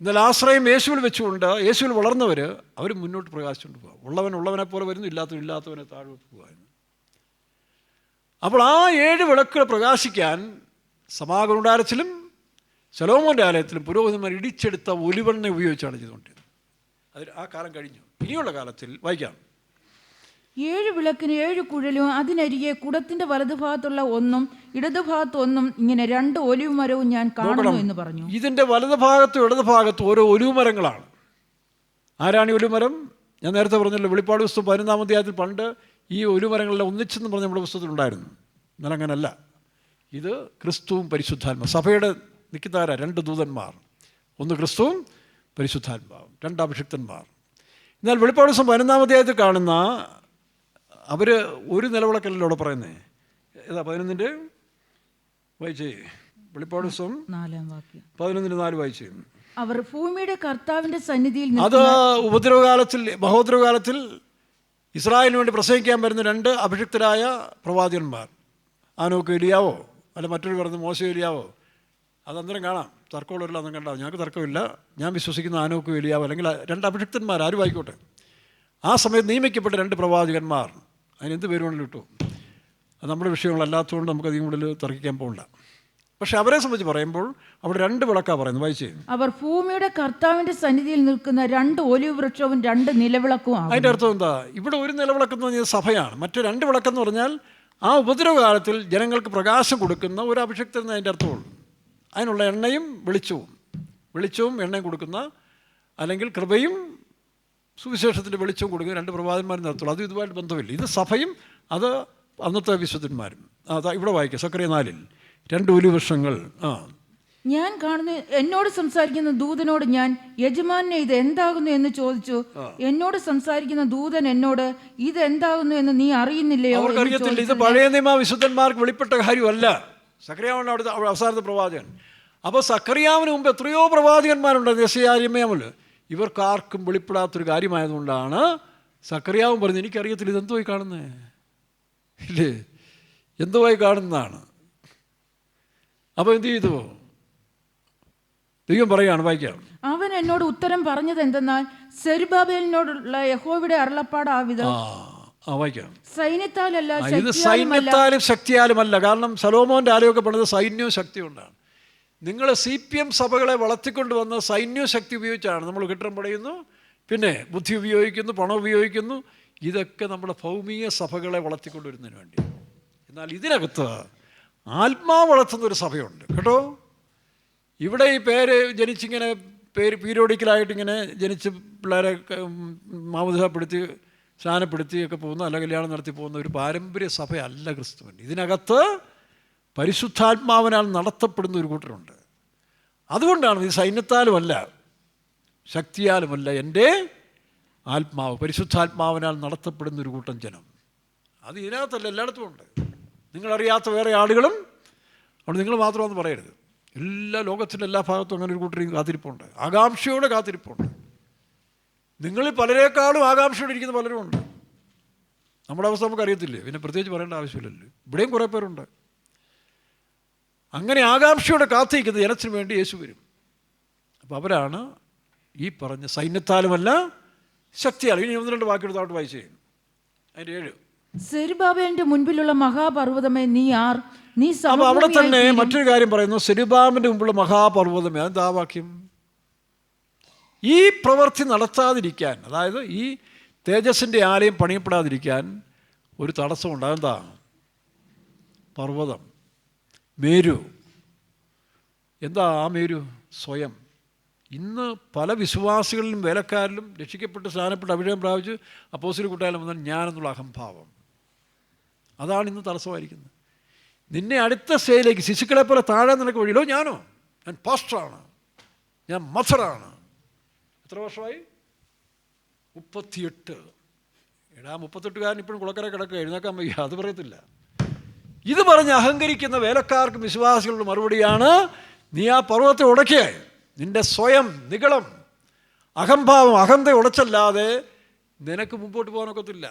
എന്നാൽ ആശ്രയം യേശുവിൽ വെച്ചുകൊണ്ട് യേശുവിൽ വളർന്നവർ അവർ മുന്നോട്ട് പ്രകാശിച്ചുകൊണ്ട് പോകുക. ഉള്ളവൻ ഉള്ളവനെ പോലെ വരുന്നു, ഇല്ലാത്തവനെ താഴോട്ട് പോകുന്നു. അപ്പോൾ ആ 7 വിളക്കുകൾ പ്രകാശിക്കാൻ സമാഗമകൂടാരത്തിലും ശലോമോൻ്റെ ആലയത്തിലും പുരോഹിതന്മാർ ഇടിച്ചെടുത്ത ഒലിവെണ്ണ ഉപയോഗിച്ചാണ് ചെയ്തുകൊണ്ടിരുന്നത്. അതിൽ ആ കാലം കഴിഞ്ഞു. ഇനിയുള്ള കാലത്തിൽ വായിക്കാം. 7 വിളക്കിന് 7 കുഴലും അതിനരികെ കുടത്തിന്റെ വലതുഭാഗത്തുള്ള ഒന്നും ഇടതുഭാഗത്ത് ഒന്നും, ഇങ്ങനെ 2 ഒലിവ് മരവും ഞാൻ കാണുന്നു എന്ന് പറഞ്ഞു. ഇതിൻ്റെ വലതുഭാഗത്തും ഇടതുഭാഗത്തും ഓരോ ഒലിവ് മരങ്ങളാണ്. ആരാണ് ഈ ഒലിവ് മരം? ഞാൻ നേരത്തെ പറഞ്ഞല്ലോ, വെളിപ്പാട് പുസ്തകം 11-ാം അധ്യായത്തിൽ പണ്ട് ഈ ഒലിവ് മരങ്ങളെല്ലാം ഒന്നിച്ചെന്ന് പറഞ്ഞ നമ്മുടെ പുസ്തകത്തിലുണ്ടായിരുന്നു. എന്നാൽ അങ്ങനല്ല. ഇത് ക്രിസ്തുവും പരിശുദ്ധാത്മാവും. സഭയുടെ നിൽക്കുന്നവരാ 2 ദൂതന്മാർ, ഒന്ന് ക്രിസ്തുവും പരിശുദ്ധാത്മാവും, 2 അഭിഷിക്തന്മാർ. എന്നാൽ വെളിപ്പാട് പുസ്തകം 11-ാം അധ്യായത്തിൽ കാണുന്ന അവർ ഒരു നിലവിളക്കല്ലോ ഇവിടെ പറയുന്നത്. ഏതാ 11-ന്റെ വായിച്ചേ? വെളിപ്പാട് പുസ്തകം 4-ാം വാക്യം 11-4 വായിച്ചേ. അവർ ഭൂമിയുടെ കർത്താവിന്റെ സന്നിധിയിൽ, അത് ഉപദ്രവകാലത്തിൽ, മഹോദ്രവകാലത്തിൽ ഇസ്രായേലിന് വേണ്ടി പ്രസംഗിക്കാൻ വരുന്ന 2 അഭിഷിക്തരായ പ്രവാചകന്മാർ, ആനോക്ക് എലിയാവോ അല്ല മറ്റൊരു പറഞ്ഞ് മോശ എലിയാവോ, അതന്തരം കാണാം. തർക്കമുള്ളവരില്ല, അന്നും കണ്ടാവും. ഞങ്ങൾക്ക് തർക്കമില്ല. ഞാൻ വിശ്വസിക്കുന്ന ആനോക്ക് എലിയാവോ അല്ലെങ്കിൽ 2 അഭിഷിക്തന്മാർ ആരും ആയിക്കോട്ടെ. ആ സമയത്ത് നിയമിക്കപ്പെട്ട 2 പ്രവാചകന്മാർ. അതിനെന്ത് പേര് വേണമെങ്കിലും ഇട്ടു. അത് നമ്മുടെ വിഷയങ്ങളല്ലാത്തതുകൊണ്ട് നമുക്ക് അധികം കൂടുതൽ തർക്കിക്കാൻ പോകില്ല. പക്ഷെ അവരെ സംബന്ധിച്ച് പറയുമ്പോൾ അവിടെ 2 വിളക്കാണ് പറയുന്നത്. വായിച്ചേ. അവർ ഭൂമിയുടെ കർത്താവിന്റെ സന്നിധിയിൽ നിൽക്കുന്ന 2 ഒലിവ് വൃക്ഷവും 2 നിലവിളക്കും. അതിൻ്റെ അർത്ഥം എന്താ? ഇവിടെ ഒരു നിലവിളക്കെന്ന് പറഞ്ഞാൽ സഭയാണ്. മറ്റു 2 വിളക്കെന്ന് പറഞ്ഞാൽ ആ ഉപദ്രവകാലത്തിൽ ജനങ്ങൾക്ക് പ്രകാശം കൊടുക്കുന്ന ഒരു അഭിഷിക്തൻ എന്ന് അതിൻ്റെ അർത്ഥമുള്ളൂ. അതിനുള്ള എണ്ണയും വെളിച്ചവും എണ്ണയും കൊടുക്കുന്ന, അല്ലെങ്കിൽ കൃപയും സുവിശേഷത്തിൻ്റെ വെളിച്ചവും കൊടുക്കുന്ന 2 പ്രവാചകന്മാരും നടത്തുള്ളൂ. അത് ഇതുമായിട്ട് ബന്ധമില്ല. ഇത് സഭയും അത് അന്നത്തെ വിശുദ്ധന്മാരും. അതാ ഇവിടെ വായിക്കുക, സക്കറിയ 4-ൽ 2 ഒലിവ് വൃക്ഷങ്ങൾ. ഞാൻ കാണുന്ന എന്നോട് സംസാരിക്കുന്ന ദൂതനോട് ഞാൻ, യജമാനെ ഇത് എന്താകുന്നു എന്ന് ചോദിച്ചു. എന്നോട് സംസാരിക്കുന്ന ദൂതൻ എന്നോട്, ഇത് എന്താകുന്നു എന്ന് നീ അറിയുന്നില്ലയോ? അവർക്കറിയത്തില്ല. ഇത് പഴയ നിയമ വിശുദ്ധന്മാർക്ക് വെളിപ്പെട്ട കാര്യമല്ല. സക്കറിയാവാണ് അവിടെ അവസാനത്തെ പ്രവാചകൻ. അപ്പോൾ സക്കറിയാവിന് മുമ്പ് എത്രയോ പ്രവാചകന്മാരുണ്ട് യെശയ്യാ. ഇവർക്കാർക്കും വെളിപ്പെടാത്തൊരു കാര്യമായതുകൊണ്ടാണ് സക്കറിയാവും പറഞ്ഞത്, എനിക്കറിയത്തില്ല, ഇതെന്തോയി കാണുന്നേ ഇല്ലേ, എന്തുവായി കാണുന്നതാണ്. അപ്പോൾ എന്ത് ചെയ്തു? ദൈവം പറയുകയാണ്, വായിക്കാം. അവൻ എന്നോട് ഉത്തരം പറഞ്ഞത് എന്തെന്നാൽ, സെരുബ്ബാബേലിനോടുള്ള യഹോവയുടെ അരുളപ്പാടാവിധം. വായിക്കാം. സൈന്യത്താലല്ല, ഇത് സൈന്യത്താലും ശക്തിയാലുമല്ല. കാരണം ശലോമോൻ്റെ ആലയമൊക്കെ പണിത് സൈന്യവും ശക്തി കൊണ്ടാണ്. നിങ്ങൾ CPM സഭകളെ വളർത്തിക്കൊണ്ട് വന്ന് സൈന്യവും ശക്തി ഉപയോഗിച്ചാണ്. നമ്മൾ കെട്ടിടം പടയുന്നു, പിന്നെ ബുദ്ധി ഉപയോഗിക്കുന്നു, പണം ഉപയോഗിക്കുന്നു. ഇതൊക്കെ നമ്മുടെ ഭൗമിക സഭകളെ വളർത്തിക്കൊണ്ടുവരുന്നതിന് വേണ്ടി. എന്നാൽ ഇതിനകത്ത് ആത്മാവ് വളർത്തുന്നൊരു സഭയുണ്ട് കേട്ടോ. ഇവിടെ ഈ പേര് ജനിച്ചിങ്ങനെ പീരിയോഡിക്കലായിട്ടിങ്ങനെ ജനിച്ച് പിള്ളേരെ മാമോദിസപ്പെടുത്തി സ്നാനപ്പെടുത്തിയൊക്കെ പോകുന്ന, അല്ല കല്യാണം നടത്തി പോകുന്ന ഒരു പാരമ്പര്യ സഭയല്ല ക്രിസ്തുവിൻ്റെ. ഇതിനകത്ത് പരിശുദ്ധാത്മാവിനാൽ നടത്തപ്പെടുന്ന ഒരു കൂട്ടരുണ്ട്. അതുകൊണ്ടാണ് ഇത് സൈന്യത്താലുമല്ല ശക്തിയാലുമല്ല, എൻ്റെ ആത്മാവ്, പരിശുദ്ധാത്മാവിനാൽ നടത്തപ്പെടുന്ന ഒരു കൂട്ടം ജനം. അത് ഇതിനകത്തല്ല, എല്ലായിടത്തും ഉണ്ട്. നിങ്ങളറിയാത്ത വേറെ ആളുകളും അവിടെ. നിങ്ങൾ മാത്രമെന്ന് പറയരുത്. എല്ലാ ലോകത്തിൻ്റെ എല്ലാ ഭാഗത്തും അങ്ങനെ ഒരു കൂട്ടരും കാത്തിരിപ്പുണ്ട്, ആകാംക്ഷയോടെ കാത്തിരിപ്പുണ്ട്. നിങ്ങളിൽ പലരെക്കാളും ആകാംക്ഷയോടെ ഇരിക്കുന്ന പലരും ഉണ്ട്. നമ്മുടെ അവസ്ഥ നമുക്കറിയത്തില്ലേ, പിന്നെ പ്രത്യേകിച്ച് പറയേണ്ട ആവശ്യമില്ലല്ലോ. ഇവിടെയും കുറേ പേരുണ്ട്. അങ്ങനെ ആകാംക്ഷയോടെ കാത്തിരിക്കുന്ന ജനത്തിന് വേണ്ടി യേശു വരും. അപ്പോൾ അവരാണ് ഈ പറഞ്ഞ സൈന്യത്താലുമല്ല ശക്തിയാലും. ഇനി 1-2 വാക്കെടുത്തായിട്ട് വായിച്ചു. അതിൻ്റെ 7. സെരുബാബേലിന്റെ മുൻപിലുള്ള മഹാപർവ്വതമേ നീ ആർ, നീ അപ്പോൾ അവിടെ തന്നെ സമഭൂമിയായി മറ്റൊരു കാര്യം പറയുന്നു, സെരുബാബിൻ്റെ മുമ്പുള്ള മഹാപർവ്വതമേ. അതെന്താ വാക്യം? ഈ പ്രവൃത്തി നടത്താതിരിക്കാൻ, അതായത് ഈ തേജസ്സിൻ്റെ ആലയം പണിയപ്പെടാതിരിക്കാൻ ഒരു തടസ്സമുണ്ട്. അതെന്താ? പർവ്വതം, മേരു. എന്താ ആ മേരു? സ്വയം. ഇന്ന് പല വിശ്വാസികളിലും വേലക്കാരിലും രക്ഷിക്കപ്പെട്ട് സ്നാനപ്പെട്ട് അഭിഷേകം പ്രാപിച്ച് അപ്പോസ്തല കൂട്ടായാലും വന്നാൽ ഞാനെന്നുള്ള അഹംഭാവം, അതാണ് ഇന്ന് തടസ്സമായിരിക്കുന്നത്. നിന്നെ അടുത്ത സ്റ്റേജിലേക്ക്, ശിശുക്കളെ പോലെ താഴെ നിനക്ക് വഴിയിലോ, ഞാൻ പാസ്റ്ററാണ്, ഞാൻ മഥറാണ്. എത്ര വർഷമായി? 38. 38കാരൻ ഇപ്പോഴും കുളക്കര കിടക്കുക, എഴുന്നേക്കാൻ വയ്യ, അത് പറയത്തില്ല. ഇത് പറഞ്ഞ് അഹങ്കരിക്കുന്ന വേലക്കാർക്കും വിശ്വാസികളുടെ മറുപടിയാണ്, നീ ആ പർവ്വതത്തെ ഉടക്കേ. നിന്റെ സ്വയം നിഗളം, അഹംഭാവം, അഹന്ത ഉടച്ചല്ലാതെ നിനക്ക് മുമ്പോട്ട് പോകാനൊക്കത്തില്ല.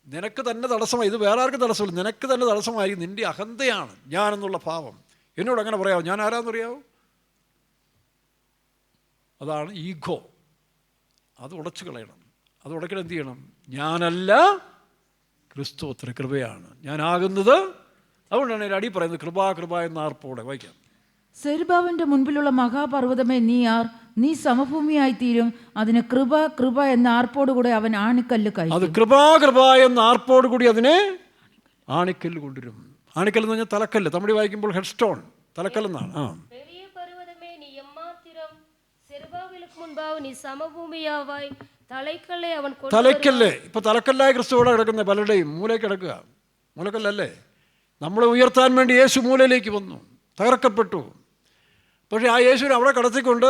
നിനക്ക് തന്നെ തടസ്സമായി. ഇത് വേറെ ആർക്കും തടസ്സമില്ല, നിനക്ക് തന്നെ തടസ്സമായി നിൻ്റെ അഹന്തയാണ് ഞാനെന്നുള്ള ഭാവം. എന്നോട് അങ്ങനെ പറയാമോ? ഞാൻ ആരാന്നറിയാവോ? അതാണ് ഈഗോ. അത് ഉടച്ചു കളയണം. അത് ഉടയ്ക്കണം. എന്ത് ചെയ്യണം? ഞാനല്ല, ക്രിസ്തു അത്ര കൃപയാണ് ഞാനാകുന്നത്. അതുകൊണ്ടാണ് ഒരു അടി പറയുന്നത്, കൃപ കൃപ എന്ന ആർപ്പോടെ. വായിക്കാം. സെരുബാബിന്റെ മുൻപിലുള്ള മഹാപർവ്വതമേ നീ ആർ, നീ സമഭൂമിയായി തീരും. അതിന് കൃപ കൃപ എന്ന ആർപ്പോടുകൂടെ അവൻ ആണിക്കല്ല് കയറ്റും. അത് കൃപ കൃപ എന്ന ആർപ്പോടുകൂടി അതിനെ ആണിക്കല്ല് കൊണ്ടുവരും. ആണിക്കല്ല് എന്ന് പറഞ്ഞാൽ തലക്കല്ല്. തമിഴ് വായിക്കുമ്പോൾ ഹെഡ് സ്റ്റോൺ, തലക്കല്ലെന്നാണ്. തലക്കല്ല്. ഇപ്പൊ തലക്കല്ലായ ക്രിസ്തുവോടെ കിടക്കുന്ന പലരുടെയും മൂലയ്ക്ക് കിടക്കുക. മൂലക്കല്ലല്ലേ? നമ്മളെ ഉയർത്താൻ വേണ്ടി യേശു മൂലയിലേക്ക് വന്നു, തകർക്കപ്പെട്ടു. പക്ഷേ ആ യേശുവിനെ അവിടെ കടത്തിക്കൊണ്ട്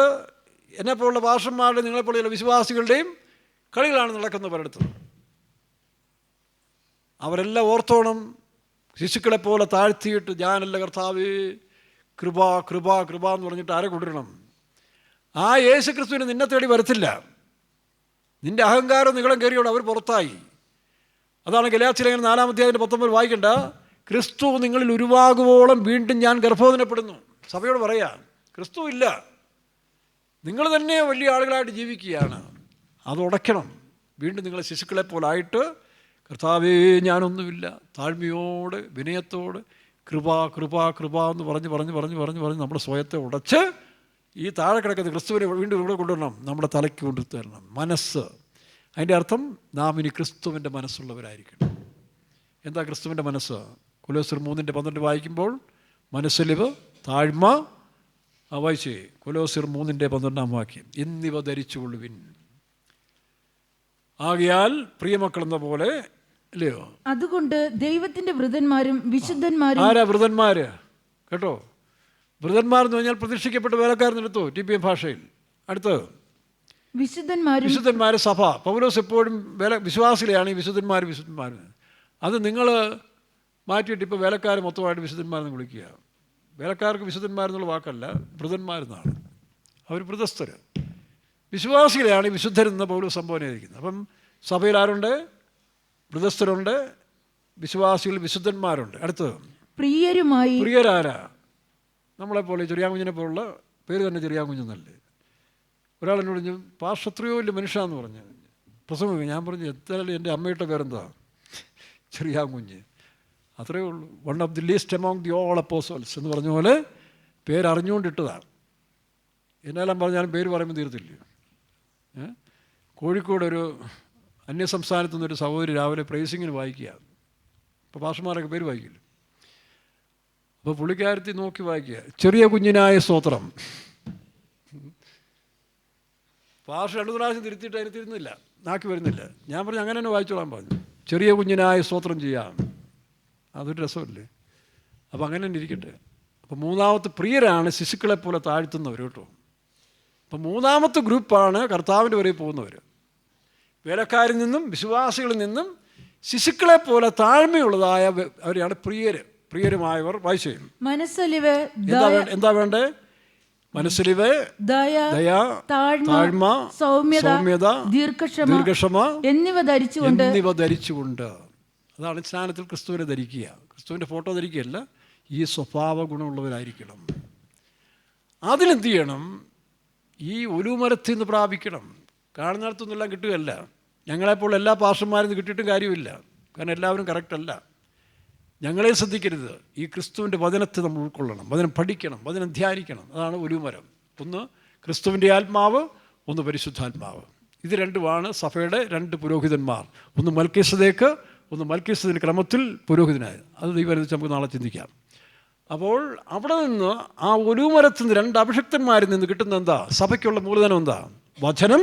എന്നെപ്പോലുള്ള പാസ്റ്റർമാരുടെ, നിങ്ങളെപ്പോലുള്ള വിശ്വാസികളുടെയും കളികളാണ് നടക്കുന്നത് പലയിടത്തും. അവരെല്ലാം ഓർത്തോണം, ശിശുക്കളെപ്പോലെ താഴ്ത്തിയിട്ട് ഞാനല്ല കർത്താവേ, കൃപ കൃപ കൃപ എന്ന് പറഞ്ഞിട്ട് ആരെ കൊണ്ടുവരണം? ആ യേശു ക്രിസ്തുവിന് നിന്നെ തേടി വരത്തില്ല. നിൻ്റെ അഹങ്കാരം നിങ്ങളും കയറിയോട് അവർ പുറത്തായി. അതാണ് ഗലാത്യലേഖനം 4-ാം അധ്യായത്തിൻ്റെ 19 വായിക്കണ്ട. ക്രിസ്തു നിങ്ങളിൽ ഉരുവാകുവോളം വീണ്ടും ഞാൻ ഗർഭോധനപ്പെടുന്നു. സഭയോട് പറയാ, ക്രിസ്തു ഇല്ല, നിങ്ങൾ തന്നെ വലിയ ആളുകളായിട്ട് ജീവിക്കുകയാണ്. അത് ഉടയ്ക്കണം. വീണ്ടും നിങ്ങളെ ശിശുക്കളെപ്പോലായിട്ട്, കർത്താവേ ഞാനൊന്നുമില്ല, താഴ്മയോട് വിനയത്തോട് കൃപ കൃപ കൃപ എന്ന് പറഞ്ഞ് പറഞ്ഞ് പറഞ്ഞ് പറഞ്ഞ് പറഞ്ഞ് നമ്മുടെ സ്വയത്തെ ഉടച്ച് ഈ താഴെ കിടക്കുന്ന ക്രിസ്തുവിനെ വീണ്ടും ഇവിടെ കൊണ്ടുവരണം, നമ്മുടെ തലയ്ക്ക് കൊണ്ടു തരണം. മനസ്സ്, അതിൻ്റെ അർത്ഥം നാം ഇനി ക്രിസ്തുവിൻ്റെ മനസ്സുള്ളവരായിരിക്കണം. എന്താ ക്രിസ്തുവിൻ്റെ മനസ്സ്? കൊലോസ്യർ 3:12 വായിക്കുമ്പോൾ മനസ്സലിവ്, താഴ്മ. വായിച്ചേ, കൊലോസ്യർ 3:12 വാക്യം. എന്നിവ ധരിച്ചുകൊള്ളുവിൻ. ആകയാൽ പ്രിയമക്കളെന്ന പോലെ, അല്ലയോ? അതുകൊണ്ട് ദൈവത്തിന്റെ വൃതന്മാരും വിശുദ്ധന്മാരും. ആരാ വൃതന്മാര്? കേട്ടോ, വൃതന്മാരെന്ന് പറഞ്ഞാൽ പ്രതീക്ഷിക്കപ്പെട്ട വേലക്കാരെന്നെടുത്തു TPM ഭാഷയിൽ. അടുത്ത് വിശുദ്ധന്മാര്, സഭ. പൗലോസ് എപ്പോഴും വിശ്വാസികളെയാണ് ഈ വിശുദ്ധന്മാർ. അത് നിങ്ങൾ മാറ്റിയിട്ട് ഇപ്പോൾ വേലക്കാർ മൊത്തമായിട്ട് വിശുദ്ധന്മാരെന്ന് വിളിക്കുക. വേലക്കാർക്ക് വിശുദ്ധന്മാരെന്നുള്ള വാക്കല്ല, വൃതന്മാരെന്നാണ്. അവർ വൃതസ്ഥർ. വിശ്വാസികളെയാണ് ഈ വിശുദ്ധരെന്ന് പൗലോസ് സംബോധന ചെയ്തിരിക്കുന്നത്. അപ്പം സഭയിൽ ആരുണ്ട്? വൃതസ്ഥരുണ്ട്, വിശ്വാസികൾ വിശുദ്ധന്മാരുണ്ട്. അടുത്ത് പ്രിയരാരാ? നമ്മളെപ്പോലെ ചെറിയാകുഞ്ഞിനെ പോലുള്ള പേര് തന്നെ ചെറിയാകുഞ്ഞെന്നല്ലേ. ഒരാൾ എന്നോട് പറഞ്ഞു, പാസ്റ്റർ എത്രയോ വലിയ മനുഷ്യന്ന് പറഞ്ഞു പ്രസംഗം. ഞാൻ പറഞ്ഞു, എന്തായാലും എൻ്റെ അമ്മയുടെ പേരെന്താ? ചെറിയാകുഞ്ഞ്. അത്രയേ ഉള്ളൂ. One of the least among the all apostles എന്ന് പറഞ്ഞ പോലെ പേരറിഞ്ഞുകൊണ്ടിട്ടതാണ്. എന്നെല്ലാം പറഞ്ഞാലും പേര് പറയുമ്പോൾ തീർത്തില്ല. കോഴിക്കോട് ഒരു അന്യസംസ്ഥാനത്തു നിന്നൊരു സഹോദരി രാവിലെ പ്രൈസിങ്ങിന് വായിക്കുക. ഇപ്പോൾ പാസ്റ്റർമാരൊക്കെ പേര് വായിക്കില്ല. അപ്പോൾ പുള്ളിക്കാരത്തി നോക്കി വായിക്കുക, ചെറിയ കുഞ്ഞിനായ സ്തോത്രം. പാസ്റ്റർ 2 പ്രാവശ്യം തിരുത്തിയിട്ട് അതിന് തിരുന്നില്ല, നാക്കി വരുന്നില്ല. ഞാൻ പറഞ്ഞു അങ്ങനെ തന്നെ വായിച്ചോളാൻ പറഞ്ഞു. ചെറിയ കുഞ്ഞിനായ സ്തോത്രം ചെയ്യാം. അതൊരു രസമല്ലേ? അപ്പോൾ അങ്ങനെ തന്നെ ഇരിക്കട്ടെ. അപ്പോൾ മൂന്നാമത്തെ പ്രിയരാണ് ശിശുക്കളെപ്പോലെ താഴ്ത്തുന്നവർ കേട്ടോ. അപ്പോൾ മൂന്നാമത്തെ ഗ്രൂപ്പാണ് കർത്താവിൻ്റെ വരെ പോകുന്നവർ. വേലക്കാരിൽ നിന്നും വിശ്വാസികളിൽ നിന്നും ശിശുക്കളെപ്പോലെ താഴ്മയുള്ളതായ അവരെയാണ് പ്രിയരുമായവർ. വായിച്ചു. മനസ്സലിവ്. എന്താ വേണ്ടേ? മനസ്സലിവ്, ദയ, താഴ്മ, സൗമ്യത, ദീർഘക്ഷമ എന്നിവ ധരിച്ചുകൊണ്ട്. അതാണ് സ്നാനത്തിൽ ക്രിസ്തുവിനെ ധരിക്കുക. ക്രിസ്തുവിൻ്റെ ഫോട്ടോ ധരിക്കുകയല്ല, ഈ സ്വഭാവ ഗുണമുള്ളവരായിരിക്കണം. അതിനെന്ത് ചെയ്യണം? ഈ ഒലുമരത്തിൽ നിന്ന് പ്രാപിക്കണം. കാണുന്നിടത്തൊന്നെല്ലാം കിട്ടുകയല്ല. ഞങ്ങളെപ്പോൾ എല്ലാ പാസ്റ്റർമാരിൽ നിന്ന് കിട്ടിയിട്ടും കാര്യമില്ല. കാരണം എല്ലാവരും കറക്റ്റല്ല. ഞങ്ങളെ ശ്രദ്ധിക്കരുത്. ഈ ക്രിസ്തുവിൻ്റെ വചനത്തെ നമ്മൾ ഉൾക്കൊള്ളണം, വചനം പഠിക്കണം, വചനം ധ്യാനിക്കണം. അതാണ് ഒരുമരം. ഒന്ന് ക്രിസ്തുവിൻ്റെ ആത്മാവ്, ഒന്ന് പരിശുദ്ധാത്മാവ്. ഇത് രണ്ടുമാണ് സഭയുടെ രണ്ട് പുരോഹിതന്മാർ. ഒന്ന് മൽക്കീസദേക്ക്, ഒന്ന് മൽക്കീസദിൻ്റെ ക്രമത്തിൽ പുരോഹിതനായത്. അത് ദൈവം അനുസരിച്ച് നമുക്ക് നാളെ ചിന്തിക്കാം. അപ്പോൾ അവിടെ നിന്ന് ആ ഒരുമരത്തിൽ നിന്ന് രണ്ട് അഭിഷിക്തന്മാരിൽ നിന്ന് കിട്ടുന്ന എന്താ? സഭയ്ക്കുള്ള മൂലധനം എന്താ? വചനം,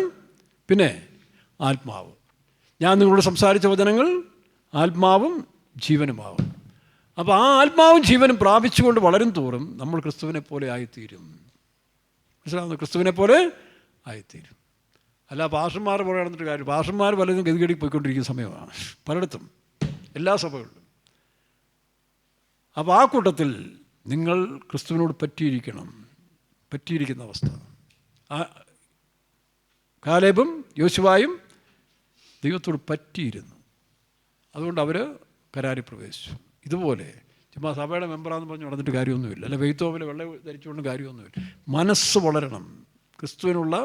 പിന്നെ ആത്മാവ്. ഞാൻ നിങ്ങളോട് സംസാരിച്ച വചനങ്ങൾ ആത്മാവും ജീവനുമാവും. അപ്പോൾ ആ ആത്മാവും ജീവനും പ്രാപിച്ചുകൊണ്ട് വളരും തോറും നമ്മൾ ക്രിസ്തുവിനെ പോലെ ആയിത്തീരും. മനസ്സിലാവുന്നു? ക്രിസ്തുവിനെ പോലെ ആയിത്തീരും. അല്ല പാസ്റ്റർമാർ പോലെ നടന്നിട്ട് കാര്യം. പാസ്റ്റർമാർ പലതും ഗതികേടി പോയിക്കൊണ്ടിരിക്കുന്ന സമയമാണ് പലയിടത്തും, എല്ലാ സഭകളിലും. അപ്പോൾ ആ കൂട്ടത്തിൽ നിങ്ങൾ ക്രിസ്തുവിനോട് പറ്റിയിരിക്കുന്ന അവസ്ഥ. കാലേബും യോശുവായും ദൈവത്തോട് പറ്റിയിരുന്നു. അതുകൊണ്ട് അവർ കരാരി പ്രവേശിച്ചു. ഇതുപോലെ ചുമ്മാ സഭയുടെ മെമ്പറാന്ന് പറഞ്ഞ് നടന്നിട്ട് കാര്യമൊന്നുമില്ല. അല്ല വെയ്ത്തോവിൽ വെള്ളം ധരിച്ചുകൊണ്ട് കാര്യമൊന്നുമില്ല. മനസ്സ് വളരണം. ക്രിസ്തുവിനുള്ള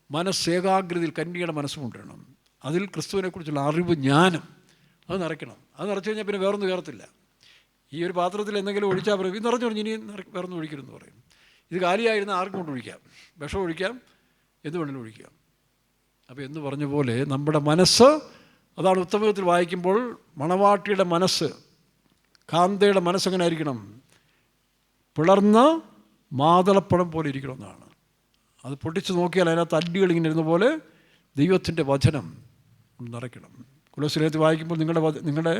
മനസ്സേകാഗ്രതയിൽ കന്യകയുടെ മനസ്സ് കൊണ്ടുവരണം. അതിൽ ക്രിസ്തുവിനെക്കുറിച്ചുള്ള അറിവ്, ജ്ഞാനം അത് നിറയ്ക്കണം. അത് നിറച്ചു കഴിഞ്ഞാൽ പിന്നെ വേറൊന്നും കയറത്തില്ല. ഈ ഒരു പാത്രത്തിൽ എന്തെങ്കിലും ഒഴിച്ചാൽ പറയും ഇത് നിറഞ്ഞു പറഞ്ഞ് ഇനി വേറൊന്നും ഒഴിക്കരുതെന്ന് പറയും. ഇത് കാലിയായിരുന്ന ആർക്കും കൊണ്ട് ഒഴിക്കാം, വിഷം ഒഴിക്കാം, എന്ത് വേണമെങ്കിലും ഒഴിക്കാം. അപ്പോൾ എന്ന് പറഞ്ഞ പോലെ നമ്മുടെ മനസ്സ്, അതാണ് ഉത്തമത്തിൽ വായിക്കുമ്പോൾ മണവാട്ടിയുടെ മനസ്സ്, കാന്തയുടെ മനസ്സെങ്ങനെ ആയിരിക്കണം? പിളർന്ന മാതളപ്പഴം പോലെ ഇരിക്കണമെന്നാണ്. അത് പൊട്ടിച്ച് നോക്കിയാൽ അതിനകത്ത് അല്ലികൾ ഇങ്ങനെ ഇരുന്ന പോലെ ദൈവത്തിൻ്റെ വചനം നിറയ്ക്കണം. കൊലോസ്യലേഖനത്തിൽ വായിക്കുമ്പോൾ നിങ്ങളുടെ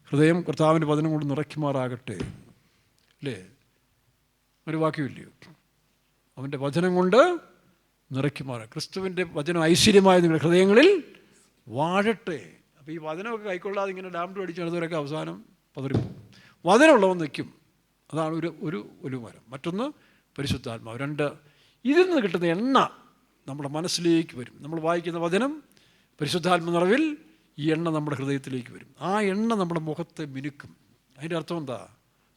ഹൃദയം കർത്താവിൻ്റെ വചനം കൊണ്ട് നിറയ്ക്കുമാറാകട്ടെ, അല്ലേ? ഒരു വാക്യമില്ലയോ? അവൻ്റെ വചനം കൊണ്ട് ക്രിസ്തുവിൻ്റെ വചനം ഐശ്വര്യമായ നിങ്ങളുടെ ഹൃദയങ്ങളിൽ വാഴട്ടെ. അപ്പോൾ ഈ വചനമൊക്കെ കൈക്കൊള്ളാതെ ഇങ്ങനെ ഡാംഡു അടിച്ച് നടന്നവരൊക്കെ അവസാനം പതറിപ്പോകും. വചനമുള്ളവൻ നിൽക്കും. അതാണ് ഒരു മരം. മറ്റൊന്ന് പരിശുദ്ധാത്മാവ്. രണ്ട്, ഇതിൽ നിന്ന് കിട്ടുന്ന എണ്ണ നമ്മുടെ മനസ്സിലേക്ക് വരും. നമ്മൾ വായിക്കുന്ന വചനം പരിശുദ്ധാത്മ നിറവിൽ ഈ എണ്ണ നമ്മുടെ ഹൃദയത്തിലേക്ക് വരും. ആ എണ്ണ നമ്മുടെ മുഖത്തെ മിനുക്കും. അതിൻ്റെ അർത്ഥം എന്താ?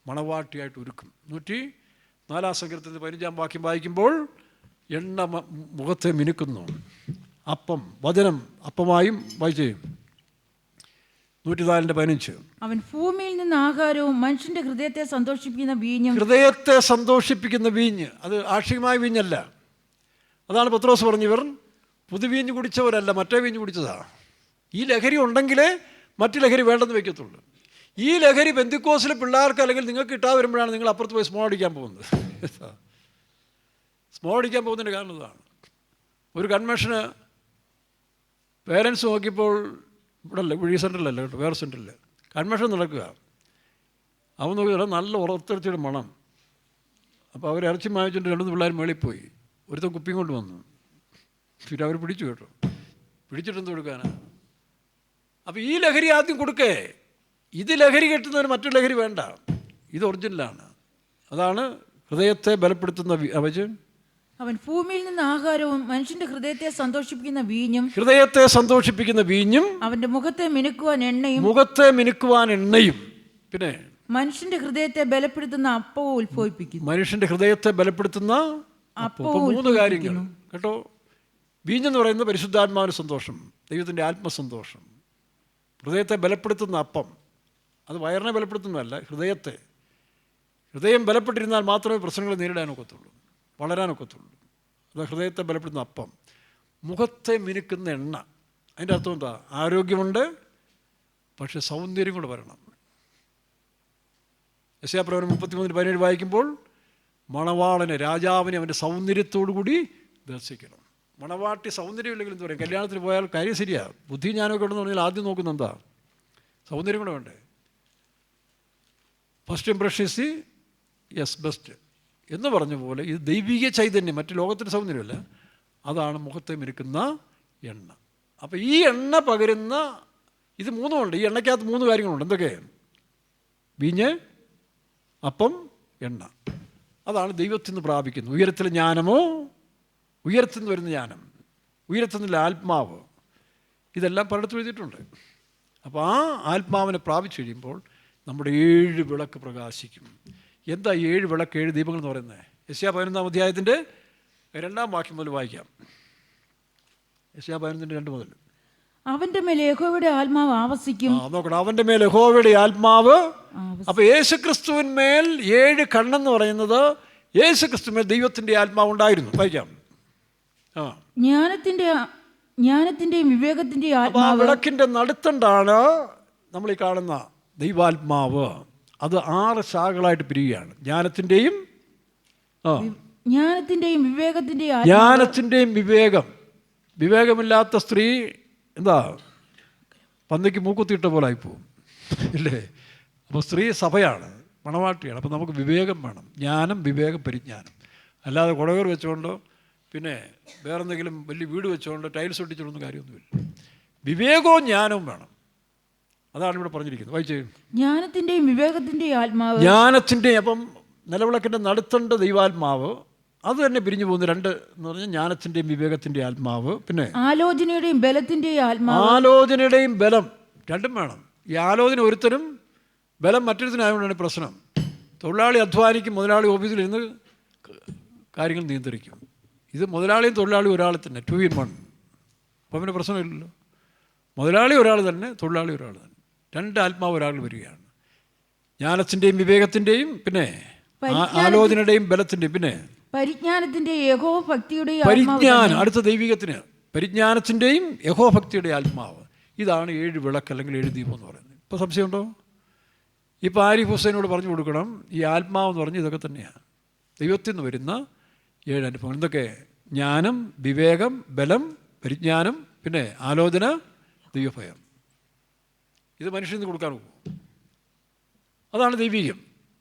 മണവാട്ടിയായിട്ട് ഒരുക്കും. 104 സങ്കീർത്തനത്തിൽ 15 വാക്യം വായിക്കുമ്പോൾ എണ്ണ മുഖത്തെ മിനുക്കുന്നു. അപ്പം, വചനം അപ്പമായും വായിച്ചേ 104:15. അവൻ ഭൂമിയിൽ നിന്ന് ആഹാരവും മനുഷ്യന്റെ ഹൃദയത്തെ സന്തോഷിപ്പിക്കുന്ന വീഞ്ഞും. ഹൃദയത്തെ സന്തോഷിപ്പിക്കുന്ന വീഞ്ഞ്, അത് ആക്ഷികമായ വീഞ്ഞല്ല. അതാണ് പത്രോസ് പറഞ്ഞു, ഇവർ പുതുവീഞ്ഞ് കുടിച്ചവരല്ല, മറ്റേ വീഞ്ഞ് കുടിച്ചതാ. ഈ ലഹരി ഉണ്ടെങ്കിലേ മറ്റു ലഹരി വേണ്ടെന്ന് വയ്ക്കത്തുള്ളൂ. ഈ ലഹരി പെന്തിക്കോസിലെ പിള്ളേർക്ക് അല്ലെങ്കിൽ നിങ്ങൾക്ക് കിട്ടാതെ വരുമ്പോഴാണ് നിങ്ങൾ അപ്പുറത്ത് പോയി സ്മോ അടിക്കാൻ പോകുന്നത്. സ്മോ അടിക്കാൻ പോകുന്നതിൻ്റെ കാരണം ഇതാണ്. ഒരു കൺവെൻഷന് പേരൻസ് നോക്കിയപ്പോൾ ഇവിടെ അല്ല, ഈ സെൻറ്ററിലല്ല കേട്ടോ, വേറെ സെൻറ്ററിൽ കൺവെൻഷൻ നടക്കുക. അവൻ നോക്കിയാൽ നല്ല ഉറത്തിറച്ചിയുടെ മണം. അപ്പോൾ അവർ ഇറച്ചി വാങ്ങിച്ചുകൊണ്ട് 2 പിള്ളേർ മേളിൽ പോയി. ഒരുത്തൻ കുപ്പിയും കൊണ്ട് വന്നു. പിന്നെ അവർ പിടിച്ചു കേട്ടോ. പിടിച്ചിട്ടെന്ത് കൊടുക്കാനാണ്? അപ്പോൾ ഈ ലഹരി ആദ്യം കൊടുക്കേ. ഇത് ലഹരി കെട്ടുന്നവന് മറ്റൊരു ലഹരി വേണ്ട. ഇത് ഒറിജിനലാണ്. അതാണ് ഹൃദയത്തെ ബലപ്പെടുത്തുന്ന അവൻ ഭൂമിയിൽ നിന്ന് ആഹാരവും മനുഷ്യന്റെ ഹൃദയത്തെ സന്തോഷിപ്പിക്കുന്ന വീഞ്ഞും അവന്റെ മുഖത്തെ മിനുക്കുവാൻ എണ്ണയും പിന്നെ മനുഷ്യന്റെ ഹൃദയത്തെ ബലപ്പെടുത്തുന്ന അപ്പവും ഉത്ഭവിപ്പിക്കുന്നു. മനുഷ്യന്റെ ഹൃദയത്തെ ബലപ്പെടുത്തുന്ന അപ്പവും 3 കാര്യങ്ങൾ കേട്ടോ. വീഞ്ഞെന്ന് പറയുന്നത് പരിശുദ്ധാത്മാവിൻ്റെ സന്തോഷം, ദൈവത്തിൻ്റെ ആത്മസന്തോഷം. ഹൃദയത്തെ ബലപ്പെടുത്തുന്ന അപ്പം, അത് വയറിനെ ബലപ്പെടുത്തുന്നതല്ല, ഹൃദയം ബലപ്പെട്ടിരുന്നാൽ മാത്രമേ പ്രശ്നങ്ങൾ നേരിടാനൊക്കത്തുള്ളൂ, വളരാനൊക്കത്തുള്ളൂ. അത് ഹൃദയത്തെ ബലപ്പെടുത്തുന്ന അപ്പം. മുഖത്തെ മിനുക്കുന്ന എണ്ണ, അതിൻ്റെ അർത്ഥം എന്താ? ആരോഗ്യമുണ്ട്, പക്ഷെ സൗന്ദര്യം കൂടെ വരണം. യെശയ്യാപ്രവചനം 33:17 വായിക്കുമ്പോൾ മണവാളനെ, രാജാവിനെ അവൻ്റെ സൗന്ദര്യത്തോടു കൂടി ദർശിക്കണം. മണവാട്ടി സൗന്ദര്യമില്ലെങ്കിൽ എന്ത് പറയും? കല്യാണത്തിന് പോയാൽ കാര്യം ശരിയാ, ബുദ്ധി ജ്ഞാനമൊക്കെ ഉണ്ടെന്ന് പറഞ്ഞാൽ ആദ്യം നോക്കുന്ന എന്താ? സൗന്ദര്യം കൂടെ വേണ്ടേ? First impression is the best എന്ന് പറഞ്ഞ പോലെ ഇത് ദൈവിക ചൈതന്യം, മറ്റു ലോകത്തിൻ്റെ സൗന്ദര്യമല്ല, അതാണ് മുഖത്തെ മിനുക്കുന്ന എണ്ണ. അപ്പോൾ ഈ എണ്ണ പകരുന്ന ഇത് 3 ഉണ്ട്. ഈ എണ്ണയ്ക്കകത്ത് 3 കാര്യങ്ങളുണ്ട്. എന്തൊക്കെ? വീഞ്ഞ്, അപ്പം, എണ്ണ. അതാണ് ദൈവത്തിൽ നിന്ന് പ്രാപിക്കുന്നത്. ഉയരത്തിലെ ജ്ഞാനമോ, ഉയരത്തിൽ നിന്ന് വരുന്ന ജ്ഞാനം, ഉയരത്തിൽ നിന്നുള്ള ആത്മാവ്, ഇതെല്ലാം പലയിടത്തും എഴുതിയിട്ടുണ്ട്. അപ്പോൾ ആ ആത്മാവിനെ പ്രാപിച്ചു കഴിയുമ്പോൾ നമ്മുടെ 7 വിളക്ക് പ്രകാശിക്കും. എന്താ 7 വിളക്ക്, 7 ദീപങ്ങൾ എന്ന് പറയുന്നത്? യെശയ്യാ 11 അധ്യായത്തിൻ്റെ 2 വാക്യം മുതൽ വായിക്കാം. യെശയ്യാ 11:2 മുതൽ. അവന്റെ മേൽ യഹോവയുടെ ആത്മാവ് ആവസിക്കും. നോക്കണം, അവന്റെ മേൽ യഹോവയുടെ ആത്മാവ്. അപ്പൊ യേശുക്രിസ്തുവിന്മേൽ 7 കണ്ണെന്ന് പറയുന്നത് യേശുക്രിസ്തുവിന്മേൽ ദൈവത്തിന്റെ ആത്മാവ് ഉണ്ടായിരുന്നു. വായിക്കാം. ജ്ഞാനത്തിന്റെയും വിവേകത്തിന്റെയും ആത്മാവ്. വിളക്കിന്റെ നടുത്തണ്ടാണ് നമ്മൾ ഈ കാണുന്ന ദൈവാത്മാവ്. അത് 6 ശാഖകളായിട്ട് പിരിയുകയാണ്. ജ്ഞാനത്തിന്റെയും വിവേകത്തിന്റെയും വിവേകമില്ലാത്ത സ്ത്രീ എന്താ, പന്നിക്ക് മൂക്കുത്തിയിട്ട പോലെ ആയിപ്പോവും, ഇല്ലേ? അപ്പോൾ സ്ത്രീ സഭയാണ്, മണവാട്ടിയാണ്. അപ്പോൾ നമുക്ക് വിവേകം വേണം. ജ്ഞാനം, വിവേകം, പരിജ്ഞാനം. അല്ലാതെ കുടകർ വെച്ചുകൊണ്ടോ പിന്നെ വേറെന്തെങ്കിലും വലിയ വീട് വെച്ചുകൊണ്ട് ടൈൽസ് ഒട്ടിച്ചോണ്ടൊന്നും കാര്യമൊന്നുമില്ല. വിവേകവും ജ്ഞാനവും വേണം. അതാണ് ഇവിടെ പറഞ്ഞിരിക്കുന്നത്. വായിച്ചേ. ജ്ഞാനത്തിന്റെയും വിവേകത്തിന്റെയും ആത്മാവ്. അപ്പം നിലവിളക്കിൻ്റെ നടുത്തണ്ട് ദൈവാത്മാവ്. അത് തന്നെ പിരിഞ്ഞു പോകുന്ന 2 എന്ന് പറഞ്ഞാൽ ജ്ഞാനത്തിൻ്റെയും വിവേകത്തിൻ്റെയും ആത്മാവ്. പിന്നെ ആലോചനയുടെയും ബലത്തിൻ്റെയും ആത്മാവ്. ആലോചനയുടെയും ബലം രണ്ടും വേണം. ഈ ആലോചന ഒരുത്തരും ബലം മറ്റൊരുത്തനായതുകൊണ്ടാണ് പ്രശ്നം. തൊഴിലാളി അധ്വാനിക്കും, മുതലാളി ഓഫീസിലിരുന്ന് കാര്യങ്ങൾ നിയന്ത്രിക്കും. ഇത് മുതലാളിയും തൊഴിലാളിയും ഒരാൾ തന്നെ, 2 in 1. അപ്പം പിന്നെ പ്രശ്നമില്ലല്ലോ. മുതലാളി ഒരാൾ തന്നെ, തൊഴിലാളി ഒരാൾ തന്നെ, 2 ആത്മാവ് ഒരാൾ വരികയാണ്. ജ്ഞാനത്തിൻ്റെയും വിവേകത്തിൻ്റെയും പിന്നെ ആലോചനയുടെയും ബലത്തിൻ്റെയും പിന്നെ പരിജ്ഞാനത്തിൻ്റെയും യഹോഭക്തിയുടെയും പരിജ്ഞാനം. അടുത്ത ദൈവികത്തിന് പരിജ്ഞാനത്തിൻ്റെയും യഹോഭക്തിയുടെ ആത്മാവ്. ഇതാണ് 7 വിളക്ക് അല്ലെങ്കിൽ 7 ദീപം എന്ന് പറയുന്നത്. ഇപ്പോൾ സംശയമുണ്ടോ? ഇപ്പോൾ ആരിഫ് ഹുസൈനോട് പറഞ്ഞു കൊടുക്കണം, ഈ ആത്മാവെന്ന് പറഞ്ഞ് ഇതൊക്കെ തന്നെയാണ് ദൈവത്തിൽ നിന്ന് വരുന്ന 7 അനുഭവങ്ങൾ. എന്തൊക്കെ? ജ്ഞാനം, വിവേകം, ബലം, പരിജ്ഞാനം, പിന്നെ ആലോചന, ദൈവഭയം. ഇത് മനുഷ്യന് നിന്ന് കൊടുക്കാൻ പോകും. അതാണ് ദൈവീകം.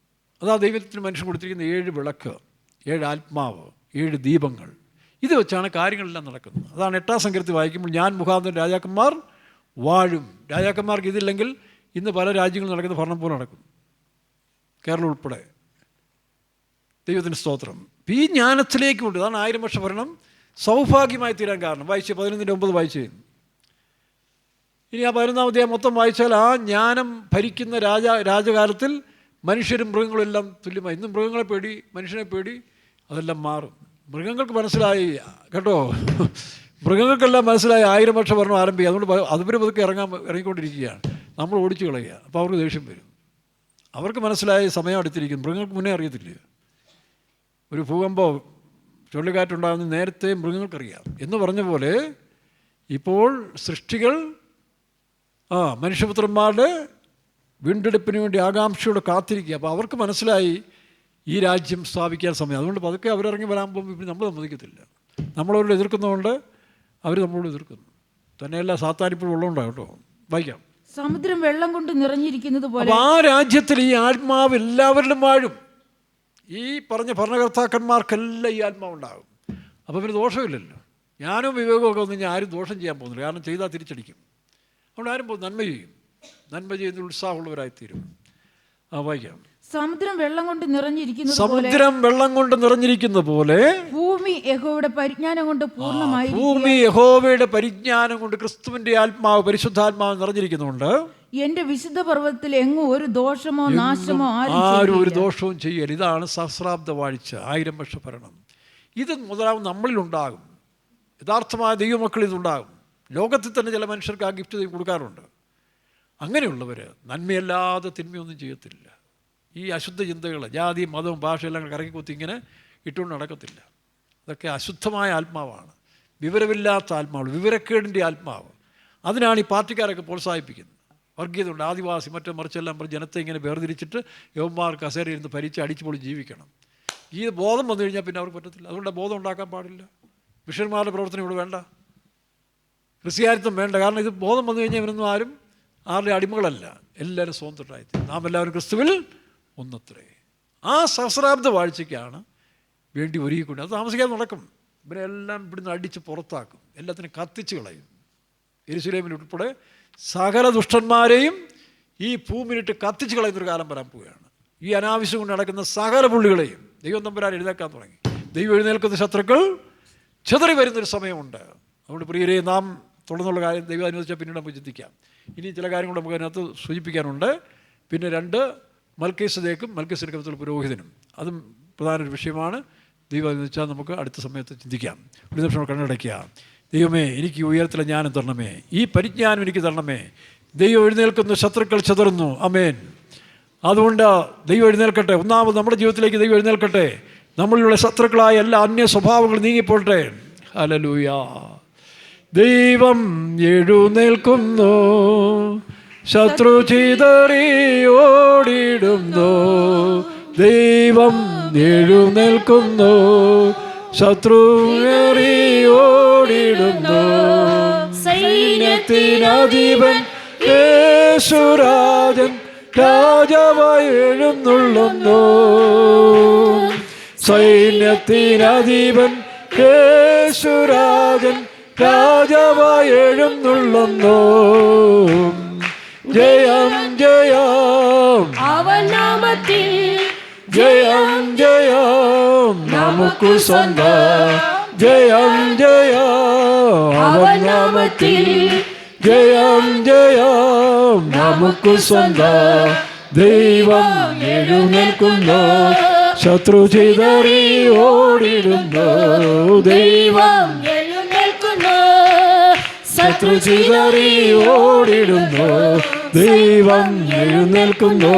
അതാ ദൈവത്തിന് മനുഷ്യൻ കൊടുത്തിരിക്കുന്ന 7 വിളക്ക്, 7 ആത്മാവ്, 7 ദീപങ്ങൾ. ഇത് വെച്ചാണ് കാര്യങ്ങളെല്ലാം നടക്കുന്നത്. അതാണ് 8-ാം സങ്കീർത്തനത്തിൽ വായിക്കുമ്പോൾ ഞാൻ മുഖാന്തരം രാജാക്കന്മാർ വാഴും. രാജാക്കന്മാർക്ക് ഇതില്ലെങ്കിൽ ഇന്ന് പല രാജ്യങ്ങളും നടക്കുന്ന ഭരണം പോലെ നടക്കും, കേരളം ഉൾപ്പെടെ. ദൈവത്തിന് സ്തോത്രം. ഈ ജ്ഞാനത്തിലേക്ക് കൊണ്ട് അതാണ് 1000 വർഷ ഭരണം സൗഭാഗ്യമായി തീരാൻ കാരണം. വായിച്ച് 11:9 വായിച്ച്. ഇനി ആ 11-ാം അധ്യായം മൊത്തം വായിച്ചാൽ ആ ജ്ഞാനം ഭരിക്കുന്ന രാജകാലത്തിൽ മനുഷ്യരും മൃഗങ്ങളും എല്ലാം തുല്യമായി. ഇന്നും മൃഗങ്ങളെ പേടി, മനുഷ്യനെ പേടി, അതെല്ലാം മാറും. മൃഗങ്ങൾക്ക് മനസ്സിലായി കേട്ടോ, മൃഗങ്ങൾക്കെല്ലാം മനസ്സിലായി 1000 വർഷ ഭരണം ആരംഭിക്കുക. അതുകൊണ്ട് അതുവരെ പതുക്കെ ഇറങ്ങിക്കൊണ്ടിരിക്കുകയാണ്. നമ്മൾ ഓടിച്ചു കളയുക. അപ്പോൾ അവർക്ക് ദേഷ്യം വരും. അവർക്ക് മനസ്സിലായി സമയം അടുത്തിരിക്കുന്നു. മൃഗങ്ങൾക്ക് മുന്നേ അറിയത്തില്ല. ഒരു ഭൂകമ്പം, ചുഴലിക്കാറ്റുണ്ടാകുന്ന നേരത്തെ മൃഗങ്ങൾക്കറിയാം എന്ന് പറഞ്ഞ പോലെ ഇപ്പോൾ സൃഷ്ടികൾ മനുഷ്യപുത്രന്മാരുടെ വീണ്ടെടുപ്പിന് വേണ്ടി ആകാംക്ഷയോടെ കാത്തിരിക്കുക. അപ്പോൾ അവർക്ക് മനസ്സിലായി ഈ രാജ്യം സ്ഥാപിക്കാൻ സമയം. അതുകൊണ്ട് പതുക്കെ അവരിറങ്ങി വരാൻ പോകുമ്പോൾ നമ്മൾ സമ്മതിക്കത്തില്ല. നമ്മളവരോട് എതിർക്കുന്നതുകൊണ്ട് അവർ നമ്മളോട് എതിർക്കുന്നു. തന്നെയല്ല സാത്താനിപ്പോഴും ഉള്ളതുകൊണ്ടാണ് കേട്ടോ. വായിക്കാം. സമുദ്രം വെള്ളം കൊണ്ട് നിറഞ്ഞിരിക്കുന്നത് പോലെ ആ രാജ്യത്തിൽ ഈ ആത്മാവ് എല്ലാവരിലും വാഴും. ഈ പറഞ്ഞ ഭരണകർത്താക്കന്മാർക്കെല്ലാം ഈ ആത്മാവുണ്ടാകും. അപ്പോൾ പിന്നെ ദോഷമില്ലല്ലോ. ജ്ഞാനവും വിവേകമൊക്കെ ഒന്നും ആരും ദോഷം ചെയ്യാൻ പോകുന്നില്ല. കാരണം ചെയ്താൽ തിരിച്ചടിക്കും. അതുകൊണ്ട് ആരും നന്മ ചെയ്യും. നന്മ ചെയ്യുന്ന ഉത്സാഹമുള്ളവരായിത്തീരും. വായിക്കാം. സമുദ്രം വെള്ളം കൊണ്ട് നിറഞ്ഞിരിക്കുന്നത് പോലെ ഭൂമി യഹോവയുടെ പരിജ്ഞാനം കൊണ്ട് പൂർണ്ണമായി. ഭൂമി യഹോവയുടെ പരിജ്ഞാനം കൊണ്ട്, ക്രിസ്തുവിന്റെ ആത്മാവ്, പരിശുദ്ധാത്മാവ് നിറഞ്ഞിരിക്കുന്നുണ്ട്. എന്റെ വിശുദ്ധ പർവ്വതത്തിൽ എങ്ങും ഒരു ദോഷമോ നാശമോ ആരും ഒരു ദോഷവും ചെയ്യൽ. ഇതാണ് സഹസ്രാബ്ദ വാഴ്ച, 1000 വർഷ ഭരണം. ഇത് മുതലാവും നമ്മളിലുണ്ടാകും. യഥാർത്ഥമായ ദൈവമക്കൾ ഇതുണ്ടാകും. ലോകത്തിൽ തന്നെ ചില മനുഷ്യർക്ക് ആ ഗിഫ്റ്റ് കൊടുക്കാറുണ്ട്. അങ്ങനെയുള്ളവർ നന്മയല്ലാതെ തിന്മയൊന്നും ചെയ്യത്തില്ല. ഈ അശുദ്ധ ചിന്തകൾ, ജാതി, മതവും ഭാഷയെല്ലാം കറങ്ങിക്കുത്തി ഇങ്ങനെ ഇട്ടുകൊണ്ട് നടക്കത്തില്ല. അതൊക്കെ അശുദ്ധമായ ആത്മാവാണ്. വിവരമില്ലാത്ത ആത്മാവ്, വിവരക്കേടിൻ്റെ ആത്മാവ്. അതിനാണ് ഈ പാർട്ടിക്കാരൊക്കെ പ്രോത്സാഹിപ്പിക്കുന്നത്. വർഗീയതയുണ്ട്, ആദിവാസി, മറ്റേ മറിച്ചെല്ലാം പറഞ്ഞ് ജനത്തെ ഇങ്ങനെ വേർതിരിച്ചിട്ട് യവന്മാർ കസേരയിരുന്ന് ഭരിച്ച് അടിച്ചു പൊളി ജീവിക്കണം. ഈ ബോധം വന്നു കഴിഞ്ഞാൽ പിന്നെ അവർക്ക് പറ്റത്തില്ല. അതുകൊണ്ട് ബോധം ഉണ്ടാക്കാൻ പാടില്ല. മിഷന്മാരുടെ പ്രവർത്തനം ഇവിടെ വേണ്ട, ക്രിസ്ത്യാനിത്വം വേണ്ട. കാരണം ഇത് ബോധം വന്നു കഴിഞ്ഞാൽ ഇവരൊന്നും ആരുടെ അടിമകളല്ല, എല്ലാവരും സ്വതന്ത്രരായിത്തീരും. നാം എല്ലാവരും ക്രിസ്തുവിൽ ഒന്നത്രേ. ആ സഹസ്രാബ്ദ വാഴ്ചയ്ക്കാണ് വേണ്ടി ഒരുക്കിക്കൊണ്ട് അത് താമസിക്കാതെ നടക്കും. ഇവരെല്ലാം ഇവിടുന്ന് അടിച്ച് പുറത്താക്കും, എല്ലാത്തിനും കത്തിച്ച് കളയും. യെരുശലേമിൽ ഉൾപ്പെടെ സകല ദുഷ്ടന്മാരെയും ഈ ഭൂമിയിലിട്ട് കത്തിച്ച് കളയുന്നൊരു കാലം വരാൻ പോവുകയാണ്. ഈ അനാവശ്യം കൊണ്ട് നടക്കുന്ന സകല പുള്ളികളെയും ദൈവം തമ്പുരാൻ എഴുന്നേൽക്കാൻ തുടങ്ങി. ദൈവം എഴുന്നേൽക്കുന്ന ശത്രുക്കൾ ചിതറി വരുന്നൊരു സമയമുണ്ട്. അതുകൊണ്ട് പ്രിയരെ, നാം തുടർന്നുള്ള കാര്യം ദൈവം അനുവദിച്ചാൽ പിന്നീട് നമുക്ക് ചിന്തിക്കാം. ഇനി ചില കാര്യങ്ങൾ നമുക്ക് അതിനകത്ത് സൂചിപ്പിക്കാനുണ്ട്. പിന്നെ 2 മൽക്കീസദേക്കും മൽക്കീസദേക്കത്തുള്ള പുരോഹിതനും, അതും പ്രധാന ഒരു വിഷയമാണ്. ദൈവം അനുവദിച്ചാൽ നമുക്ക് അടുത്ത സമയത്ത് ചിന്തിക്കാം. ഒരു നിമിഷം കണ്ണടയ്ക്കുക. ദൈവമേ എനിക്ക് ഈ ഉയരത്തിലെ ജ്ഞാനം തരണമേ, ഈ പരിജ്ഞാനം എനിക്ക് തരണമേ. ദൈവം എഴുന്നേൽക്കുന്നു, ശത്രുക്കൾ ചിതറുന്നു. ആമേൻ. അതുകൊണ്ട് ദൈവം എഴുന്നേൽക്കട്ടെ. ഒന്നാമത് നമ്മുടെ ജീവിതത്തിലേക്ക് ദൈവം എഴുന്നേൽക്കട്ടെ. നമ്മളിലുള്ള ശത്രുക്കളായ എല്ലാ അന്യ സ്വഭാവങ്ങളും നീങ്ങിപ്പോട്ടെ. ഹല്ലേലൂയ. ദൈവം എഴുന്നേൽക്കുന്നു, ശത്രു ചിതറി ഓടിടുന്നു. ദൈവം എഴുന്നേൽക്കുന്നു, ശത്രു ഏറി ഓടിടുന്നു. സൈന്യത്തിനധിപൻ യേശുരാജൻ രാജാവായി എഴുന്നള്ളുന്നു. സൈന്യത്തിനധിപൻ യേശുരാജൻ രാജാവായി എഴുന്നള്ളുന്നു. ജയം ജയം അവൻ നാമത്തിൽ, ജയം ജയം നമുക്കു സ്വന്തം. ജയം ജയം അവൻ നാമത്തിൽ, ജയം ജയം നമുക്കു സ്വന്തം. ദൈവം എഴുന്നേൽക്കുന്നു, ശത്രു ചിതറി ഓടിടുന്നു. ദൈവം എഴുന്നേൽക്കുന്നു, ശത്രു ചിതറി ഓടിടുന്നു. ദൈവം എഴുന്നേൽക്കുന്നു,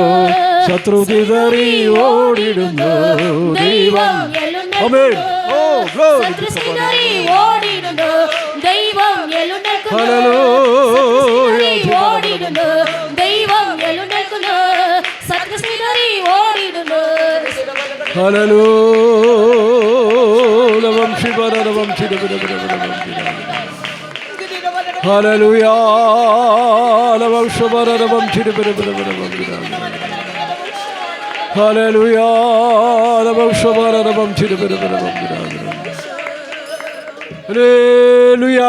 ശത്രു ചിതറി ഓടിടുന്നു. ദൈവം ആമേൻ. ഓ ഗ്ലോറി. ശത്രു ചിതറി ഓടിടുന്നു. ദൈവം എഴുന്നേൽക്കുന്നു, ഹല്ലേലൂയ. ഓടിടുന്നു. ദൈവം എഴുന്നേൽക്കുന്നു, ശത്രു ചിതറി ഓടിടുന്നു. ഹല്ലേലൂയ. വംശിപരവം ഹല്ലേലൂയ. വംശപരവം ഹല്ലേലൂയ. വംശപരവം ഹല്ലേലൂയ.